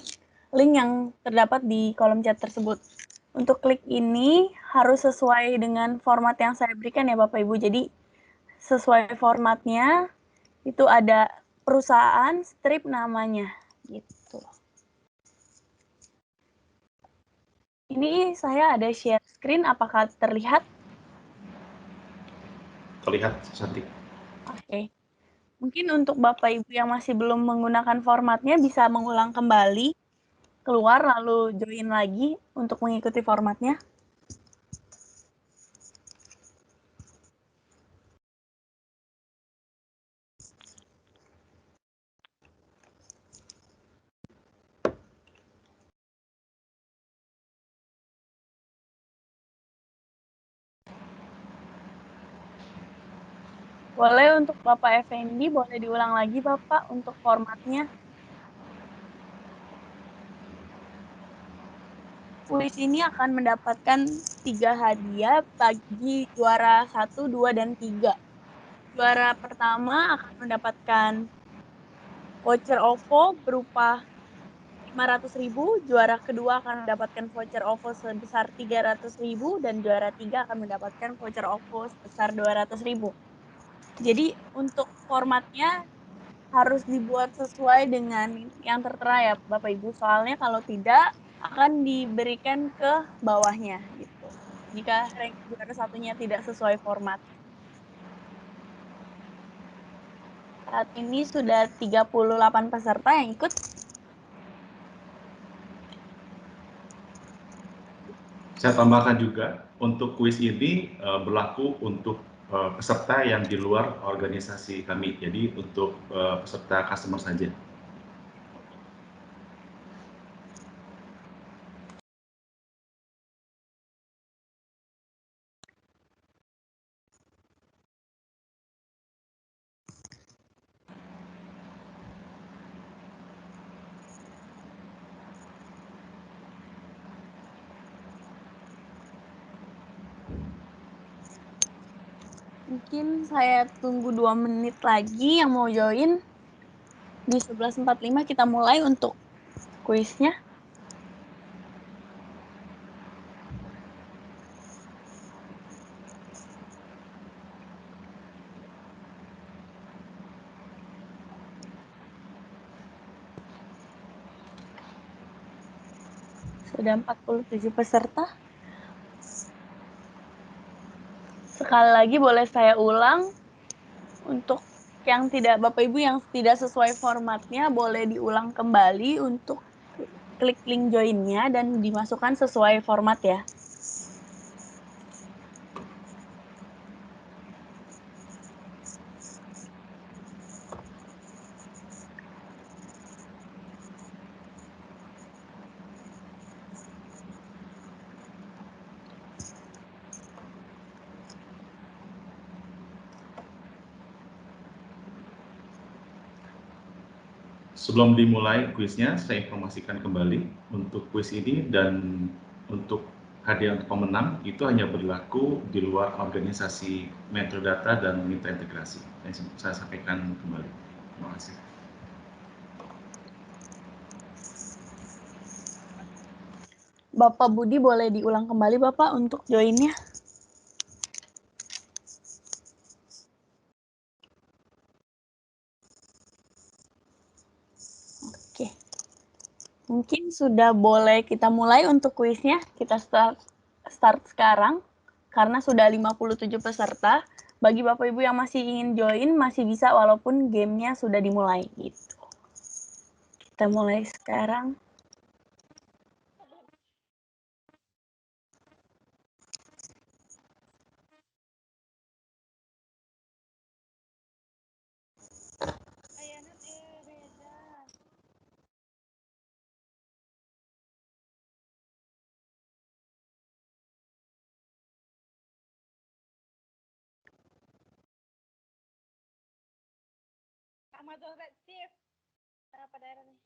link yang terdapat di kolom chat tersebut. Untuk klik ini harus sesuai dengan format yang saya berikan ya Bapak Ibu. Jadi sesuai formatnya itu ada perusahaan, strip namanya gitu. Ini saya ada share screen, apakah terlihat? Terlihat cantik. Oke. Mungkin untuk Bapak Ibu yang masih belum menggunakan formatnya bisa mengulang kembali, keluar lalu join lagi untuk mengikuti formatnya. Boleh untuk Bapak Effendi, boleh diulang lagi Bapak untuk formatnya. Kuis ini akan mendapatkan 3 hadiah bagi juara 1, 2, dan 3. Juara pertama akan mendapatkan voucher OVO berupa 500.000, juara kedua akan mendapatkan voucher OVO sebesar 300.000, dan juara 3 akan mendapatkan voucher OVO sebesar 200.000. Jadi untuk formatnya harus dibuat sesuai dengan yang tertera ya Bapak Ibu, soalnya kalau tidak akan diberikan ke bawahnya gitu. Jika rank juara satunya tidak sesuai format. Saat ini sudah 38 peserta yang ikut. Saya tambahkan juga untuk kuis ini berlaku untuk peserta yang di luar organisasi kami, jadi untuk peserta customer saja. Mungkin saya tunggu 2 menit lagi yang mau join. Di 11.45 kita mulai untuk kuisnya. Sudah 47 peserta. Sekali lagi boleh saya ulang, untuk yang tidak Bapak Ibu yang tidak sesuai formatnya boleh diulang kembali untuk klik link join-nya dan dimasukkan sesuai format ya. Sebelum dimulai kuisnya, saya informasikan kembali untuk kuis ini dan untuk hadiah untuk pemenang itu hanya berlaku di luar organisasi Metrodata dan Mitra Integrasi. Yang saya sampaikan kembali. Terima kasih. Bapak Budi boleh diulang kembali Bapak untuk join-nya. Oke. Mungkin sudah boleh kita mulai untuk kuisnya. Kita start sekarang karena sudah 57 peserta. Bagi Bapak Ibu yang masih ingin join masih bisa walaupun gamenya sudah dimulai gitu. Kita mulai sekarang. Berapa daerah nih?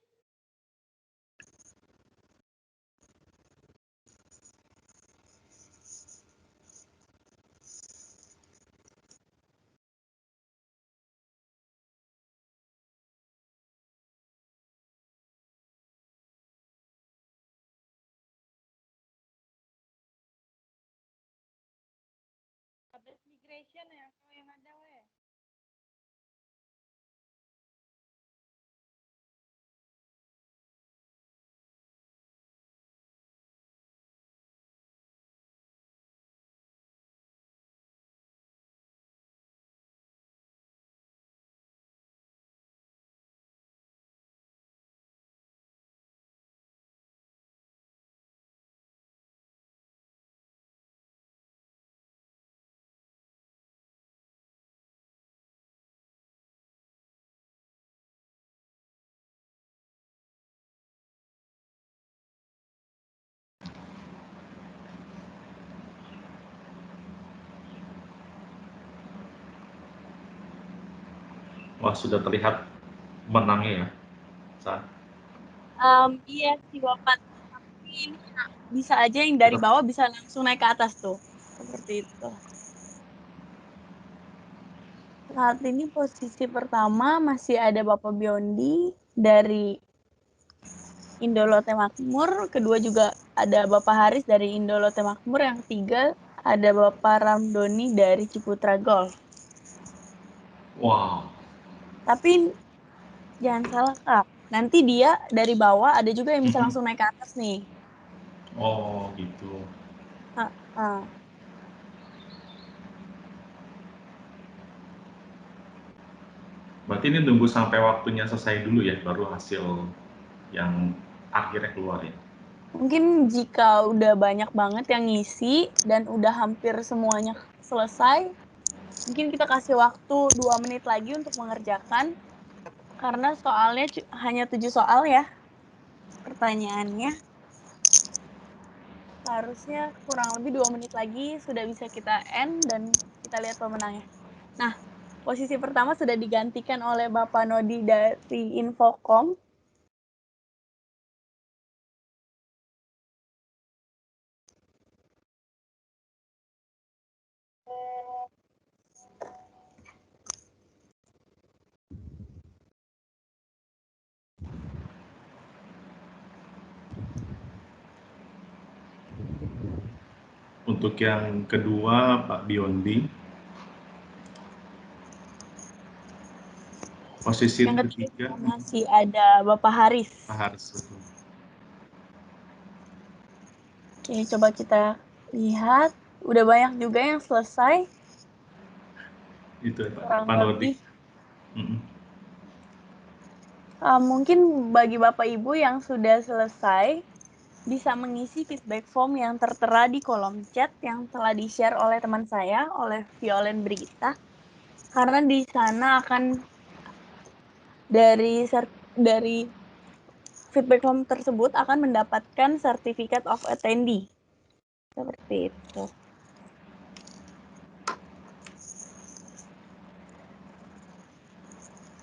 Migration ya, kalau yang ada weh. Wah, sudah terlihat menangnya ya, San. Iya sih Bapak, tapi ini bisa aja yang dari bawah bisa langsung naik ke atas tuh, seperti itu. Saat ini posisi pertama masih ada Bapak Biondi dari Indolote Makmur, kedua juga ada Bapak Haris dari Indolote Makmur, yang ketiga ada Bapak Ramdoni dari Ciputra Golf. Wow. Tapi jangan salah Kak, nanti dia dari bawah ada juga yang bisa langsung naik ke atas nih. Oh gitu. Berarti ini tunggu sampai waktunya selesai dulu ya, baru hasil yang akhirnya keluar ya. Mungkin jika udah banyak banget yang ngisi dan udah hampir semuanya selesai, mungkin kita kasih waktu 2 menit lagi untuk mengerjakan, karena soalnya hanya 7 soal ya pertanyaannya. Seharusnya kurang lebih 2 menit lagi sudah bisa kita end dan kita lihat pemenangnya. Nah, posisi pertama sudah digantikan oleh Bapak Nodi dari Infocom. Untuk yang kedua, Pak Biondi. Posisi yang ketiga masih ada Bapak Haris. Pak Haris. Oke, coba kita lihat. Udah banyak juga yang selesai. Itu ya, Kurang Pak Nodi. lebih. Mungkin bagi Bapak Ibu yang sudah selesai, bisa mengisi feedback form yang tertera di kolom chat yang telah di-share oleh teman saya, oleh Violen Brigita. Karena di sana akan dari feedback form tersebut akan mendapatkan Certificate of Attendee. Seperti itu.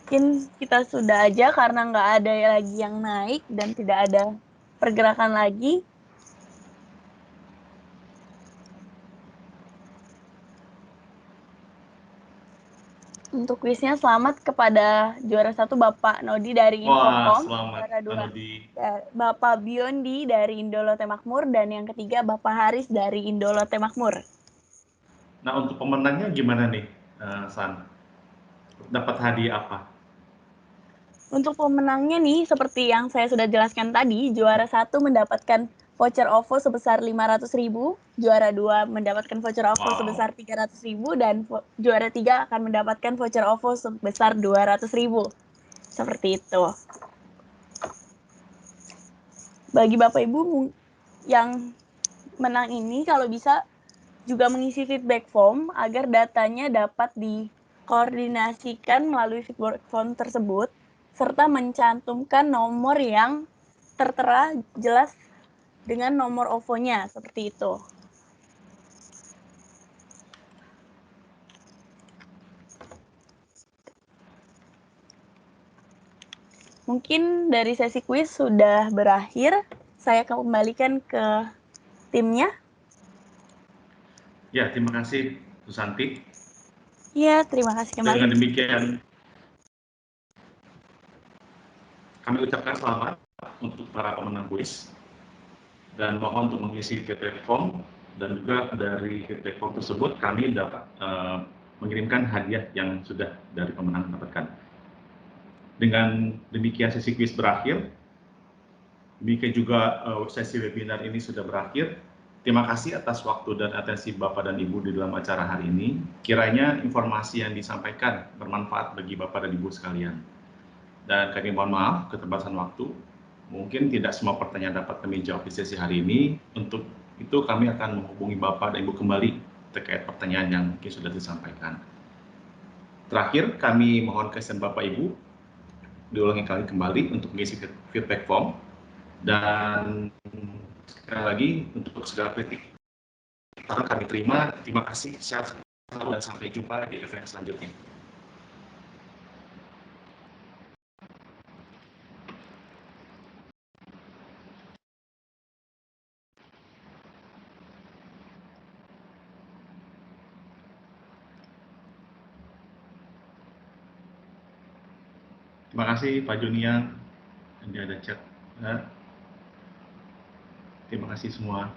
Mungkin kita sudah aja karena nggak ada lagi yang naik dan tidak ada pergerakan lagi. Untuk kuisnya selamat kepada juara 1 Bapak Nodi dari Infocom. Wah, selamat Juara 2 Nodi. Bapak Biondi dari Indolote Makmur, dan yang ketiga Bapak Haris dari Indolote Makmur. Nah, untuk pemenangnya gimana nih, San? Dapat hadiah apa? Untuk pemenangnya nih, seperti yang saya sudah jelaskan tadi, juara 1 mendapatkan voucher OVO sebesar 500.000, juara 2 mendapatkan voucher OVO sebesar 300.000, dan juara 3 akan mendapatkan voucher OVO sebesar 200.000. Seperti itu. Bagi Bapak Ibu yang menang ini, kalau bisa juga mengisi feedback form agar datanya dapat dikoordinasikan melalui feedback form tersebut, serta mencantumkan nomor yang tertera jelas dengan nomor OVO-nya, seperti itu. Mungkin dari sesi kuis sudah berakhir, saya kembalikan ke timnya. Ya, terima kasih Susanti. Ya, terima kasih kembali. Dengan demikian, kami ucapkan selamat untuk para pemenang kuis dan mohon untuk mengisi feedback form Dan juga dari feedback form tersebut kami dapat mengirimkan hadiah yang sudah dari pemenang dapatkan. Dengan demikian sesi kuis berakhir, demikian juga sesi webinar ini sudah berakhir. Terima kasih atas waktu dan atensi Bapak dan Ibu di dalam acara hari ini. Kiranya informasi yang disampaikan bermanfaat bagi Bapak dan Ibu sekalian. Dan kami mohon maaf keterbatasan waktu. Mungkin tidak semua pertanyaan dapat kami jawab di sesi hari ini. Untuk itu kami akan menghubungi Bapak dan Ibu kembali terkait pertanyaan yang mungkin sudah disampaikan. Terakhir, kami mohon kesediaan Bapak Ibu diulangi kembali untuk mengisi feedback form. Dan sekali lagi untuk segala kritik saran kami terima. Terima kasih, sehat selalu dan sampai jumpa di event selanjutnya. Terima kasih Pak Junian, ini ada chat. Terima kasih semua.